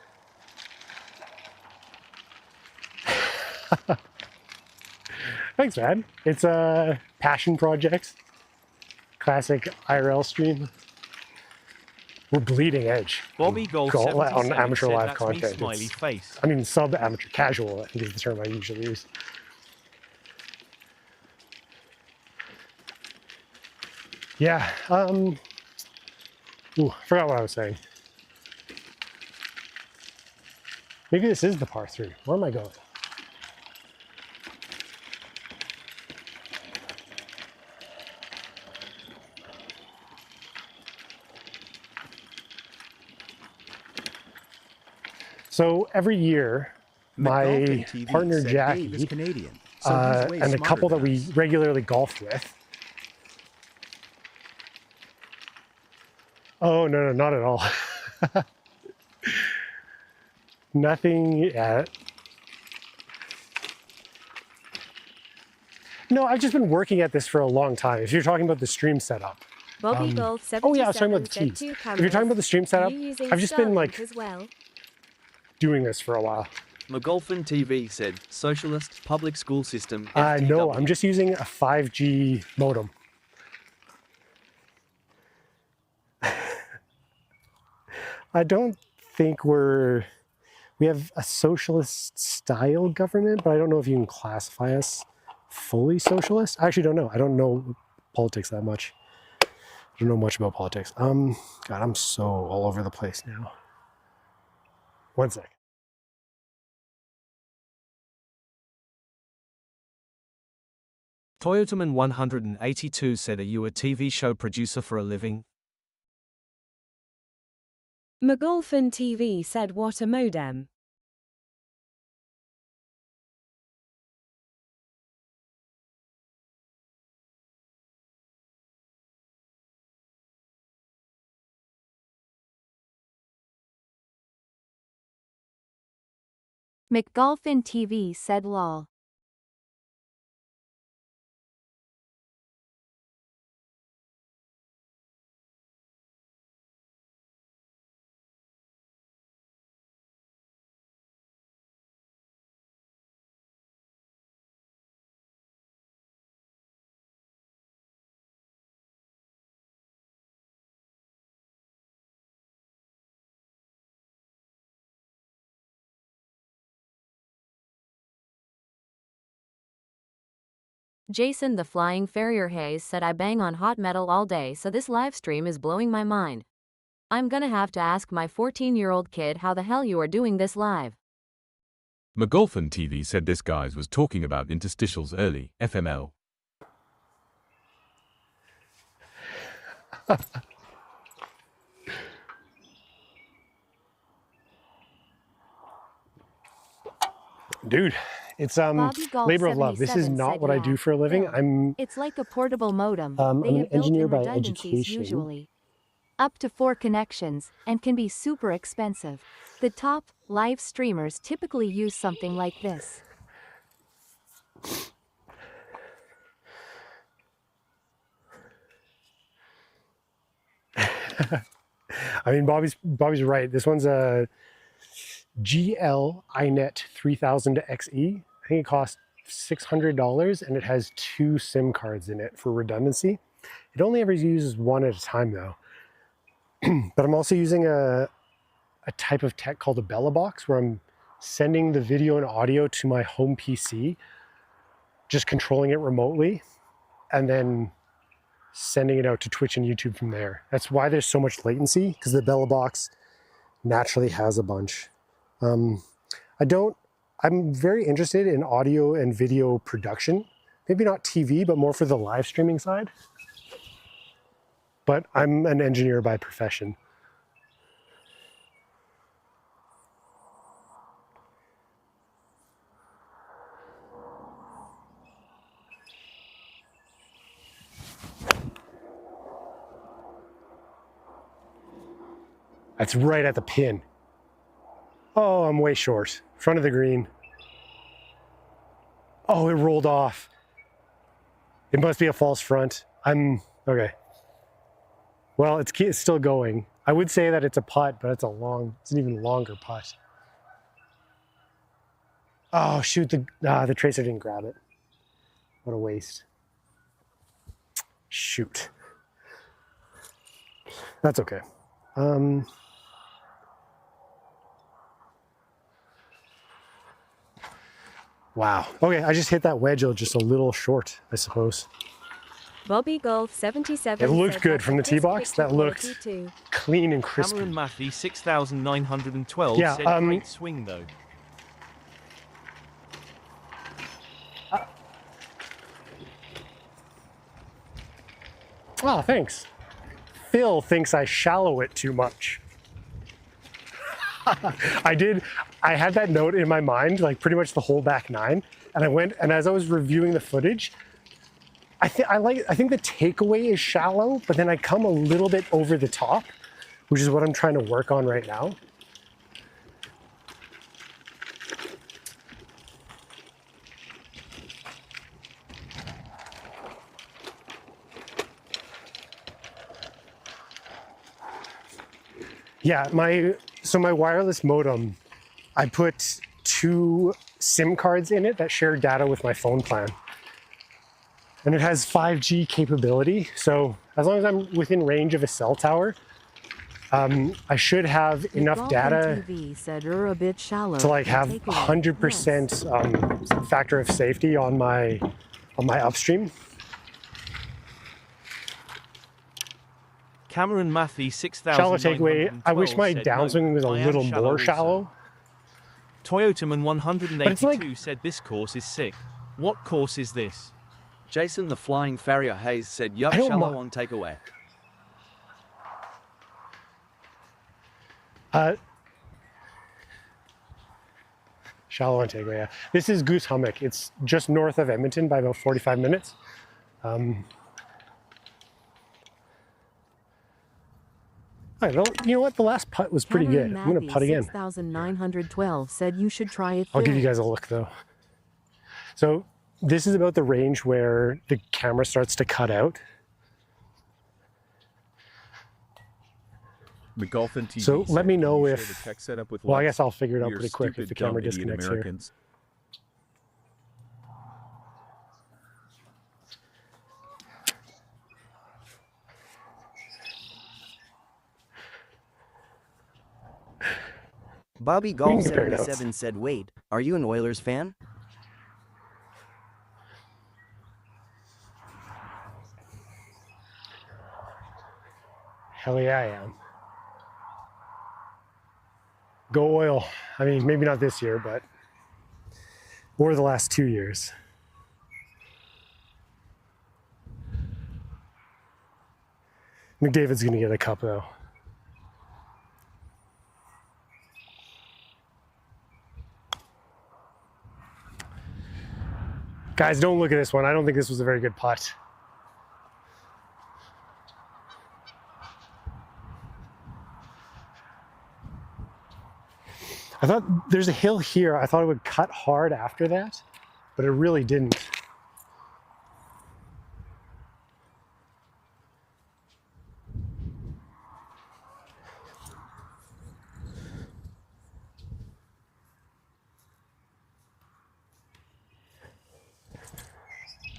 Thanks, man. It's a passion project. Classic IRL stream. We're bleeding edge. Bobby Golf on 77 amateur said, live "That's me, content. smiley It's- face." I mean, sub-amateur casual, I think is the term I usually use. Yeah. Ooh, I forgot what I was saying. Maybe this is the par 3. Where am I going? So every year, my McGolfin TV partner said Jackie Dave is Canadian, so he's way and a smarter couple that than we us. regularly golf with. Oh, no, not at all. Nothing yet. No, I've just been working at this for a long time. If you're talking about the stream setup. Bobby Golf 77 Oh yeah, I was talking about the said tees. 2 If cameras. you're talking about the stream setup, You using I've just been Starlink like as well. doing this for a while. McGolfin TV said, socialist public school system. No, I'm just using a 5G modem. I don't think we have a socialist style government, but I don't know if you can classify us fully socialist. I actually don't know. I don't know politics that much. I don't know much about politics. God, I'm so all over the place now. One sec. Toyotaman 182 said, are you a TV show producer for a living? McGolfin TV said, what a modem. McGolfin TV said lol. Jason the Flying Farrier Hayes said, I bang on hot metal all day, so this live stream is blowing my mind. I'm gonna have to ask my 14-year-old kid how the hell you are doing this live. McGolfin TV said this guys was talking about interstitials early, FML. Dude, it's labor of love. This is not what I do for a living. It's like a portable modem. I'm They an have built-in engineer by redundancies education. usually. Up to 4 connections, and can be super expensive. The top live streamers typically use something like this. I mean, Bobby's right. This one's a GL iNet 3000XE. I think it costs $600 and it has 2 SIM cards in it for redundancy. It only ever uses one at a time though. But I'm also using a type of tech called a Bella box where I'm sending the video and audio to my home PC, just controlling it remotely, and then sending it out to Twitch and YouTube from there. That's why there's so much latency, because the Bella box naturally has a bunch. I'm very interested in audio and video production. Maybe not TV, but more for the live streaming side. But I'm an engineer by profession. That's right at the pin. Oh, I'm way short. Front of the green. Oh, it rolled off. It must be a false front. Okay. Well, it's still going. I would say that it's a putt, but it's an even longer putt. Oh, shoot, the tracer didn't grab it. What a waste. Shoot. That's okay. Wow. Okay, I just hit that wedge just a little short, I suppose. Bobby Golf 77. It looked good from the tee box. That looked clean and crispy. Cameron Matthew 6912 said great swing though. Oh, thanks. Phil thinks I shallow it too much. I had that note in my mind, like pretty much the whole back 9, and I went, and as I was reviewing the footage, I think the takeaway is shallow, but then I come a little bit over the top, which is what I'm trying to work on right now. Yeah, my wireless modem, I put 2 SIM cards in it that share data with my phone plan. And it has 5G capability, so as long as I'm within range of a cell tower, I should have enough data to like have 100% factor of safety on my upstream. Cameron Matthew Shallow takeaway. I wish my downswing was a little more shallow. Toyotaman 182 like, said this course is sick. What course is this? Jason the Flying Farrier Hayes said yup, shallow on takeaway. Shallow on takeaway, yeah. This is Goose Hummock. It's just north of Edmonton by about 45 minutes. I don't, you know what? The last putt was pretty good. I'm going to putt again. 6912 said you should try it. I'll give you guys a look though. So this is about the range where the camera starts to cut out. McGolfin TV so let me know if, the tech setup with well, I guess I'll figure it out pretty quick if the camera disconnects here. Bobby Golf 77 said, wait, are you an Oilers fan? Hell yeah, I am. Go Oil. I mean, maybe not this year, but or the last 2 years. McDavid's going to get a cup, though. Guys, don't look at this one. I don't think this was a very good putt. I thought there's a hill here. I thought it would cut hard after that, but it really didn't.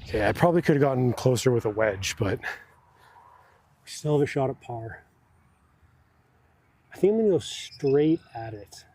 Okay, I probably could have gotten closer with a wedge, but we still have a shot at par. I think I'm gonna go straight at it.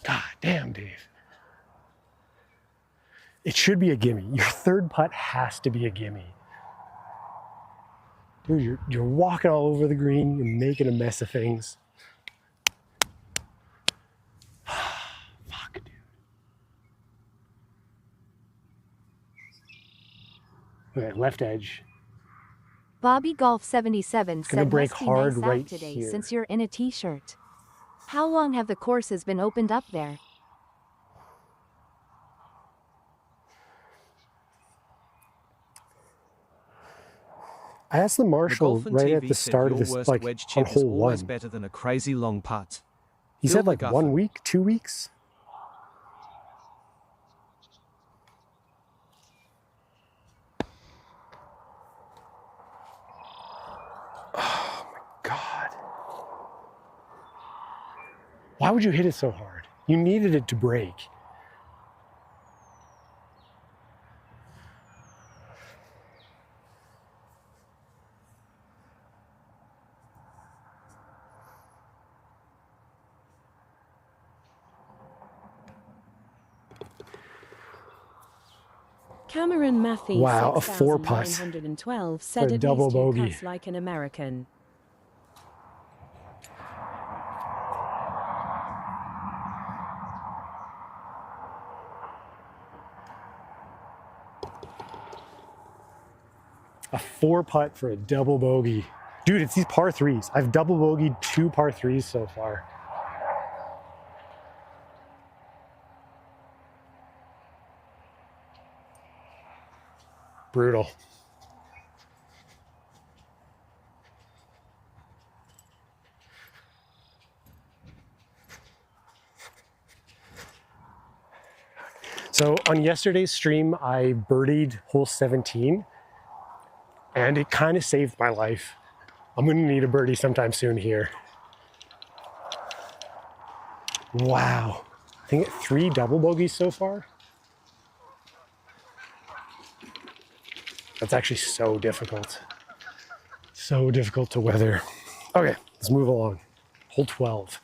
God damn, Dave. It should be a gimme. Your third putt has to be a gimme. Dude, you're walking all over the green. You're making a mess of things. Fuck, dude. Okay, left edge. Bobby Golf 77 It's gonna said break must be hard nice out right today here. since you're in a t-shirt. How long have the courses been opened up there? I asked the marshal McGolfin right TV at the said start of your this, worst like wedge on chip is hole always one. better than a crazy long putt. He Phil said like McGuffin. 1 week, 2 weeks. Oh my God. Why would you hit it so hard? You needed it to break. Cameron Matthew, Wow, a 4-putt 6,912 for said a at double least you bogey. cuss like an American. A 4-putt for a double bogey. Dude, it's these par threes. I've double bogeyed 2 par threes so far. Brutal. So on yesterday's stream, I birdied hole 17 and it kind of saved my life. I'm gonna need a birdie sometime soon here. Wow. I think 3 double bogeys so far. That's actually so difficult. So difficult to weather. Okay, let's move along. Hole 12.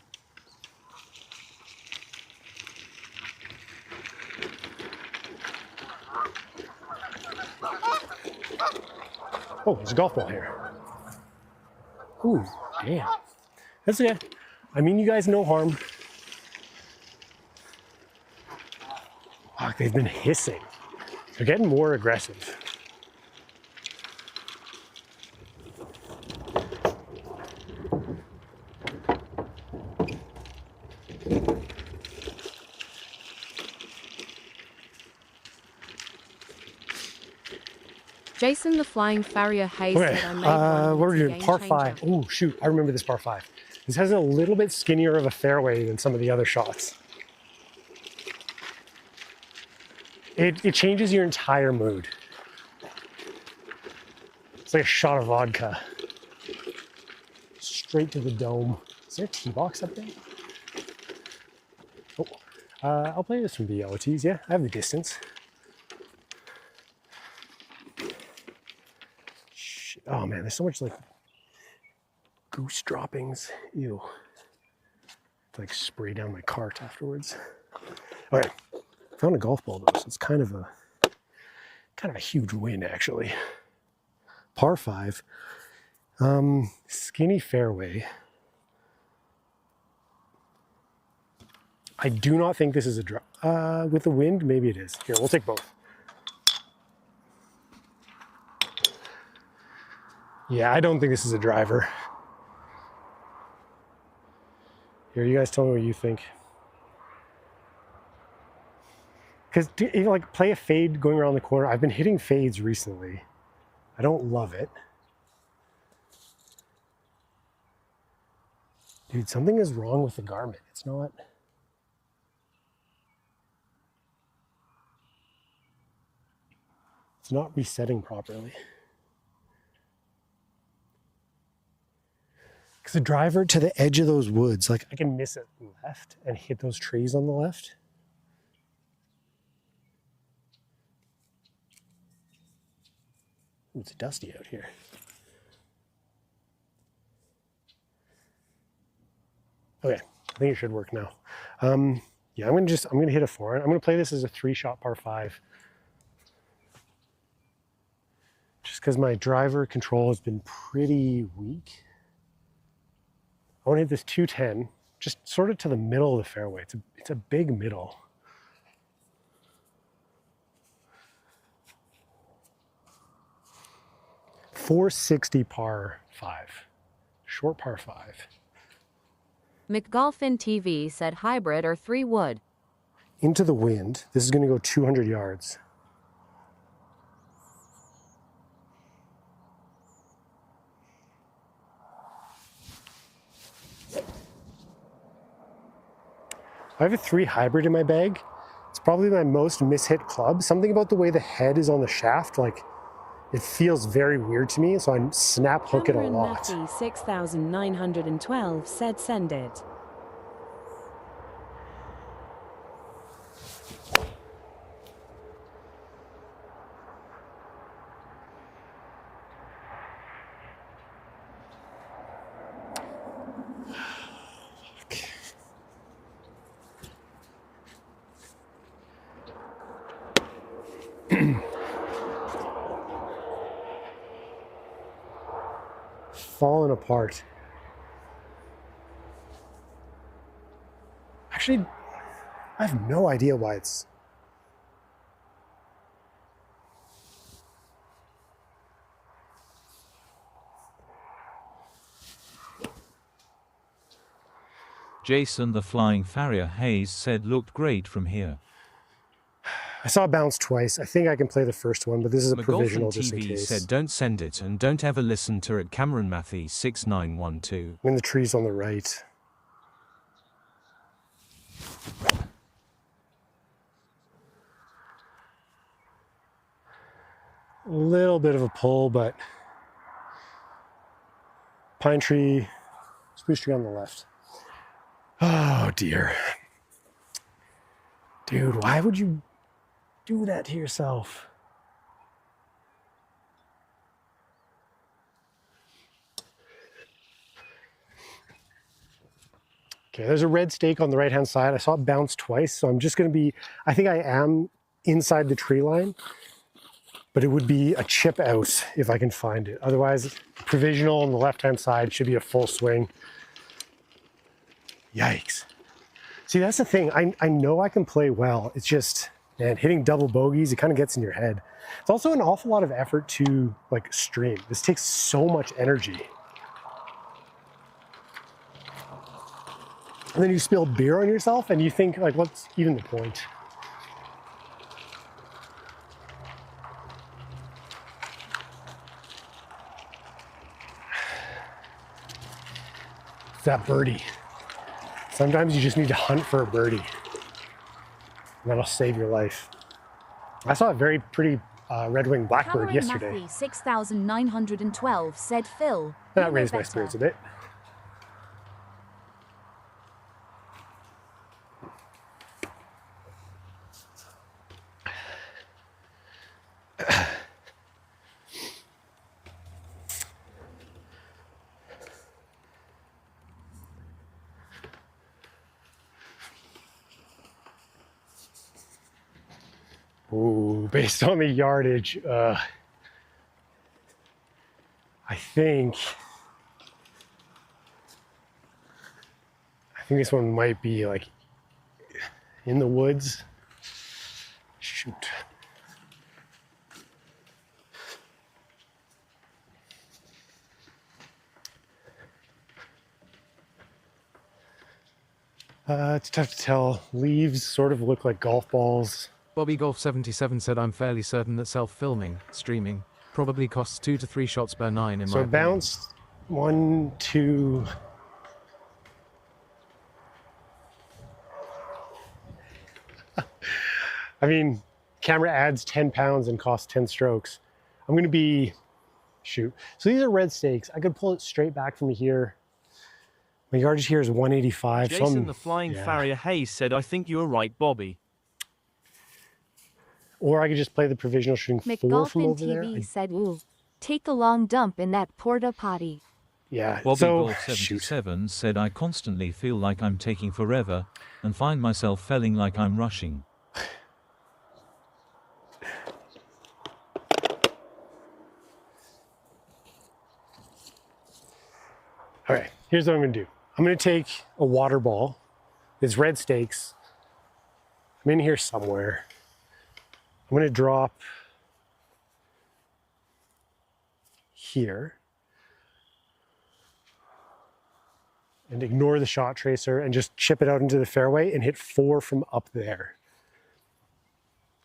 Oh, there's a golf ball here. Ooh, damn. That's okay. I mean, you guys, no harm. Fuck, they've been hissing. They're getting more aggressive. Jason the Flying Farrier Hayes Okay, said I made one. what are we It's a doing? game Par changer. 5. Oh, shoot, I remember this par 5. This has a little bit skinnier of a fairway than some of the other shots. It changes your entire mood. It's like a shot of vodka. Straight to the dome. Is there a tee box up there? Oh, I'll play this from the yellow tees. Yeah, I have the distance. Shit. Oh man, there's so much like goose droppings. Ew. To, like spray down my cart afterwards. Okay, found a golf ball though, so it's kind of a huge win actually. Par 5. Skinny fairway. I do not think this is a drive. With the wind, maybe it is. Here, we'll take both. Yeah, I don't think this is a driver. Here, you guys tell me what you think. Because even like play a fade going around the corner. I've been hitting fades recently. I don't love it. Dude, something is wrong with the garment. It's not. It's not resetting properly. Because the driver to the edge of those woods, like I can miss it left and hit those trees on the left. Ooh, it's dusty out here. Okay, I think it should work now. Yeah, I'm gonna hit a 4. I'm gonna play this as a 3-shot par 5. Just because my driver control has been pretty weak. I want to hit this 210, just sort of to the middle of the fairway. It's a big middle. .460 par 5, short par 5. McGolfin TV said hybrid or 3 wood. Into the wind. This is going to go 200 yards. I have a 3 hybrid in my bag. It's probably my most mishit club. Something about the way the head is on the shaft, like it feels very weird to me, so I snap hook it a Cameron lot. Matty 6912 said send it. Falling apart. Actually, I have no idea why it's... Jason the Flying Farrier Hayes said looked great from here. I saw it bounce twice. I think I can play the first one, but this is a provisional just in TV case. said don't send it and don't ever listen to it. Cameron Mathy 6912. I'm in the trees on the right. A little bit of a pull, but pine tree, spruce tree on the left. Oh dear. Dude, why would you do that to yourself? Okay, there's a red stake on the right-hand side. I saw it bounce twice, so I'm just going to be, I think I am inside the tree line, but it would be a chip out if I can find it. Otherwise, provisional on the left-hand side should be a full swing. Yikes. See, that's the thing. I know I can play well. It's just, man, hitting double bogeys, it kind of gets in your head. It's also an awful lot of effort to like stream. This takes so much energy. And then you spill beer on yourself and you think like, what's even the point? It's that birdie. Sometimes you just need to hunt for a birdie. And that'll save your life. I saw a very pretty red-winged blackbird Cameron yesterday. Matthew, 6,912 said Phil. That raised my spirits a bit. Ooh, based on the yardage, I think this one might be like in the woods. Shoot. It's tough to tell. Leaves sort of look like golf balls. Bobby Golf 77 said I'm fairly certain that self-filming, streaming, probably costs 2 to 3 shots per 9 in my So it opinion. bounced 1, 2. I mean, camera adds 10 pounds and costs 10 strokes. I'm going to be, shoot. So these are red stakes. I could pull it straight back from here. My yardage here is 185. Jason the Flying Farrier Hayes said, I think you were right, Bobby. Or I could just play the provisional shooting 4 from McGolfin over there. TV said, ooh, take a long dump in that porta potty. Yeah, Bobby so, Golf 77 said I constantly feel like I'm taking forever and find myself feeling like I'm rushing. All right, here's what I'm going to do. I'm going to take a water ball. It's red stakes. I'm in here somewhere. I'm going to drop here and ignore the shot tracer and just chip it out into the fairway and hit 4 from up there.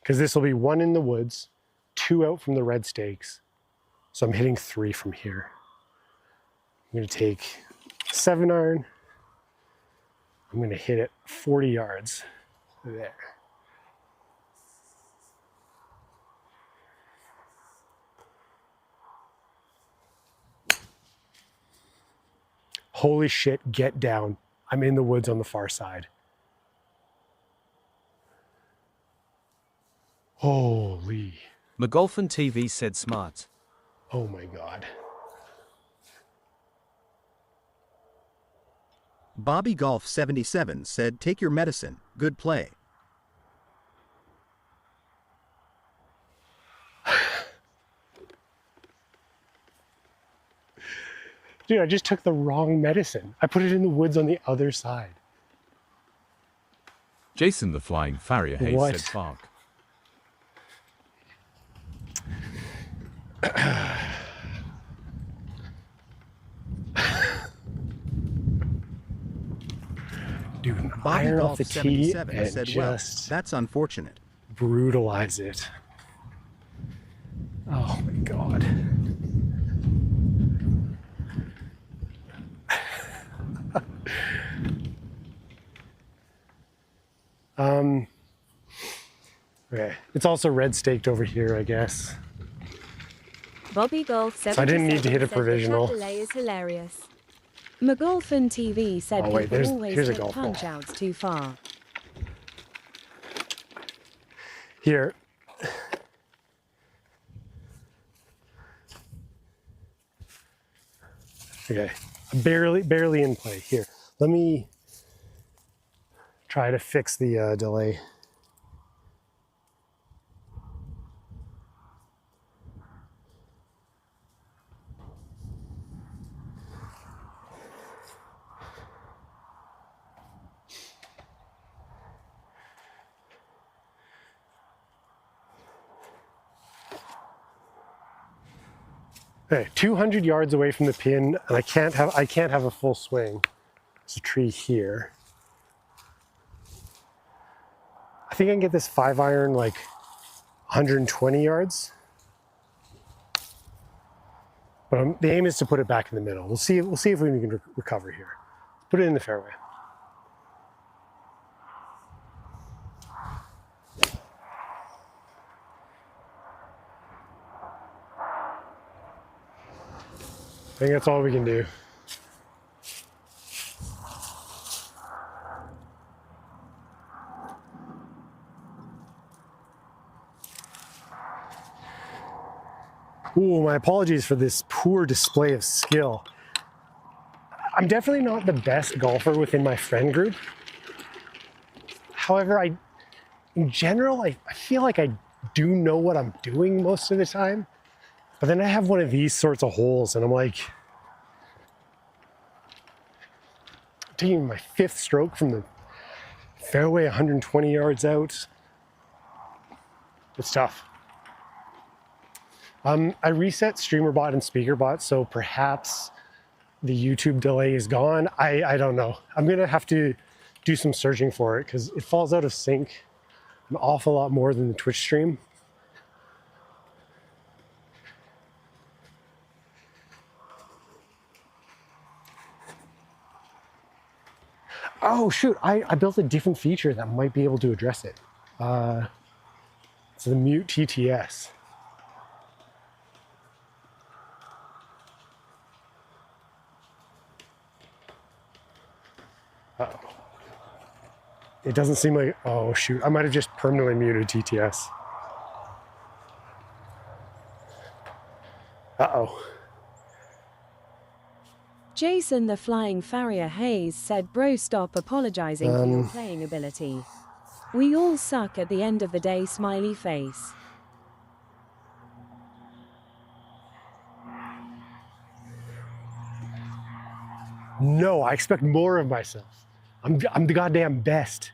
Because this will be 1 in the woods, 2 out from the red stakes. So I'm hitting 3 from here. I'm going to take 7-iron. I'm going to hit it 40 yards there. Holy shit, get down. I'm in the woods on the far side. Holy. McGolfin TV said smart. Oh my God. Bobby Golf 77 said take your medicine, good play. Dude, I just took the wrong medicine. I put it in the woods on the other side. Jason the Flying Farrier Hayes What? said Fark. Dude, Bobby iron off Golf the tee 77 and said well. just That's unfortunate. brutalize it. Oh my God. Okay. It's also red staked over here, I guess. Bobby Golf 77 So I didn't need to hit a said the provisional. chat delay is hilarious. McGolfin TV said Oh, wait, people always here's a hit golf ball. punch outs too far. Here. Okay, barely in play. Here, let me try to fix the delay. Okay, 200 yards away from the pin, and I can't have a full swing. There's a tree here. I think I can get this 5-iron like 120 yards. But the aim is to put it back in the middle. We'll see if we can recover here. Put it in the fairway. I think that's all we can do. Ooh, my apologies for this poor display of skill. I'm definitely not the best golfer within my friend group. However, in general, I feel like I do know what I'm doing most of the time. But then I have one of these sorts of holes and I'm like, taking my 5th stroke from the fairway 120 yards out. It's tough. I reset StreamerBot and SpeakerBot, so perhaps the YouTube delay is gone. I don't know. I'm gonna have to do some searching for it because it falls out of sync an awful lot more than the Twitch stream. Oh shoot, I built a different feature that might be able to address it. It's the mute TTS. Uh-oh. It doesn't seem like, oh shoot, I might have just permanently muted TTS. Uh-oh. Jason the Flying Farrier Hayes said, bro, stop apologizing for your playing ability. We all suck at the end of the day, smiley face. No, I expect more of myself. I'm the goddamn best.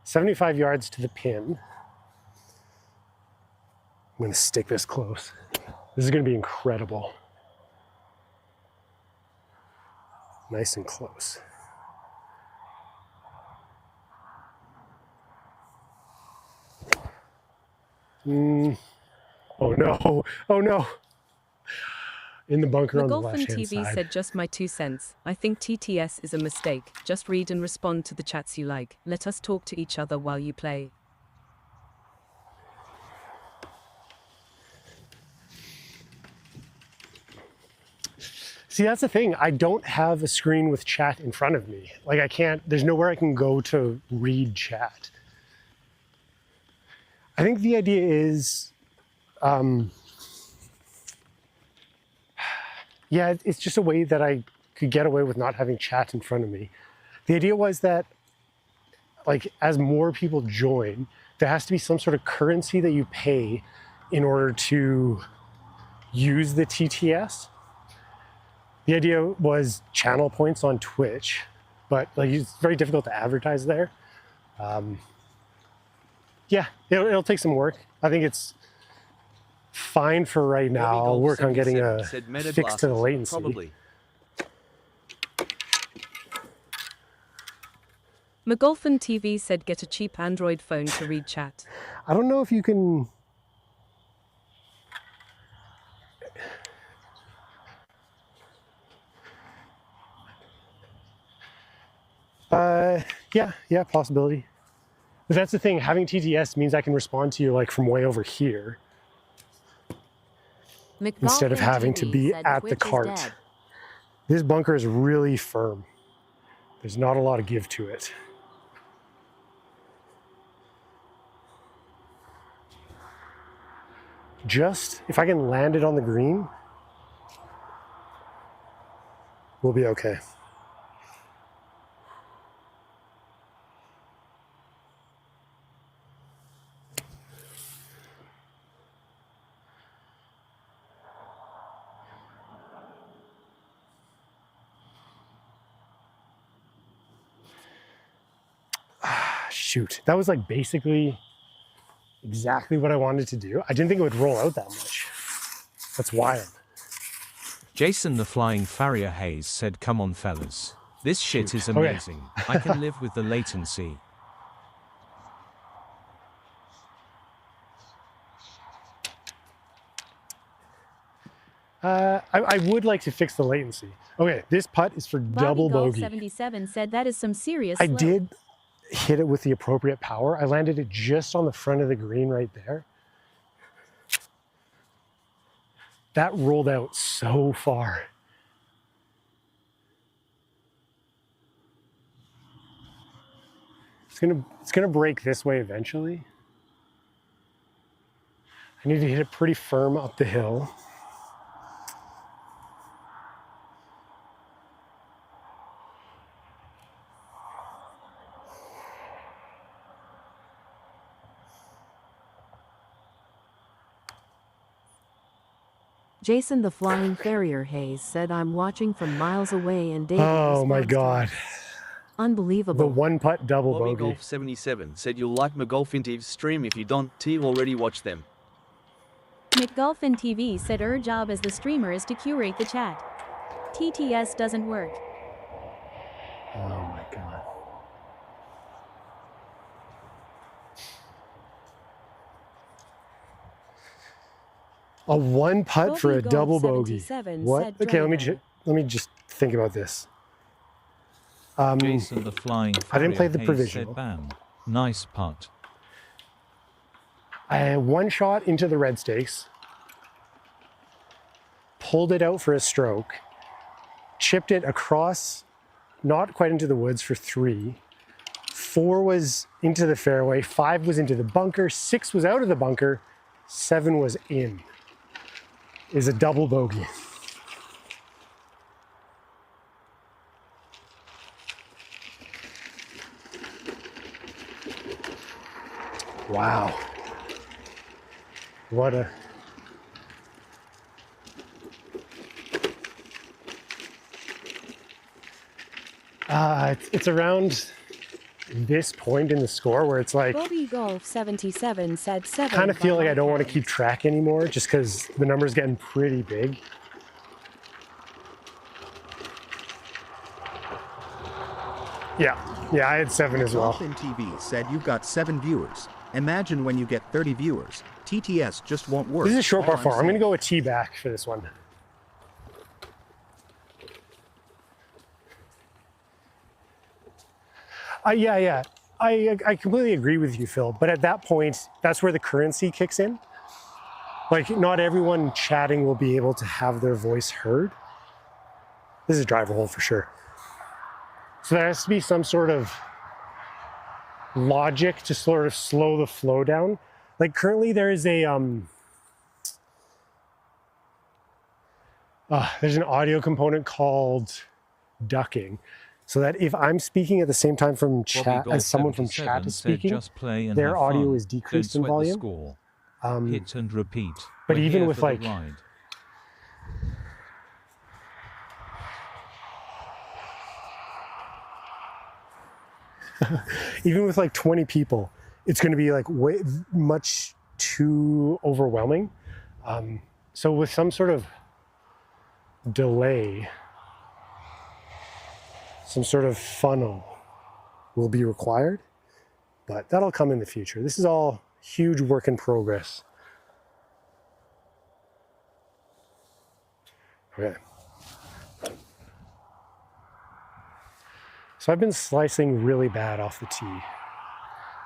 75 yards to the pin. I'm gonna stick this close. This is gonna be incredible. Nice and close. Oh no, oh no. In the bunker on the left-hand side. McGolfin TV said, just my 2 cents. I think TTS is a mistake. Just read and respond to the chats you like. Let us talk to each other while you play. See, that's the thing. I don't have a screen with chat in front of me. Like I can't, there's nowhere I can go to read chat. I think the idea is, yeah, it's just a way that I could get away with not having chat in front of me. The idea was that, like, as more people join, there has to be some sort of currency that you pay in order to use the TTS. The idea was channel points on Twitch, but like it's very difficult to advertise there. Yeah, it'll take some work. I think it's fine for right now. I'll work on getting a fix to the latency. Probably. McGolfin TV said, get a cheap Android phone to read chat. I don't know if you can... Yeah, possibility. But that's the thing, having TTS means I can respond to you like from way over here. Instead of having to be at the cart. This bunker is really firm. There's not a lot of give to it. just, if I can land it on the green, we'll be okay. Shoot, that was like basically exactly what I wanted to do. I didn't think it would roll out that much. That's wild. Jason the Flying Farrier Hayes said, come on fellas. This shit is amazing. Okay. I can live with the latency. I would like to fix the latency. Okay, this putt is for double bogey. 77 said that is some serious I slope. did hit it with the appropriate power. I landed it just on the front of the green right there. That rolled out so far. It's gonna break this way eventually. I need to hit it pretty firm up the hill. Jason the Flying Farrier Hayes said, I'm watching from miles away and David Oh my God. Unbelievable. The one putt double Bobby bogey. Golf 77 said you'll like McGolfintive's stream if you don't already watch them. McGolfin TV said her job as the streamer is to curate the chat. TTS doesn't work. Oh my God. A one putt for a double bogey. What? Okay, let me just think about this. Jason the Flying I didn't play the Hayes provisional. said, bam. Nice putt. I had one shot into the red stakes, pulled it out for a stroke, chipped it across, not quite into the woods for 3. 4 was into the fairway, 5 was into the bunker, 6 was out of the bunker, 7 was in. Is a double bogey. Wow. What a... it's around this point in the score where it's like... Bobby Golf 77 said 7. I kind of feel like I don't want to keep track anymore just because the number's getting pretty big. Yeah, I had 7 as well. Dolphin TV said you've got 7 viewers. Imagine when you get 30 viewers. TTS just won't work. This is a short par All 4. I'm saying. going to go with tee back for this one. Yeah. I completely agree with you, Phil. But at that point, that's where the currency kicks in. Like, not everyone chatting will be able to have their voice heard. This is a driver hole for sure. So there has to be some sort of logic to sort of slow the flow down. Like currently there is a, there's an audio component called ducking. So that if I'm speaking at the same time from chat as someone from chat is speaking, just play and their have audio fun. is decreased Don't in sweat the volume. score. Hit and repeat. But We're even here with for the like, ride. even with like 20 people, it's going to be like way much too overwhelming. So with some sort of delay, some sort of funnel will be required, but that'll come in the future. This is all huge work in progress. Okay. So I've been slicing really bad off the tee.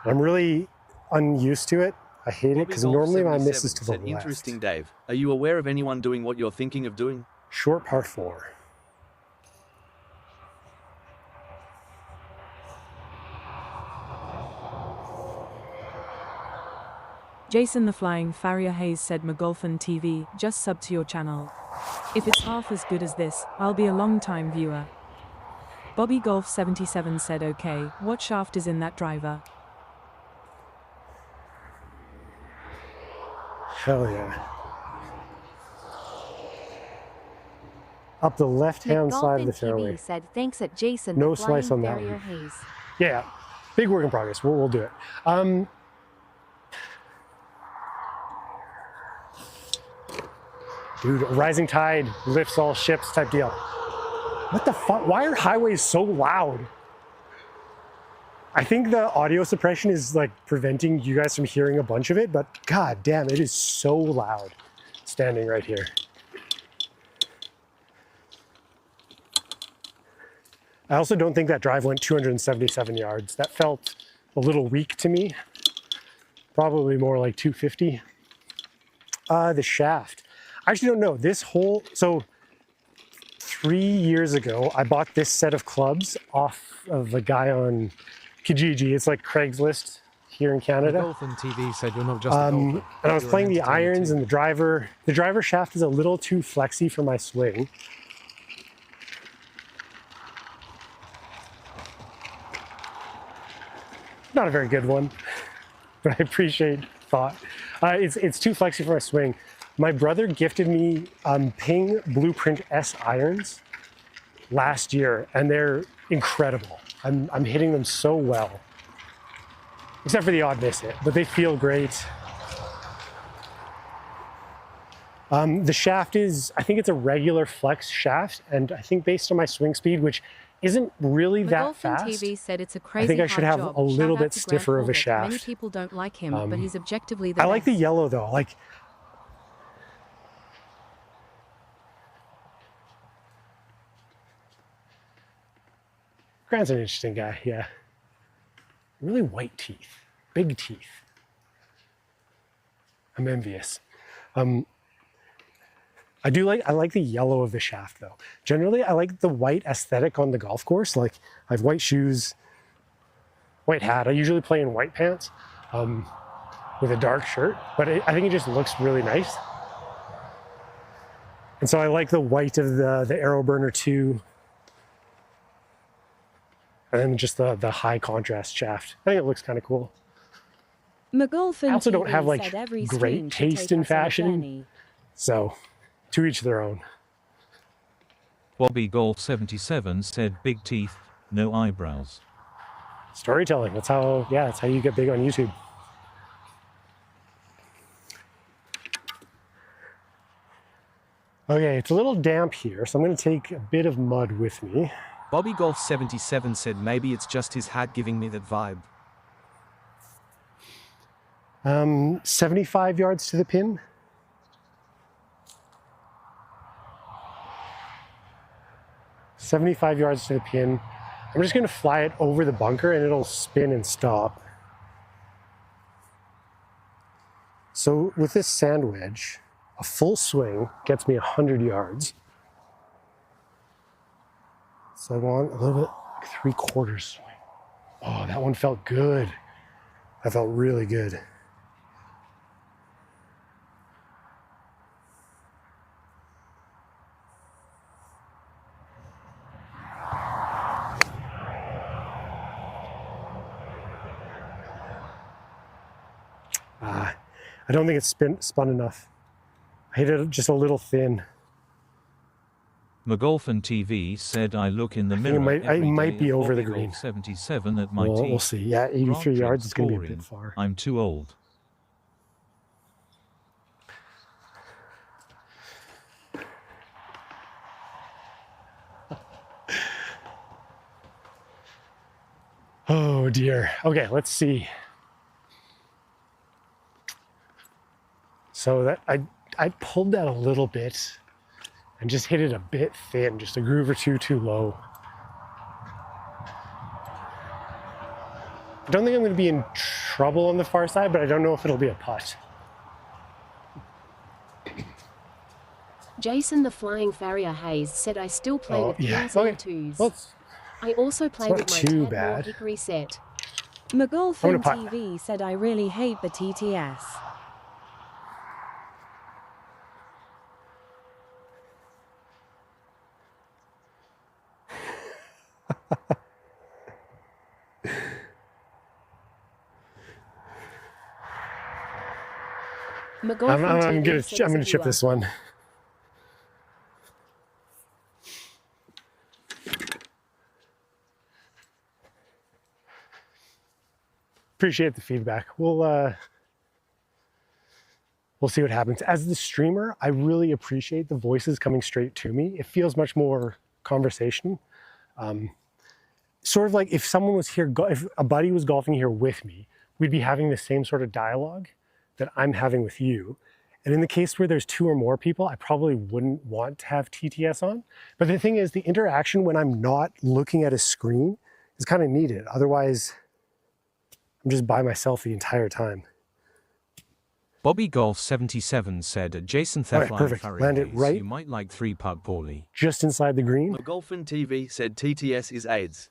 I'm really unused to it. I hate it because normally my miss is to the left. Interesting, Dave. Are you aware of anyone doing what you're thinking of doing? Short par 4. Jason the Flying Farrier Hayes said McGolfin TV, just sub to your channel. If it's half as good as this, I'll be a long-time viewer. Bobby Golf 77 said okay, what shaft is in that driver? Hell yeah. Up the left-hand side of the fairway. TV said thanks at Jason No the Flying slice on that Farrier one. Hayes. Yeah, big work in progress. We'll do it. Dude, rising tide lifts all ships type deal. What the fuck? Why are highways so loud? I think the audio suppression is like preventing you guys from hearing a bunch of it, but god damn, it is so loud standing right here. I also don't think that drive went 277 yards. That felt a little weak to me. Probably more like 250. The shaft. I actually don't know. This whole, so 3 years ago, I bought this set of clubs off of a guy on Kijiji. It's like Craigslist here in Canada. McGolfin TV said you're not just a golfer, and I was you're playing an the entertainer irons too. and the driver. The driver shaft is a little too flexy for my swing. Not a very good one, but I appreciate thought. It's too flexy for my swing. My brother gifted me Ping Blueprint S irons last year, and they're incredible. I'm hitting them so well, except for the odd miss hit, but they feel great. The shaft is, I think it's a regular flex shaft, and I think based on my swing speed, which isn't really that fast, TV said it's a crazy I think I should hard have job. a little Shout out bit to stiffer Grant of a Corbett. shaft. Many people don't like him, but he's objectively the I like the best. yellow though. Like, Grant's an interesting guy, yeah. Really white teeth, big teeth. I'm envious. I like the yellow of the shaft though. Generally, I like the white aesthetic on the golf course. Like, I have white shoes, white hat. I usually play in white pants with a dark shirt, but I think it just looks really nice. And so I like the white of the Arrow Burner 2. And then just the high contrast shaft. I think it looks kind of cool. McGolfin I also don't TV have like said every great stream should taste take in us on a fashion. journey. So, to each their own. Bobby Golf 77 said big teeth, no eyebrows. Storytelling. That's how you get big on YouTube. Okay, it's a little damp here, so I'm going to take a bit of mud with me. Bobby Golf 77 said maybe it's just his hat giving me that vibe. 75 yards to the pin. $75 yards to the pin. I'm just going to fly it over the bunker and it'll spin and stop. So with this sand wedge, a full swing gets me 100 yards. So I want a little bit, like 3/4 swing. Oh, that one felt good. That felt really good. I don't think it's spun enough. I hit it just a little thin. McGolfin TV said I look in the I think mirror. it might be over the green. 77 at my We'll teeth. see. Yeah, 83 yards is going to be a bit far. I'm too old. Oh dear. Okay, let's see. So that I pulled that a little bit and just hit it a bit thin, just a groove or two too low. I don't think I'm going to be in trouble on the far side, but I don't know if it'll be a putt. Jason the Flying Farrier Hayes said I still play with pins and twos. I also play with my Tadmore Hickory set. McGolfin TV said I really hate the TTS. I'm gonna chip this one. Appreciate the feedback. We'll see what happens. As the streamer, I really appreciate the voices coming straight to me. It feels much more conversation. Sort of like if someone was here, if a buddy was golfing here with me, we'd be having the same sort of dialogue that I'm having with you. And in the case where there's 2 or more people, I probably wouldn't want to have TTS on. But the thing is, the interaction when I'm not looking at a screen is kind of needed. Otherwise, I'm just by myself the entire time. Bobby Golf 77 said, Jason Right, perfect. Land it right. You might like 3-putt Paulie. Just inside the green. McGolfin TV said TTS is AIDS.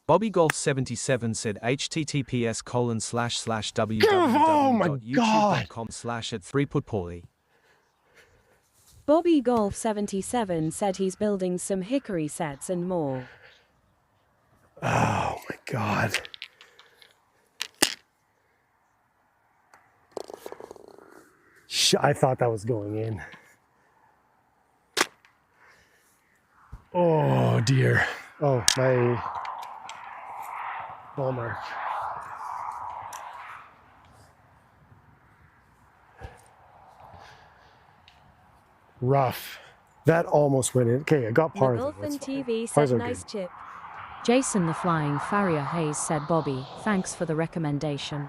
Bobby Golf 77 said https://www.youtube.com/@3putt Paulie. Bobby Golf 77 said he's building some hickory sets and more. Oh my God. I thought that was going in. Oh dear. Oh, my ball mark. Rough. That almost went in. Okay, I got par. McGolfin TV said nice chip. Jason the Flying Farrier Hayes said, Bobby, thanks for the recommendation.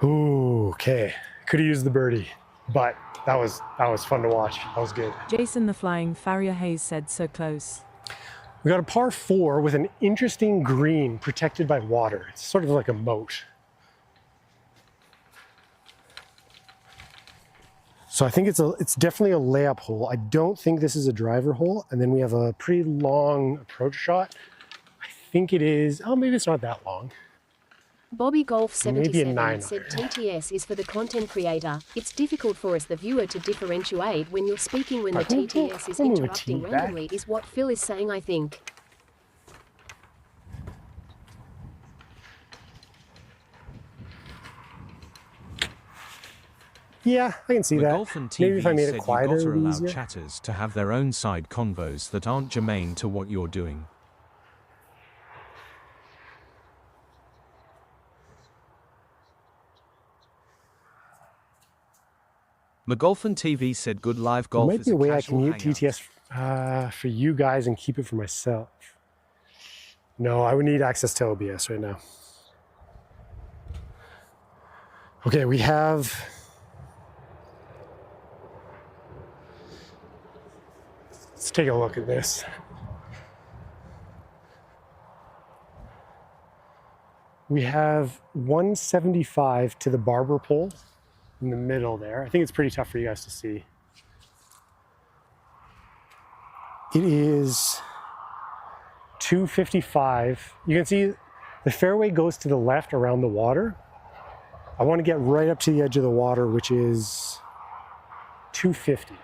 Ooh, okay. Could have used the birdie, but that was fun to watch. That was good. Jason the Flying Farrier Hayes said, so close. We got a par 4 with an interesting green protected by water. It's sort of like a moat. So I think it's definitely a layup hole. I don't think this is a driver hole. And then we have a pretty long approach shot. I think it is, oh, maybe it's not that long. Bobby Golf 77 9 said TTS is for the content creator. It's difficult for us, the viewer, to differentiate when you're speaking when the TTS is interrupting randomly, is what Phil is saying, I think. Yeah, I can see that. McGolfin TV Maybe if I made said it quieter, you gotta allow easier. chatters to have their own side convos that aren't germane to what you're doing. McGolfin TV said good live golf There might is be a a way I casual can mute hangout. TTS for you guys and keep it for myself. No, I would need access to OBS right now. Okay, we have... Let's take a look at this. We have 175 to the barber pole in the middle there. I think it's pretty tough for you guys to see. It is 255. You can see the fairway goes to the left around the water. I want to get right up to the edge of the water, which is 250.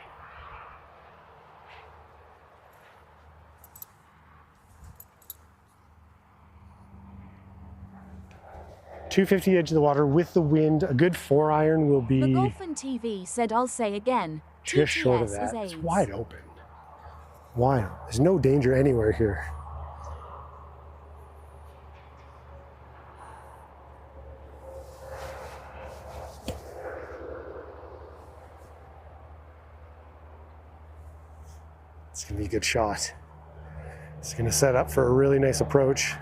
.250 edge of the water with the wind. A good 4-iron will be McGolfin TV said, I'll say again, just short of TTS that. is It's AIDS. wide open. Wide open. There's no danger anywhere here. It's gonna be a good shot. It's gonna set up for a really nice approach.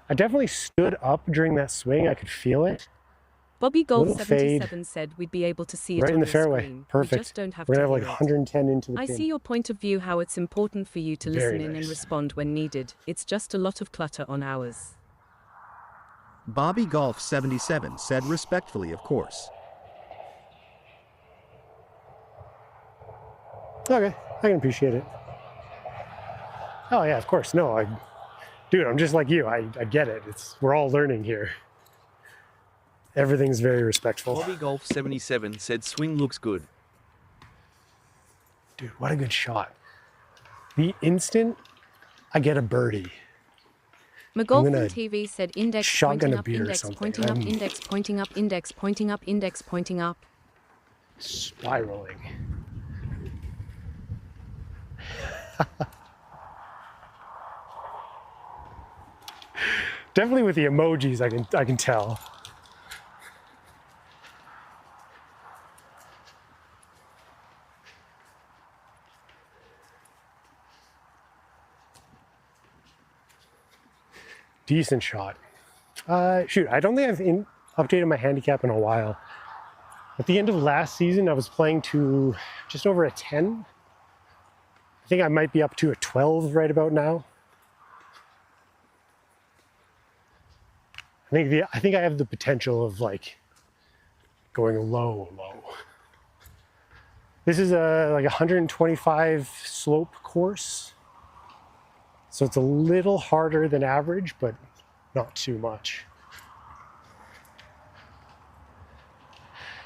I definitely stood up during that swing. I could feel it. Bobby Golf Little 77 fade. said we'd be able to see it Right on in the your fairway. screen. Perfect. We just don't have We're to gonna have like hear it. 110 into the I pin. see your point of view, how it's important for you to Very listen in and nice. respond when needed. It's just a lot of clutter on ours. Bobby Golf 77 said respectfully, of course. Okay, I can appreciate it. Oh yeah, of course. No, dude, I'm just like you. I get it. We're all learning here. Everything's very respectful. Bobby Golf 77 said swing looks good. Dude, what a good shot. The instant I get a birdie, McGolfin TV said index shotgun pointing a up, beer or index something. pointing up, index pointing up, index pointing up, index pointing up. Spiraling. Definitely with the emojis, I can tell. Decent shot. Shoot, I don't think I've updated my handicap in a while. At the end of last season, I was playing to just over a 10. I think I might be up to a 12 right about now. I think I have the potential of like going low. This is like 125 slope course. So it's a little harder than average, but not too much.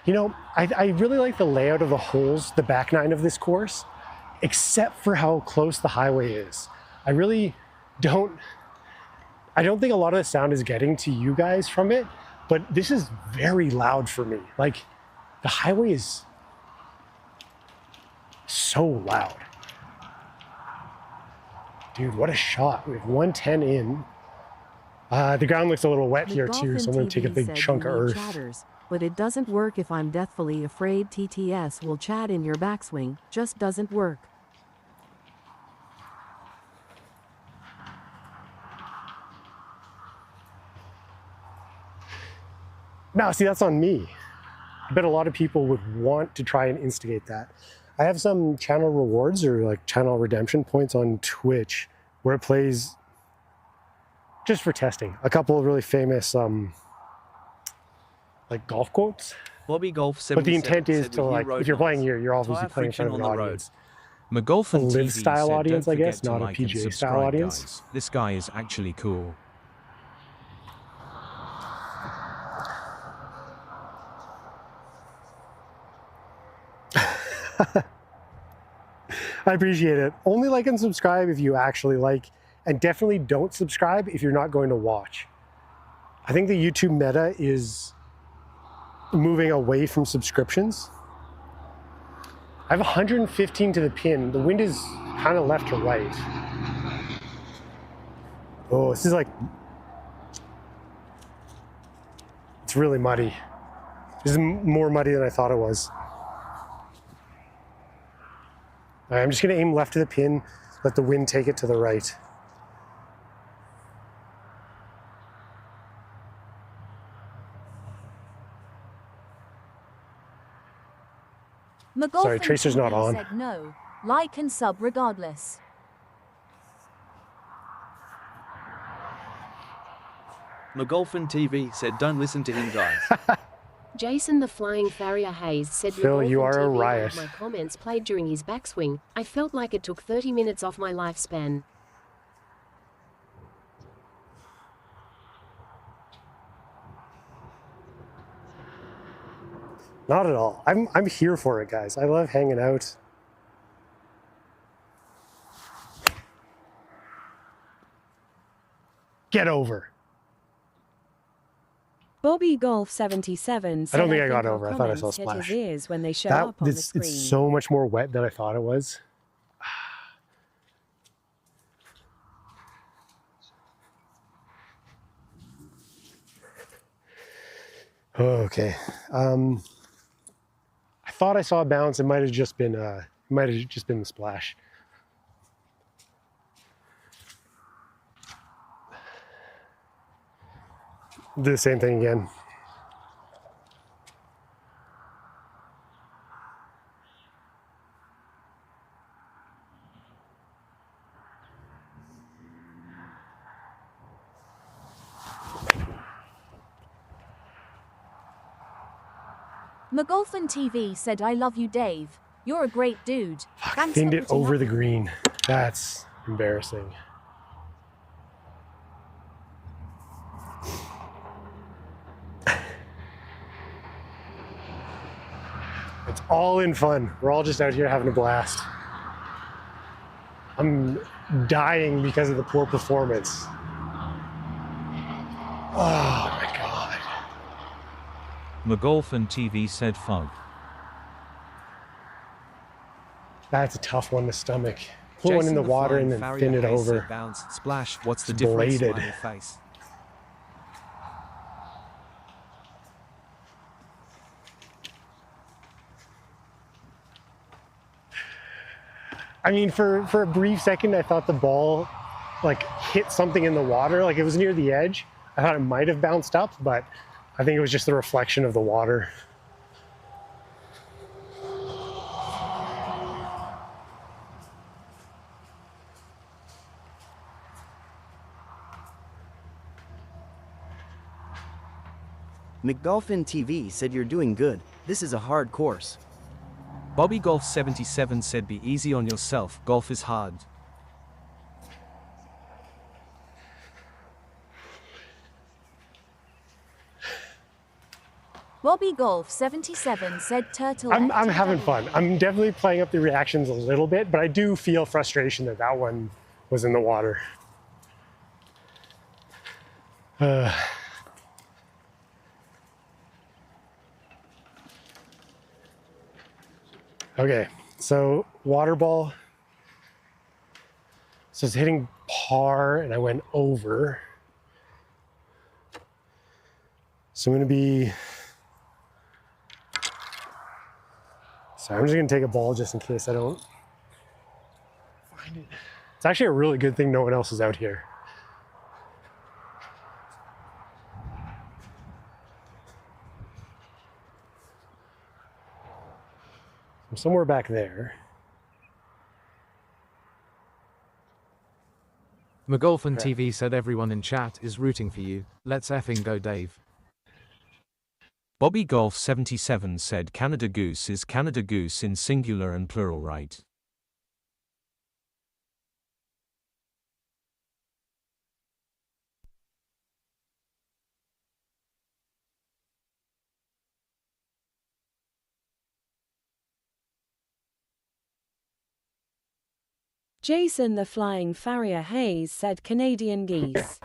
You know, I really like the layout of the holes, the back nine of this course, except for how close the highway is. I don't think a lot of the sound is getting to you guys from it, but this is very loud for me. Like, the highway is so loud. Dude, what a shot. We have 110 in. The ground looks a little wet here too, so I'm going to take a big chunk of earth. Chatters, but it doesn't work if I'm deathfully afraid TTS will chat in your backswing. Just doesn't work. No, see, that's on me. I bet a lot of people would want to try and instigate that. I have some channel rewards or like channel redemption points on Twitch where it plays just for testing. A couple of really famous like golf quotes. Bobby Golf 77 but the intent is to like, if you're playing here, you're obviously playing in front of an audience. McGolfin a live TV style said, audience, "Don't I guess, forget to not a like and PGA style subscribe, audience. guys. This guy is actually cool." I appreciate it. Only like and subscribe if you actually like, and definitely don't subscribe if you're not going to watch. I think the YouTube meta is moving away from subscriptions. I have 115 to the pin. The wind is kind of left to right. Oh, this is like, it's really muddy. This is more muddy than I thought it was. All right, I'm just gonna aim left to the pin, let the wind take it to the right. Sorry, Tracer's not on. Said no. Like and sub regardless. McGolfin TV said don't listen to him, guys. Jason the Flying Farrier Hayes said, Phil, you are a TV riot. My comments played during his backswing. I felt like it took 30 minutes off my lifespan. Not at all. I'm here for it, guys. I love hanging out. Get over. Bobby Golf 77 said, I don't think I got our over. I thought I saw a comments hit splash. his ears when they show up on the screen. It's so much more wet than I thought it was. Okay. I thought I saw a bounce. It might have just been the splash. Do the same thing again. McGolfin TV said I love you, Dave. You're a great dude. Thanks Thinned for it putting over up the with me. green. That's embarrassing. It's all in fun. We're all just out here having a blast. I'm dying because of the poor performance. Oh my God. McGolfin TV said fug. That's a tough one to stomach. Put one in the water and then thin it over. Bounce, splash, what's the It's difference? bladed. Smiley face. I mean, for a brief second, I thought the ball like hit something in the water. Like it was near the edge. I thought it might have bounced up, but I think it was just the reflection of the water. McGolfin TV said you're doing good. This is a hard course. Bobby Golf 77 said be easy on yourself, golf is hard. Bobby Golf 77 said turtle. I'm having fun. I'm definitely playing up the reactions a little bit, but I do feel frustration that that one was in the water. Okay, so water ball. So it's hitting par and I went over. So I'm gonna be, sorry, I'm just gonna take a ball just in case I don't find it. It's actually a really good thing no one else is out here. I'm somewhere back there. McGolfin TV said everyone in chat is rooting for you. Let's effing go, Dave. Bobby Golf 77 said Canada Goose is Canada Goose in singular and plural, right? Jason the Flying Farrier Hayes said Canadian geese.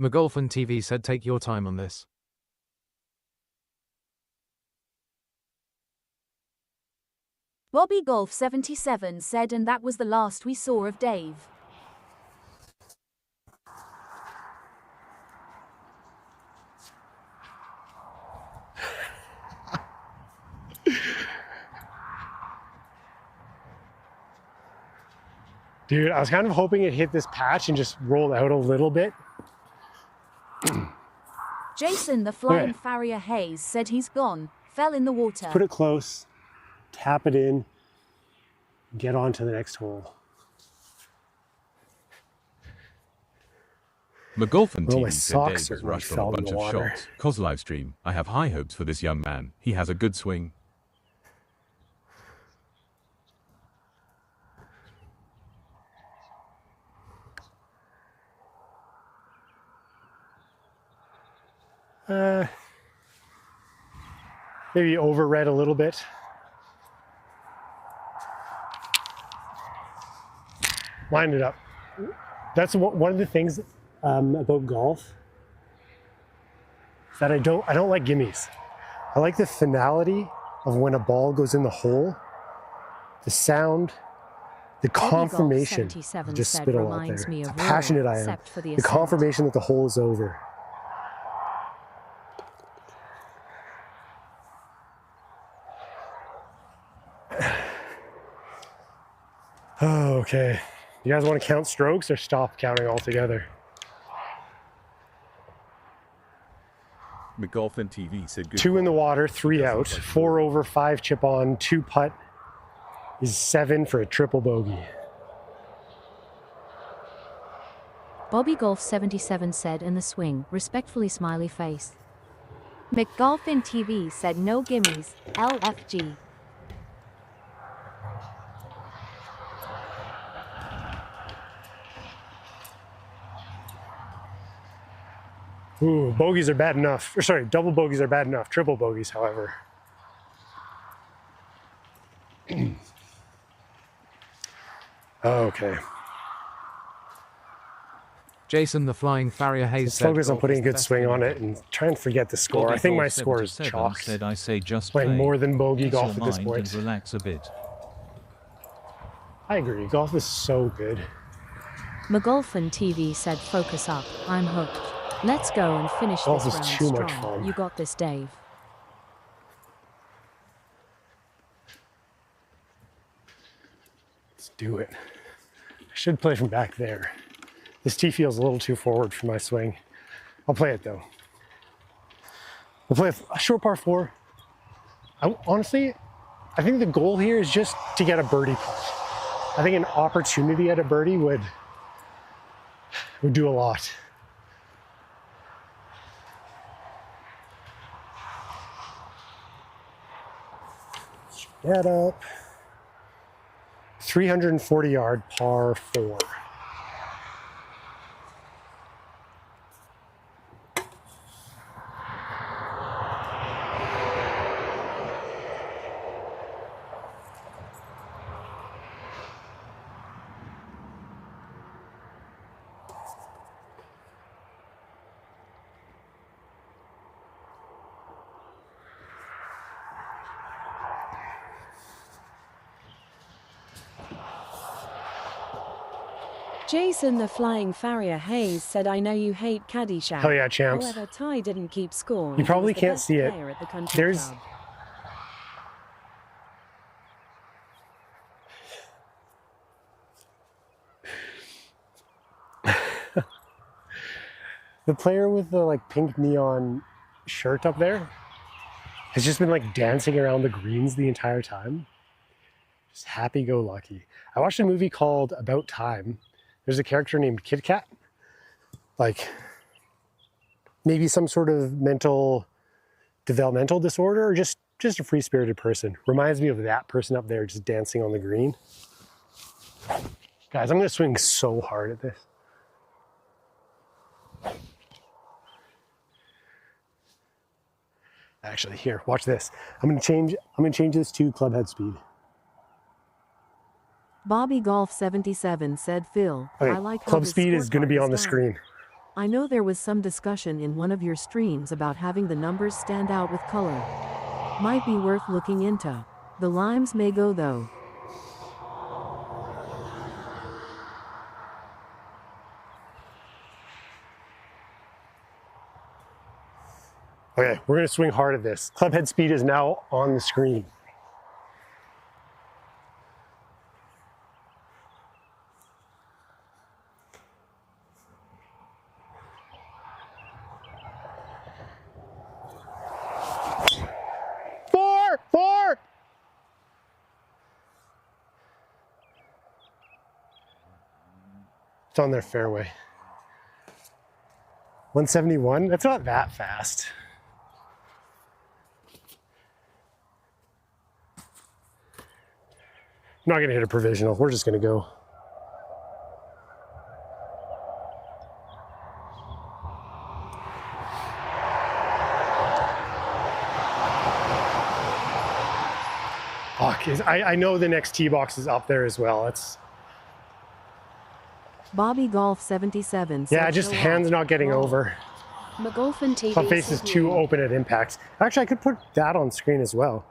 McGolfin TV said take your time on this. Bobby Golf 77 said, and that was the last we saw of Dave. Dude, I was kind of hoping it hit this patch and just rolled out a little bit. Jason the Flying Farrier Hayes said he's gone, fell in the water. Put it close, tap it in, get on to the next hole. McGolfin Well, my TV said socks Dave was certainly rushed on fell a in bunch the of water. shots. Cause livestream, I have high hopes for this young man. He has a good swing. Maybe overread a little bit. Lined it up. That's one of the things about golf is that I don't like gimmies. I like the finality of when a ball goes in the hole, the sound, the confirmation. Just spit all out there. How passionate I am. The confirmation that the hole is over. Oh, okay. You guys want to count strokes or stop counting altogether? McGolfin TV said good. 2 in the water, 3 out, 4 over, 5 chip on, 2 putt is 7 for a triple bogey. Bobby Golf 77 said in the swing, respectfully smiley face. McGolfin TV said no gimmies, LFG. Ooh, bogeys are bad enough. Or sorry, double bogeys are bad enough. Triple bogeys, however. Okay. Jason the Flying Farrier Hayes Let's said focus on golf putting is a the good best swing thing on ever. it and try and forget the score. I think my score is chalked. Said I say just Playing play. more than bogey Ease golf your at this mind point. and relax a bit. I agree. Golf is so good. McGolfin TV said focus up, I'm hooked. Let's go and finish Golf this is round too strong. much fun. You got this, Dave. Let's do it. I should play from back there. This tee feels a little too forward for my swing. I'll play it though. We'll play a short par 4. Honestly, I think the goal here is just to get a birdie putt. I think an opportunity at a birdie would do a lot. That up. 340 yard par 4. Jason the Flying Farrier Hayes said, I know you hate Caddyshack. Hell yeah, champs. However, Ty didn't keep score. You He probably was the can't best see it. player at the country There's club. the player with the like pink neon shirt up there has just been like dancing around the greens the entire time. Just happy-go-lucky. I watched a movie called About Time. There's a character named Kit Kat. Like maybe some sort of mental developmental disorder or just a free-spirited person. Reminds me of that person up there just dancing on the green. Guys, I'm gonna swing so hard at this. Actually, here, watch this. I'm gonna change this to club head speed. Bobby Golf 77 said, Phil, Okay, I like how club this speed is gonna scorecard be on the done. screen. I know there was some discussion in one of your streams about having the numbers stand out with color. Might be worth looking into. The limes may go though. Okay, we're gonna swing hard at this. Club head speed is now on the screen. Four! It's on their fairway. 171, that's not that fast. I'm not gonna hit a provisional, we're just gonna go. Fuck, I know the next tee box is up there as well. It's Bobby Golf 77 said, yeah, just show hands off. not getting Roll. over. McGolfin TV Club face is said too you. open at impact. Actually, I could put that on screen as well.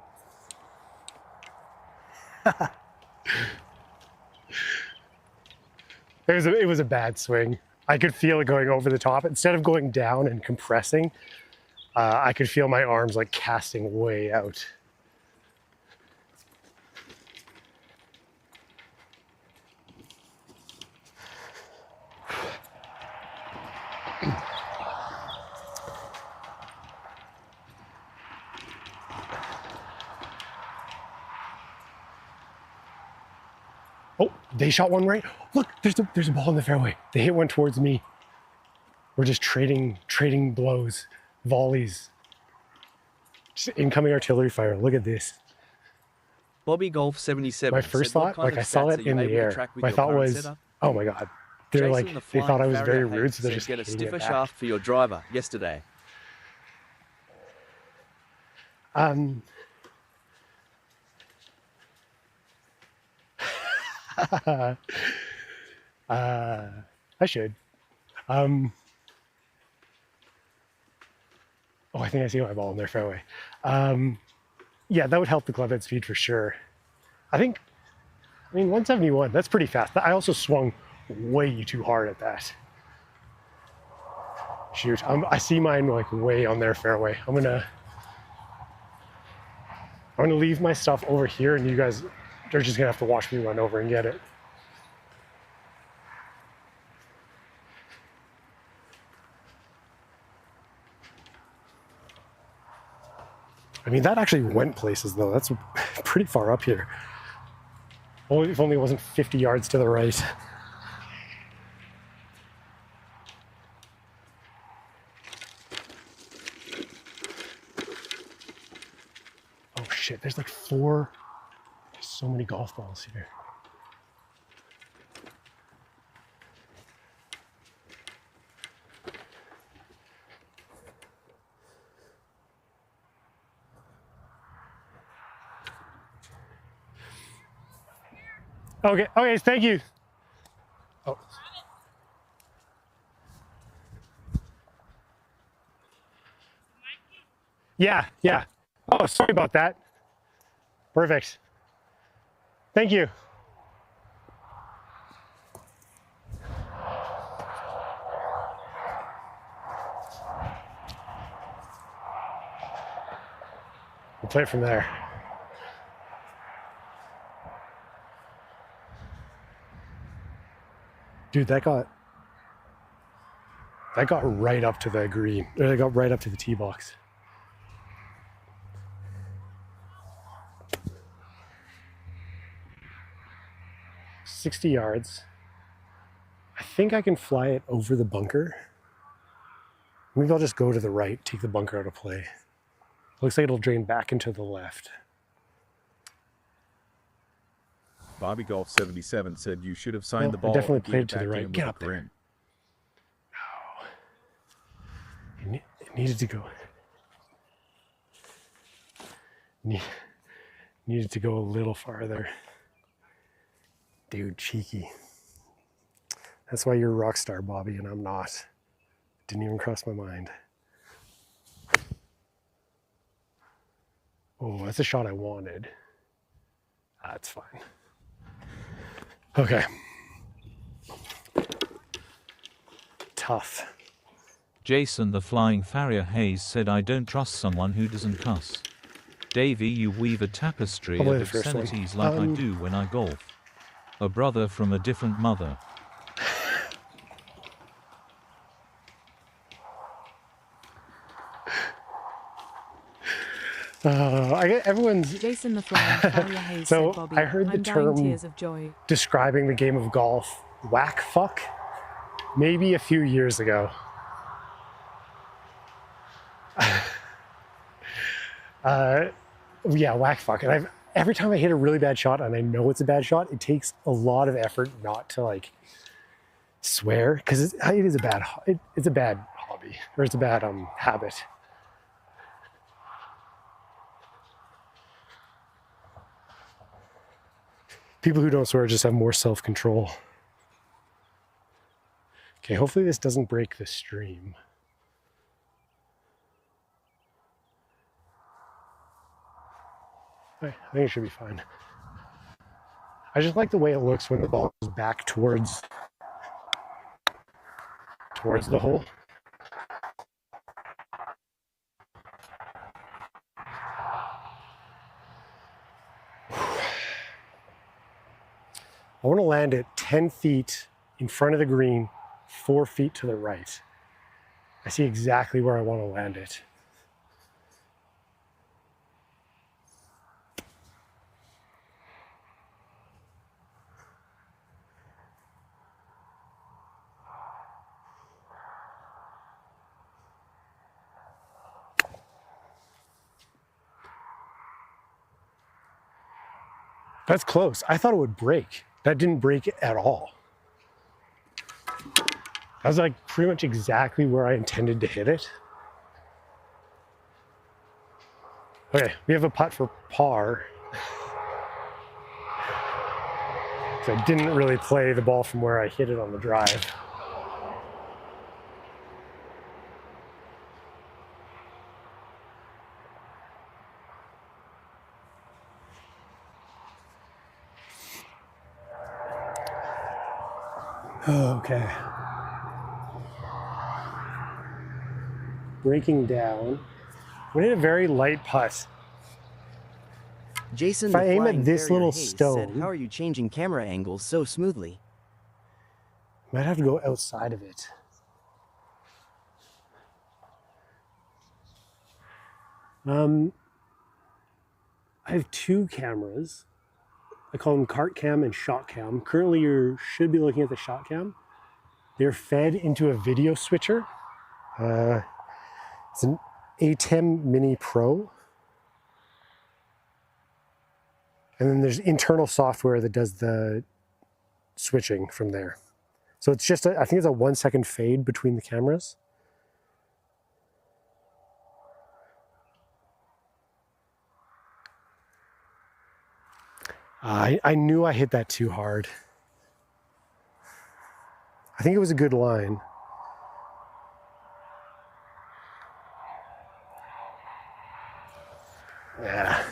It was a bad swing. I could feel it going over the top. Instead of going down and compressing, I could feel my arms like casting way out. Oh, they shot one right. Look, there's a ball in the fairway. They hit one towards me. We're just trading blows, volleys. Just incoming artillery fire. Look at this. Bobby Golf 77. My first said, what thought, kind like of I saw stats it are you in the able to air. track with My your thought current was, setup? oh my God. They're Jason like, the they Flying thought I was very Farrier rude, so they're said, just get a hitting stiffer it back. shaft for your driver yesterday. I should. Oh, I think I see my ball in their fairway. Yeah, that would help the club head speed for sure. I mean, 171, that's pretty fast. I also swung way too hard at that. Shoot, I see mine like way on their fairway. I'm gonna leave my stuff over here, and you guys are just gonna have to watch me run over and get it. I mean, that actually went places though. That's pretty far up here. If only it wasn't 50 yards to the right. Oh shit, there's like there's so many golf balls here. Okay, thank you. Oh. Yeah. Oh, sorry about that. Perfect. Thank you. We'll play it from there. Dude, that got right up to the green. Or that got right up to the tee box. $60 yards. I think I can fly it over the bunker. Maybe I'll just go to the right, take the bunker out of play. Looks like it'll drain back into the left. Bobby Golf 77 said you should have signed the ball. I definitely and played it gave to the back right. him Get with up a there. grin. No. It needed to go. Needed to go a little farther. Dude, cheeky. That's why you're a rock star, Bobby, and I'm not. Didn't even cross my mind. Oh, that's a shot I wanted. That's fine. Okay. Tough. Jason the Flying Farrier Hayes said, I don't trust someone who doesn't cuss. Davey, you weave a tapestry Probably of the first one. obscenities like I do when I golf. A brother from a different mother. Everyone's Jason the Flying Farrier Hayes so said, Bobby, I heard the I'm dying term tears of joy. describing the game of golf, whack fuck, maybe a few years ago. Yeah, whack fuck. And every time I hit a really bad shot and I know it's a bad shot, it takes a lot of effort not to like swear, because it's a bad hobby, or it's a bad habit. People who don't swear just have more self-control. Okay, hopefully this doesn't break the stream. I think it should be fine. I just like the way it looks when the ball goes back towards the hole. I want to land it 10 feet in front of the green, 4 feet to the right. I see exactly where I want to land it. That's close. I thought it would break. That didn't break at all. That was like pretty much exactly where I intended to hit it. Okay, we have a putt for par. So I didn't really play the ball from where I hit it on the drive. Okay. Breaking down. We need a very light putt. Jason, if I the aim Flying at this Farrier little Hayes stone, said, how are you changing camera angles so smoothly? Might have to go outside of it. I have two cameras. I call them cart cam and shot cam. Currently, you should be looking at the shot cam. They're fed into a video switcher. It's an A10 Mini Pro. And then there's internal software that does the switching from there. So it's just, I think it's a 1 second fade between the cameras. I knew I hit that too hard. I think it was a good line. Yeah.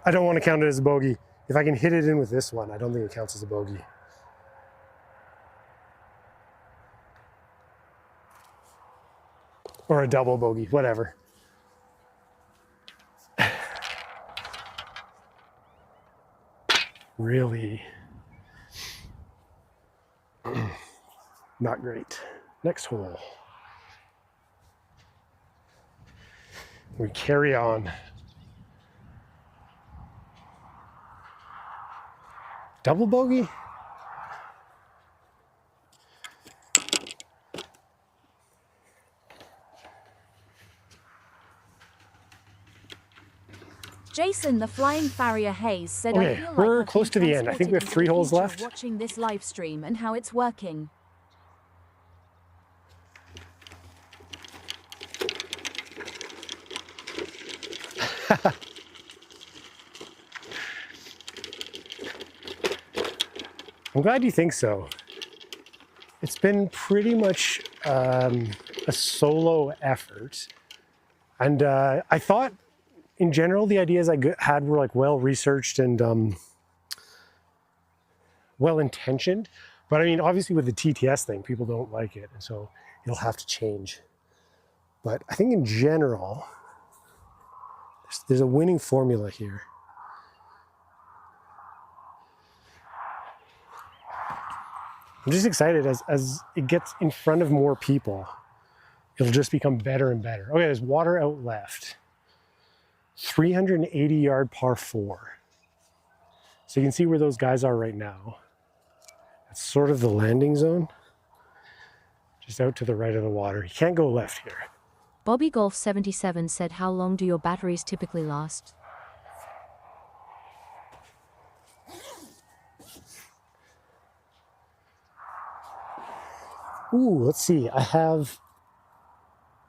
I don't want to count it as a bogey. If I can hit it in with this one, I don't think it counts as a bogey. Or a double bogey, whatever. Really not great. Next hole. We carry on. Double bogey? Jason, the Flying Farrier Hayes said, Okay, I feel we're like close to the end. I think we have 3 holes left. Watching this live stream and how it's working. I'm glad you think so. It's been pretty much a solo effort. And I thought, in general, the ideas I had were like well-researched and well-intentioned. But I mean, obviously with the TTS thing, people don't like it. And so it'll have to change. But I think in general, there's a winning formula here. I'm just excited as it gets in front of more people, it'll just become better and better. Okay, there's water out left. 380 yard par 4. So you can see where those guys are right now. That's sort of the landing zone. Just out to the right of the water. You can't go left here. Bobby Golf 77 said, how long do your batteries typically last? Ooh, let's see. I have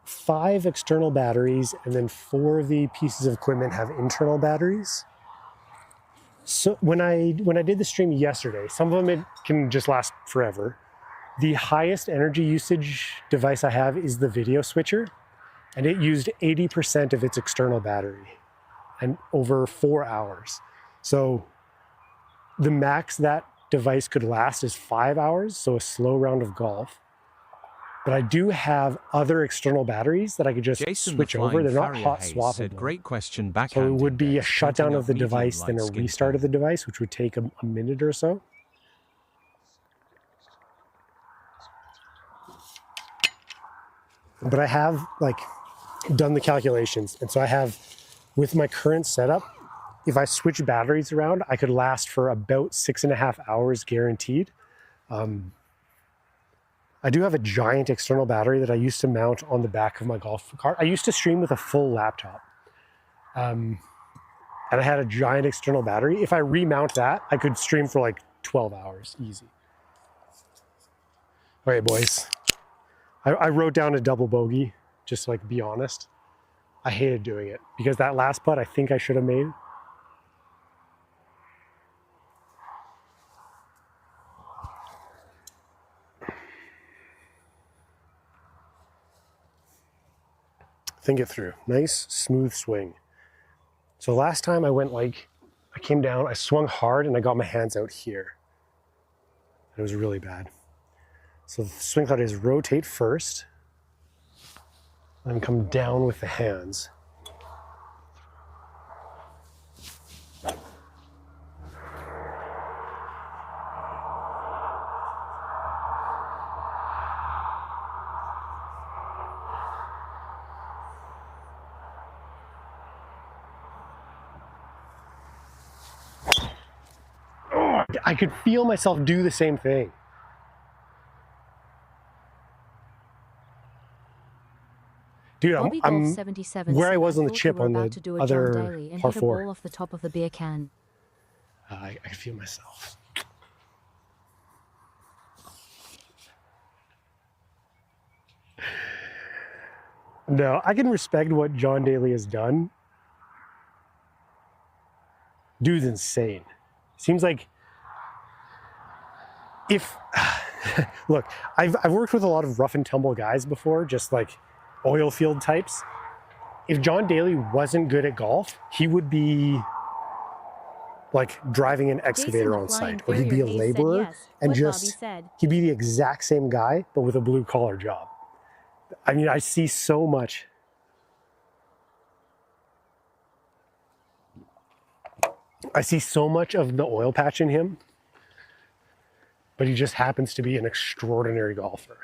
5 external batteries, and then 4 of the pieces of equipment have internal batteries. So when I did the stream yesterday, some of them it can just last forever. The highest energy usage device I have is the video switcher, and it used 80% of its external battery and over 4 hours. So the max that device could last is 5 hours, so a slow round of golf. But I do have other external batteries that I could just switch over. They're not hot swappable. Great question, So it would be a shutdown of the device, then a restart of the device, which would take a minute or so. But I have done the calculations. And so I have, with my current setup, if I switch batteries around, I could last for about 6.5 hours guaranteed. I do have a giant external battery that I used to mount on the back of my golf cart. I used to stream with a full laptop. And I had a giant external battery. If I remount that, I could stream for like 12 hours, easy. All right, boys. I wrote down a double bogey, just to like be honest. I hated doing it because that last putt I think I should have made. Think it through. Nice, smooth swing. So last time I went like, I came down, I swung hard and I got my hands out here. It was really bad. So the swing thought is rotate first, and come down with the hands. I could feel myself do the same thing. Dude, I'm where I was on the chip on the other par 4. Off the top of the beer can. I can feel myself. No, I can respect what John Daly has done. Dude's insane. Seems like look, I've worked with a lot of rough and tumble guys before, just like oil field types. If John Daly wasn't good at golf, he would be like driving an excavator on site, or he'd be a laborer and just, he'd be the exact same guy, but with a blue collar job. I mean, I see so much. I see so much of the oil patch in him, but he just happens to be an extraordinary golfer.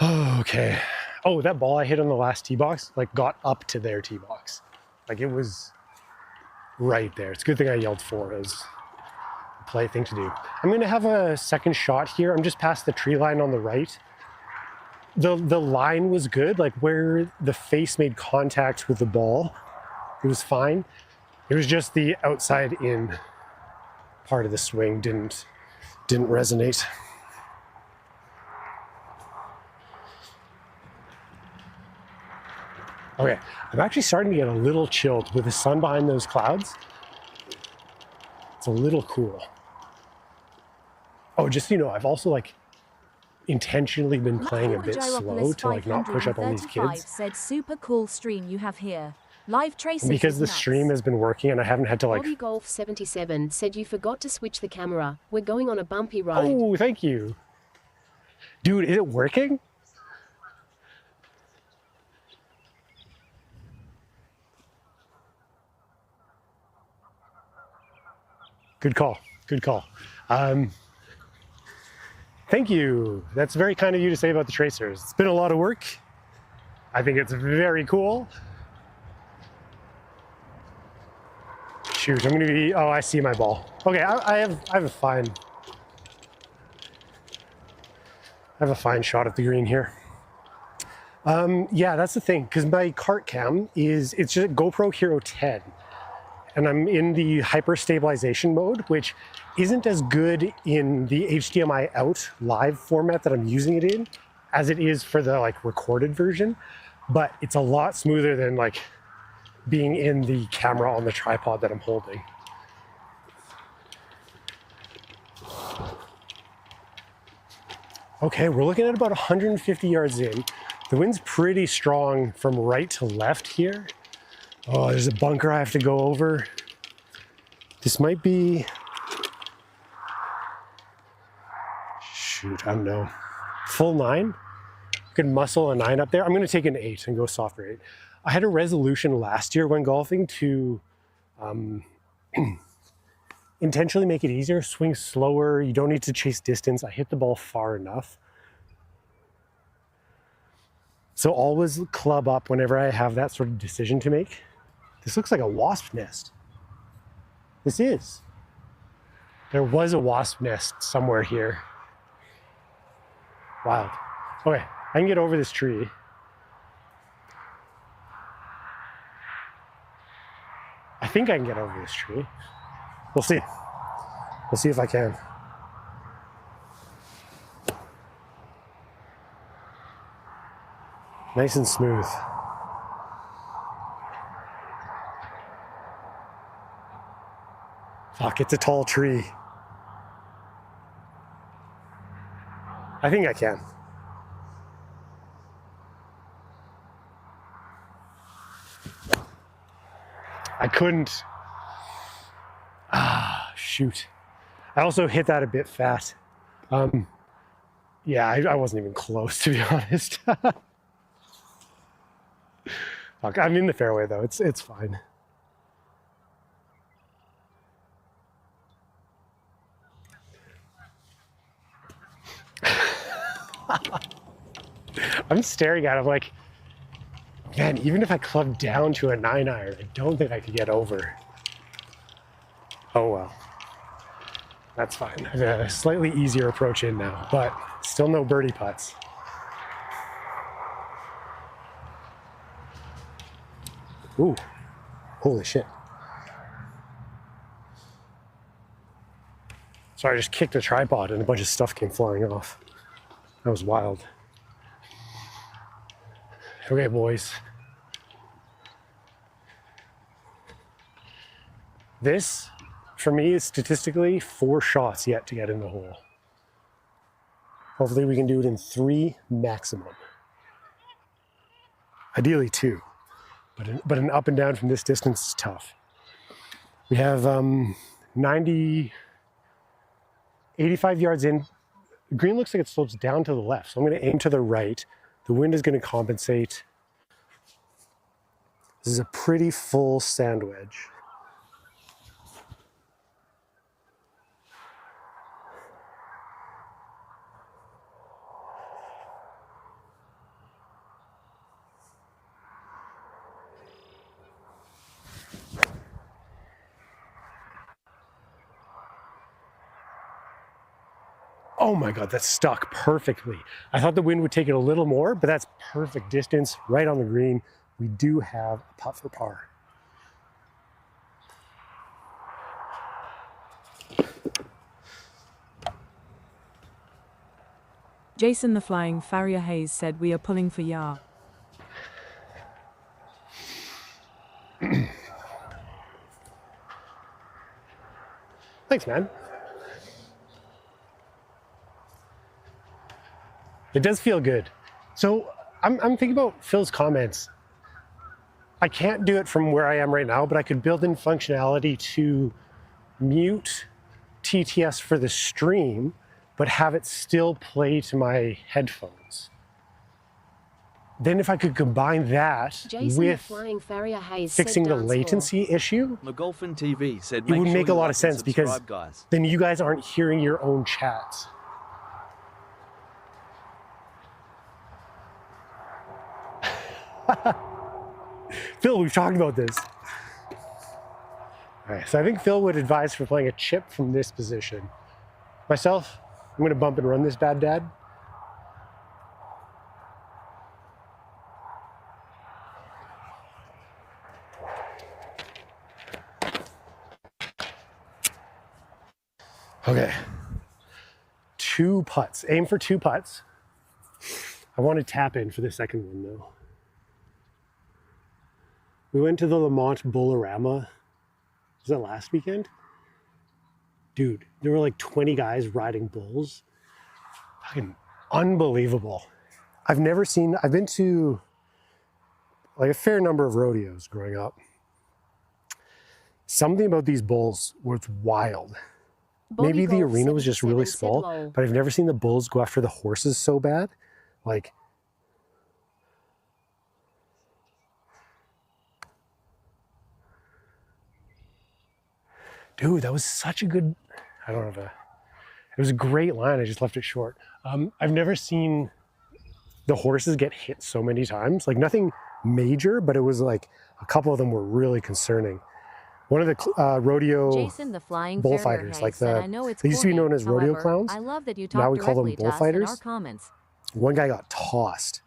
Okay. Oh, that ball I hit on the last tee box, like got up to their tee box. Like it was right there. It's a good thing I yelled for. It was a play thing to do. I'm gonna have a second shot here. I'm just past the tree line on the right. The line was good, like where the face made contact with the ball, it was fine. It was just the outside in part of the swing didn't resonate. Okay, I'm actually starting to get a little chilled with the sun behind those clouds. It's a little cool. Oh, just so you know, I've also like intentionally been playing a bit slow to like not push up on these kids. Said super cool stream you have here. Live traces because the stream has been working and I haven't had to like. Bobby Golf 77 said you forgot to switch the camera. We're going on a bumpy ride. Oh, thank you. Dude, is it working? Good call. Good call. Thank you. That's very kind of you to say about the tracers. It's been a lot of work. I think it's very cool. Shoot, I'm gonna be, oh, I see my ball. Okay, I have a fine shot at the green here. Yeah, that's the thing, because my cart cam it's just a GoPro Hero 10. And I'm in the hyper stabilization mode, which isn't as good in the HDMI out live format that I'm using it in as it is for the like recorded version, but it's a lot smoother than like being in the camera on the tripod that I'm holding. Okay, we're looking at about 150 yards in. The wind's pretty strong from right to left here. Oh, there's a bunker I have to go over. This might be, shoot, I don't know, full 9? I could muscle a 9 up there. I'm gonna take an 8 and go softer 8. I had a resolution last year when golfing to intentionally make it easier, swing slower, you don't need to chase distance. I hit the ball far enough. So always club up whenever I have that sort of decision to make. This looks like a wasp nest. This is. There was a wasp nest somewhere here. Wild. Okay, I can get over this tree. I think I can get over this tree. We'll see. We'll see if I can. Nice and smooth. Fuck, it's a tall tree. I think I can. I couldn't. Ah, shoot. I also hit that a bit fast. Yeah, I wasn't even close, to be honest. Fuck, I'm in the fairway though. It's fine. I'm staring at him like, man, even if I clubbed down to a 9-iron, I don't think I could get over. Oh well. That's fine. I have a slightly easier approach in now, but still no birdie putts. Ooh, holy shit. Sorry, I just kicked the tripod and a bunch of stuff came flying off. That was wild. Okay, boys. This, for me, is statistically 4 shots yet to get in the hole. Hopefully we can do it in 3 maximum. Ideally 2, but an up and down from this distance is tough. We have 85 yards in. The green looks like it slopes down to the left, so I'm going to aim to the right. The wind is going to compensate. This is a pretty full sand wedge. Oh my God, that's stuck perfectly. I thought the wind would take it a little more, but that's perfect distance, right on the green. We do have a putt for par. Jason the Flying Farrier Hayes said we are pulling for Yar. Thanks, man. It does feel good. So I'm thinking about Phil's comments. I can't do it from where I am right now, but I could build in functionality to mute TTS for the stream, but have it still play to my headphones. Then if I could combine that Jason with Flying Farrier Hayes fixing the dance latency issue, McGolfin TV said it would sure make a you lot like of sense and because subscribe, guys. then you guys aren't hearing your own chats. Phil, we've talked about this. All right, so I think Phil would advise for playing a chip from this position. Myself, I'm going to bump and run this bad dad. Okay. 2 putts. Aim for 2 putts. I want to tap in for the second one though. We went to the Lamont Bullarama. Was that last weekend? Dude, there were like 20 guys riding bulls. Fucking unbelievable. I've been to like a fair number of rodeos growing up. Something about these bulls was wild. Maybe the arena was just really small, but I've never seen the bulls go after the horses so bad. Like, dude, that was such a good, I don't know, it was a great line. I just left it short. I've never seen the horses get hit so many times. Like nothing major, but it was like a couple of them were really concerning. One of the rodeo Jason the Flying bullfighters, Farrier like said, I know it's they used to be known corny. as rodeo However, clowns. I love that you Now talk we call them directly to us in our bullfighters. comments. One guy got tossed.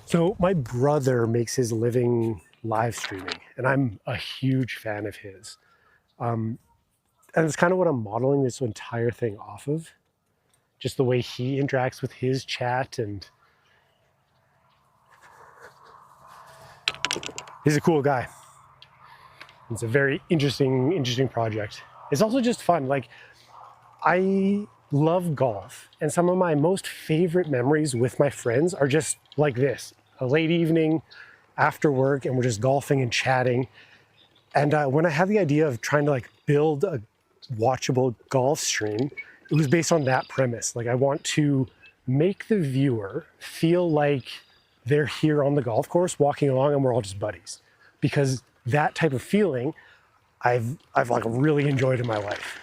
So my brother makes his living live streaming, and I'm a huge fan of his. And it's kind of what I'm modeling this entire thing off of. Just the way he interacts with his chat, and he's a cool guy. It's a very interesting project. It's also just fun. Like, I love golf, and some of my most favorite memories with my friends are just like this. A late evening after work, and we're just golfing and chatting. And when I had the idea of trying to like build a watchable golf stream, it was based on that premise. Like, I want to make the viewer feel like they're here on the golf course walking along and we're all just buddies. Because that type of feeling I've like really enjoyed in my life.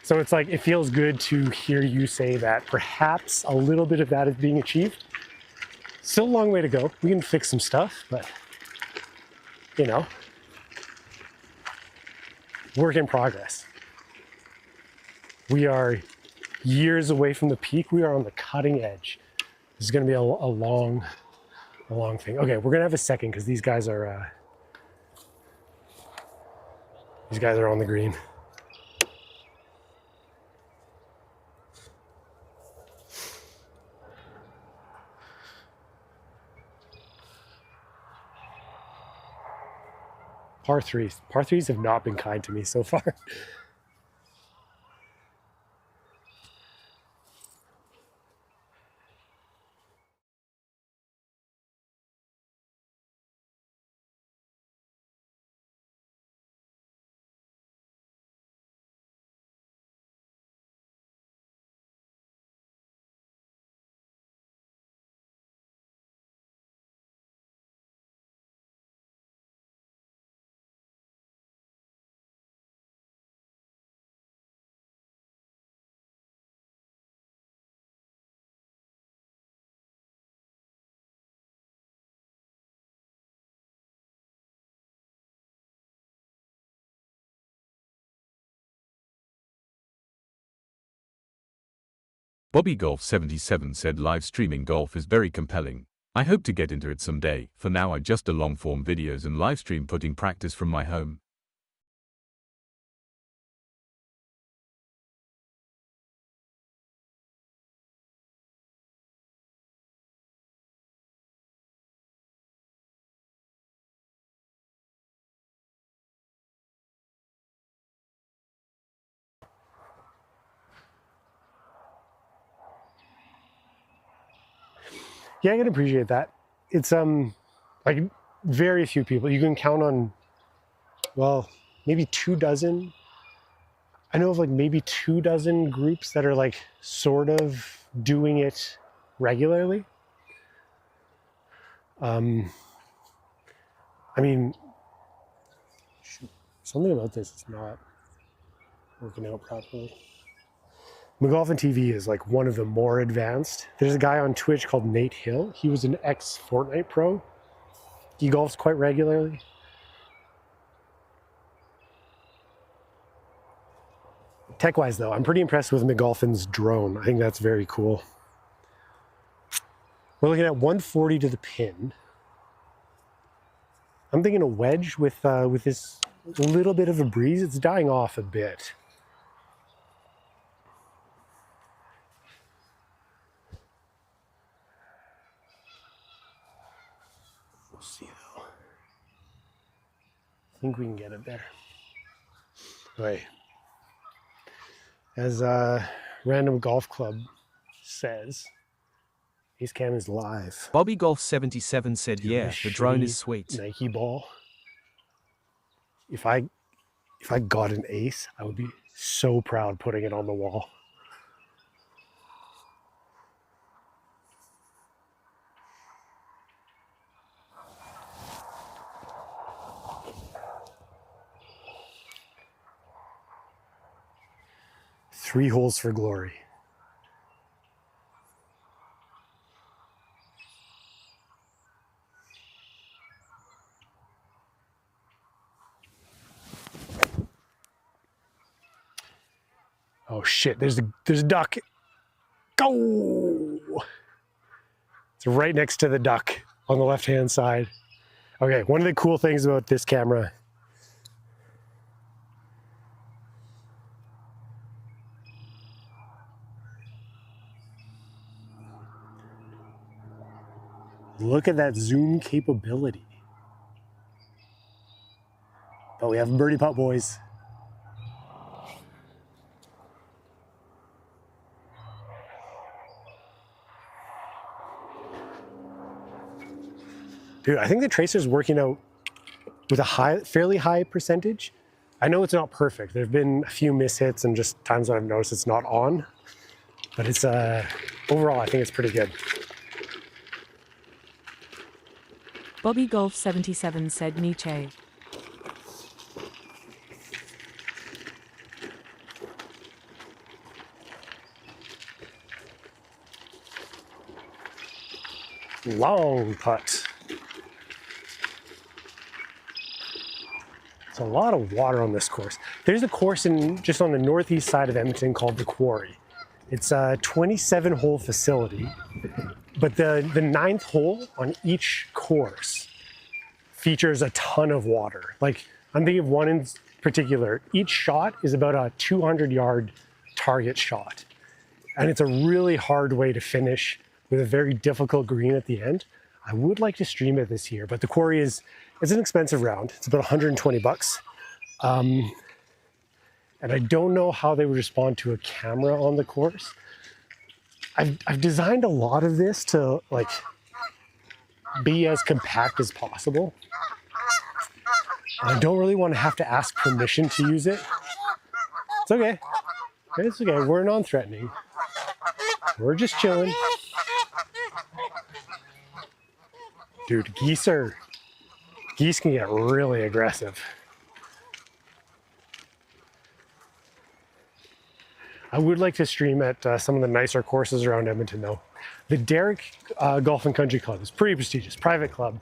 So it's like, it feels good to hear you say that perhaps a little bit of that is being achieved. Still a long way to go. We can fix some stuff, but you know, work in progress. We are years away from the peak. We are on the cutting edge. This is going to be a long thing. Okay, we're going to have a second because these guys are on the green. Par threes. Par threes have not been kind to me so far. Bobby Golf 77 said live streaming golf is very compelling. I hope to get into it someday. For now I just do long form videos and live stream putting practice from my home. Yeah, I can appreciate that. It's like very few people. You can count on, well, maybe 24. I know of like maybe 24 groups that are like sort of doing it regularly. I mean, something about this is not working out properly. McGolfin TV is like one of the more advanced. There's a guy on Twitch called Nate Hill. He was an ex-Fortnite pro. He golfs quite regularly. Tech-wise though, I'm pretty impressed with McGolfin's drone. I think that's very cool. We're looking at 140 to the pin. I'm thinking a wedge with this little bit of a breeze. It's dying off a bit. We'll see though. I think we can get it there. Right. As Random Golf Club says, Ace Cam is live. Bobby Golf 77 said, yeah, the drone is sweet. Nike ball. If I got an ace, I would be so proud putting it on the wall. Three holes for glory. Oh shit, there's a duck. Go! It's right next to the duck on the left-hand side. Okay, one of the cool things about this camera, look at that zoom capability. But we have a birdie putt, boys. Dude, I think the tracer's working out with a fairly high percentage. I know it's not perfect. There've been a few mishits and just times that I've noticed it's not on, but it's overall I think it's pretty good. Bobby Golf 77 said Nietzsche. Long putt. There's a lot of water on this course. There's a course just on the northeast side of Edmonton called the Quarry. It's a 27-hole facility, but the 9th hole on each course features a ton of water. Like, I'm thinking of one in particular. Each shot is about a 200-yard target shot. And it's a really hard way to finish with a very difficult green at the end. I would like to stream it this year, but the Quarry it's an expensive round. It's about 120 bucks. And I don't know how they would respond to a camera on the course. I've designed a lot of this to like be as compact as possible. I don't really want to have to ask permission to use it. It's okay. It's okay. We're non-threatening. We're just chilling. Dude, geese can get really aggressive. I would like to stream at some of the nicer courses around Edmonton though. The Derrick Golf and Country Club is pretty prestigious, private club.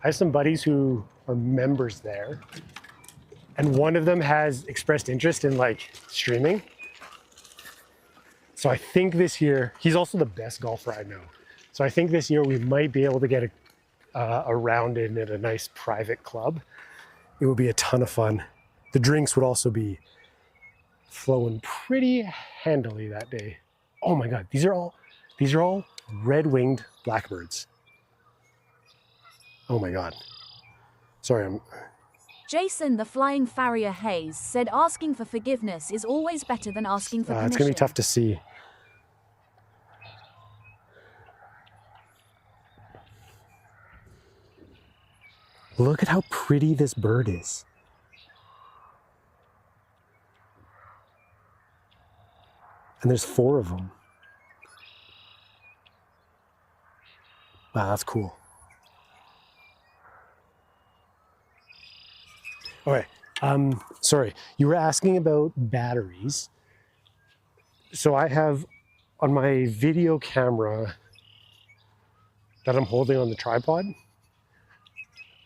I have some buddies who are members there, and one of them has expressed interest in like streaming. So I think this year, he's also the best golfer I know. So I think this year we might be able to get a round in at a nice private club. It would be a ton of fun. The drinks would also be flowing pretty handily that day. Oh my God, these are all red-winged blackbirds. Oh my God. Sorry, Jason the Flying Farrier Hayes said asking for forgiveness is always better than asking for permission. It's gonna be tough to see. Look at how pretty this bird is. And there's 4 of them. Wow, that's cool. Okay, sorry, you were asking about batteries. So I have on my video camera that I'm holding on the tripod,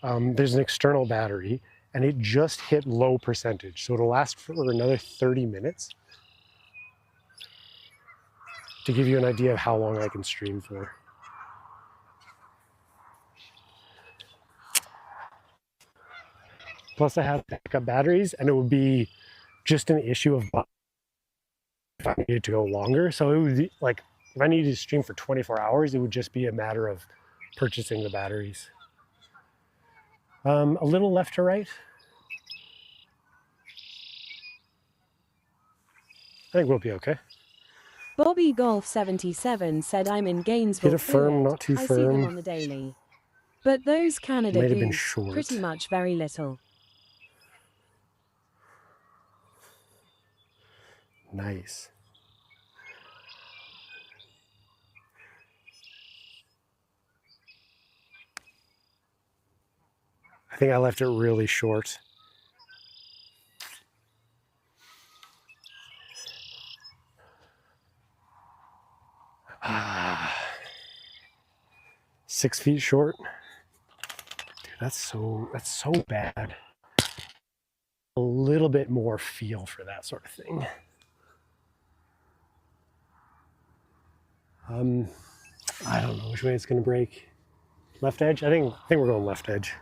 there's an external battery and it just hit low percentage. So it'll last for another 30 minutes to give you an idea of how long I can stream for. Plus I have backup batteries and it would be just an issue of if I needed to go longer. So it would be like, if I needed to stream for 24 hours, it would just be a matter of purchasing the batteries. A little left to right. I think we'll be okay. Bobby Golf 77 said I'm in Gainesville. Hit a firm, not too I see them firm. on the daily. But those Canada Might have been Goose, short. pretty much very little. Nice. I think I left it really short. Ah, 6 feet short. Dude, that's so bad. A little bit more feel for that sort of thing. I don't know which way it's going to break. Left edge? I think we're going left edge.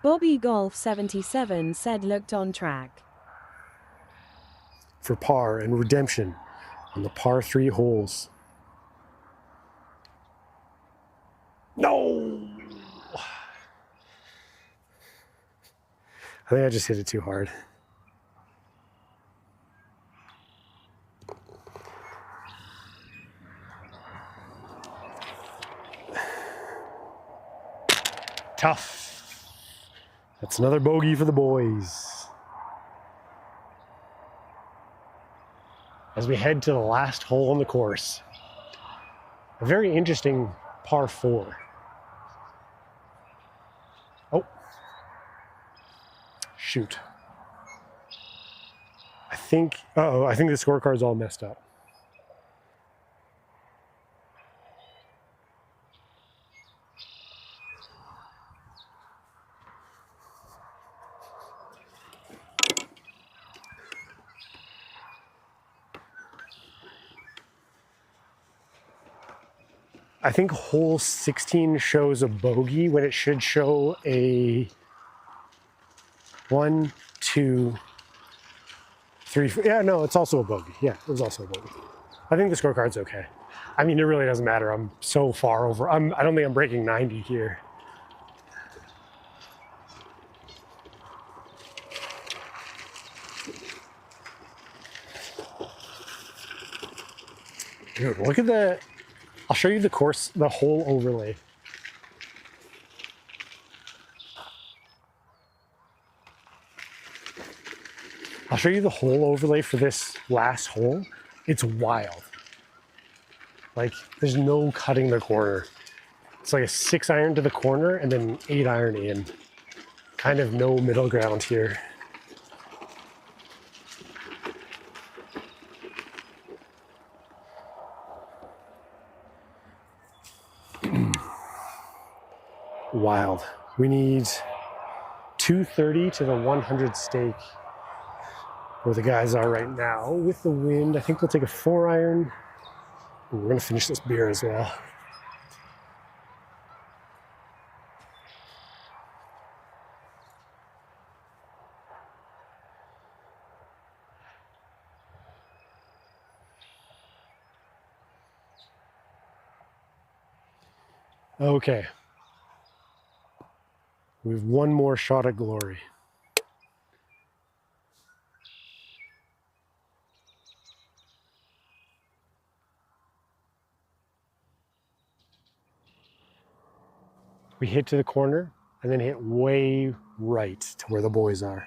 Bobby Golf 77 said looked on track. For par and redemption on the par 3 holes. No! I think I just hit it too hard. Tough. That's another bogey for the boys. As we head to the last hole on the course. A very interesting par 4. Oh. Shoot. I think the scorecard's all messed up. I think hole 16 shows a bogey when it should show a 1, 2, 3, 4. Yeah, no, it's also a bogey. Yeah, it was also a bogey. I think the scorecard's okay. I mean, it really doesn't matter. I'm so far over. I don't think I'm breaking 90 here. Dude, look at the... I'll show you the course, the hole overlay. I'll show you the hole overlay for this last hole. It's wild. Like, there's no cutting the corner. It's like a 6 iron to the corner and then 8 iron in. Kind of no middle ground here. Wild. We need 230 to the 100 stake where the guys are right now. With the wind, I think we'll take a 4 iron. Ooh, we're gonna finish this beer as well. Okay. We have one more shot at glory. We hit to the corner and then hit way right to where the boys are.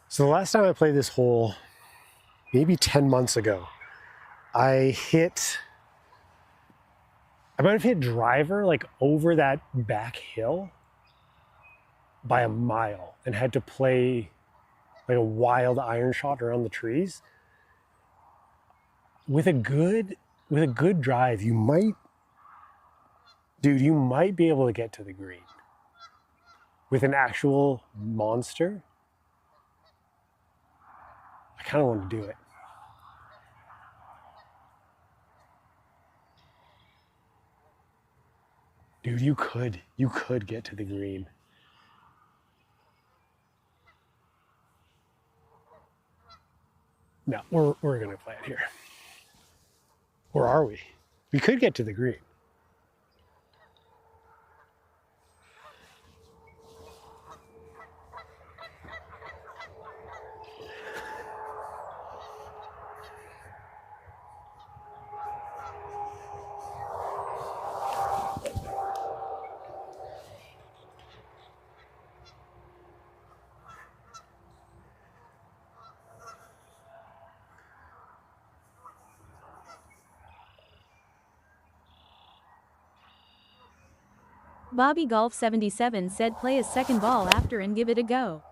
So the last time I played this hole, maybe 10 months ago, I might have hit driver like over that back hill by a mile and had to play like a wild iron shot around the trees. With a good drive, you might be able to get to the green. With an actual monster, I kind of want to do it. Dude, you could get to the green. No, we're gonna play it here. Or are we? We could get to the green. Bobby Golf 77 said play a second ball after and give it a go.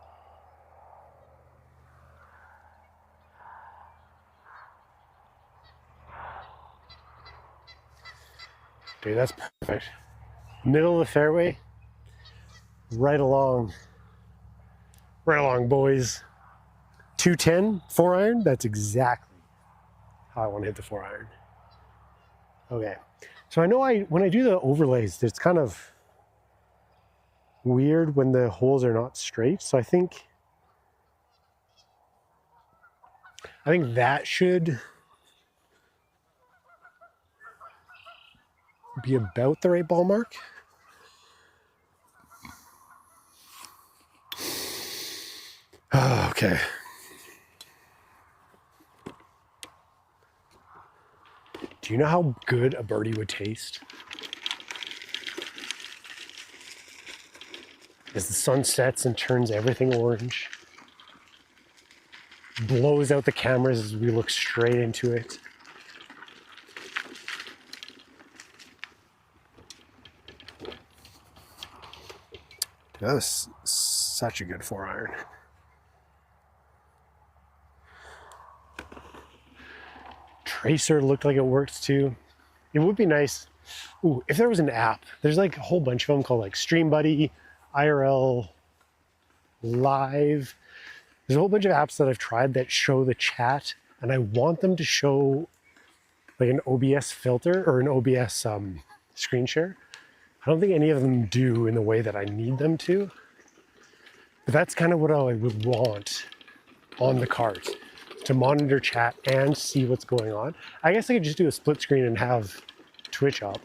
Dude, that's perfect. Middle of the fairway, right along, boys. 210, 4-iron, that's exactly how I want to hit the 4-iron. Okay, so I know when I do the overlays, it's kind of weird when the holes are not straight, so I think that should be about the right ball mark. Okay. Do you know how good a birdie would taste? As the sun sets and turns everything orange, blows out the cameras as we look straight into it. That was such a good 4-iron. Tracer looked like it worked too. It would be nice. Ooh, if there was an app, there's like a whole bunch of them called like Stream Buddy, IRL, Live. There's a whole bunch of apps that I've tried that show the chat, and I want them to show like an OBS filter or an OBS screen share. I don't think any of them do in the way that I need them to. But that's kind of what I would want on the cart, to monitor chat and see what's going on. I guess I could just do a split screen and have Twitch up.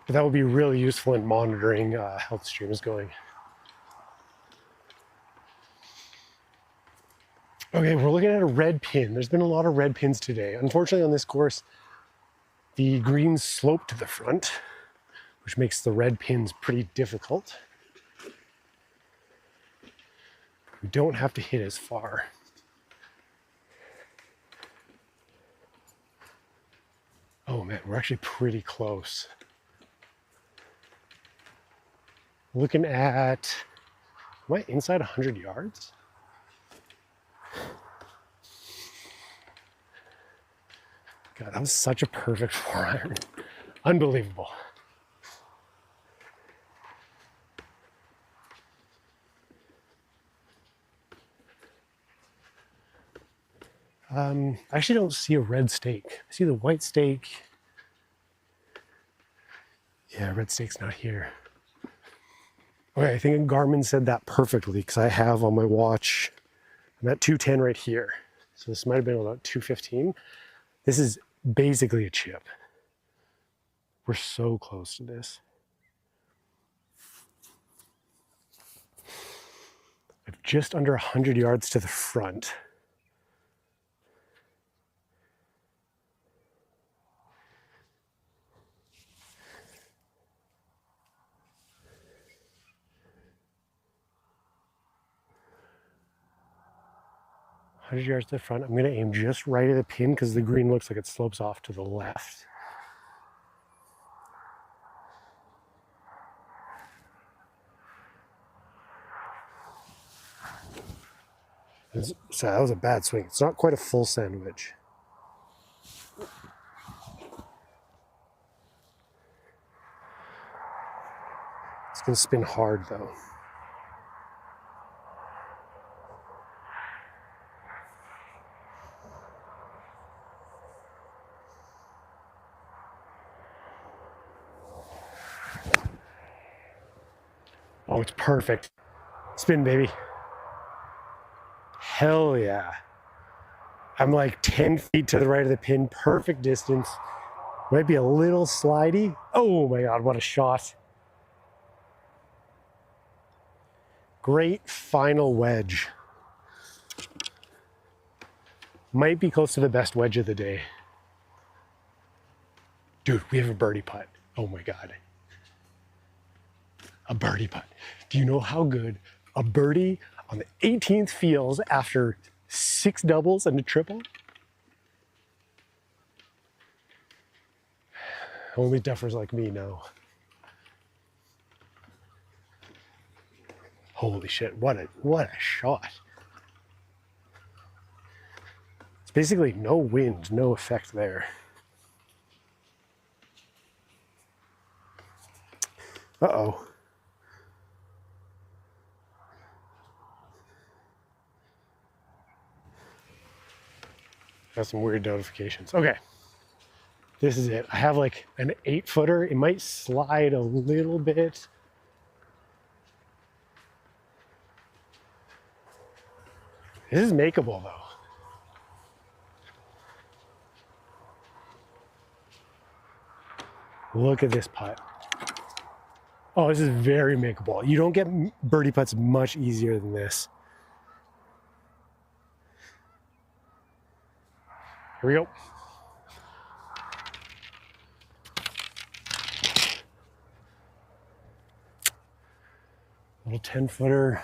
But that would be really useful in monitoring how the stream is going. Okay, we're looking at a red pin. There's been a lot of red pins today. Unfortunately on this course, the greens slope to the front, which makes the red pins pretty difficult. We don't have to hit as far. Oh man, we're actually pretty close. Looking at, am I inside 100 yards? God, that was such a perfect 4-iron. Unbelievable. I actually don't see a red stake. I see the white stake. Yeah, red stake's not here. Okay, I think Garmin said that perfectly because I have on my watch, I'm at 210 right here. So this might have been about 215. This is basically a chip. We're so close to this. I'm just under 100 yards to the front. Yards to the front. I'm going to aim just right at the pin because the green looks like it slopes off to the left. So that was a bad swing. It's not quite a full sandwich. It's going to spin hard though. Oh, it's perfect. Spin, baby. Hell yeah. I'm like 10 feet to the right of the pin, perfect distance. Might be a little slidey. Oh my God, what a shot. Great final wedge. Might be close to the best wedge of the day. Dude, we have a birdie putt. Oh my God. A birdie putt. Do you know how good a birdie on the 18th feels after 6 doubles and a triple? Only duffers like me know. Holy shit, what a shot. It's basically no wind, no effect there. Uh-oh. Got some weird notifications. Okay. This is it. I have like an 8-footer. It might slide a little bit. This is makeable though. Look at this putt. Oh, this is very makeable. You don't get birdie putts much easier than this. Here we go. Little 10-footer.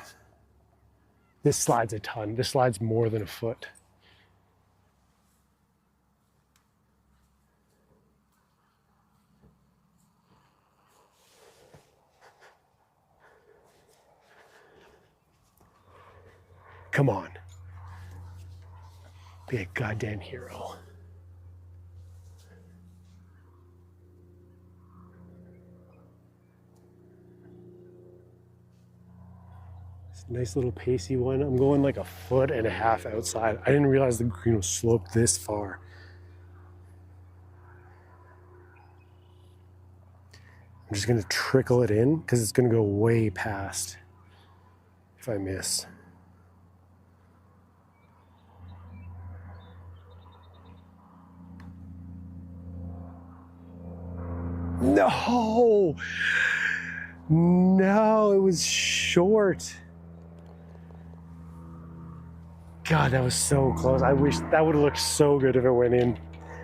This slides a ton. This slides more than a foot. Come on. Be a goddamn hero. Nice little pacey one. I'm going like 1.5 feet outside. I didn't realize the green was sloped this far. I'm just gonna trickle it in because it's gonna go way past if I miss. No! No, it was short. God, that was so close. I wish that would have looked so good if it went in.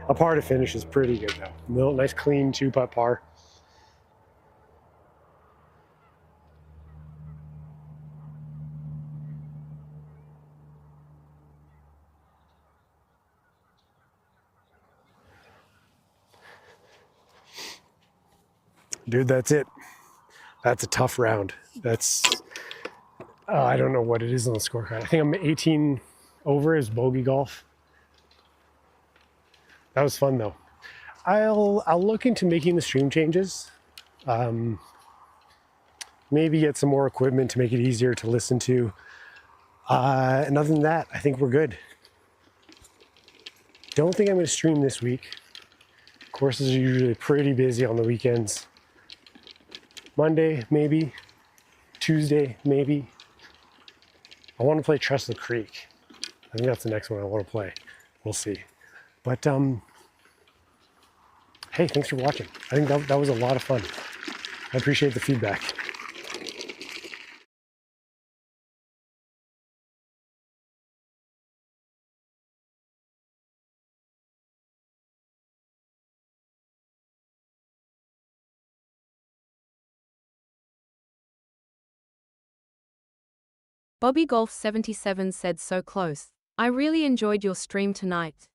A par to finish is pretty good though. Nice clean 2-putt par. Dude, that's it. That's a tough round. That's, I don't know what it is on the scorecard. I think I'm 18 over is bogey golf. That was fun though. I'll look into making the stream changes. Maybe get some more equipment to make it easier to listen to. And other than that, I think we're good. Don't think I'm going to stream this week. Courses are usually pretty busy on the weekends. Monday, maybe. Tuesday, maybe. I want to play Trust the Creek. I think that's the next one I want to play. We'll see. But, hey, thanks for watching. I think that was a lot of fun. I appreciate the feedback. Bobby Golf 77 said so close. I really enjoyed your stream tonight.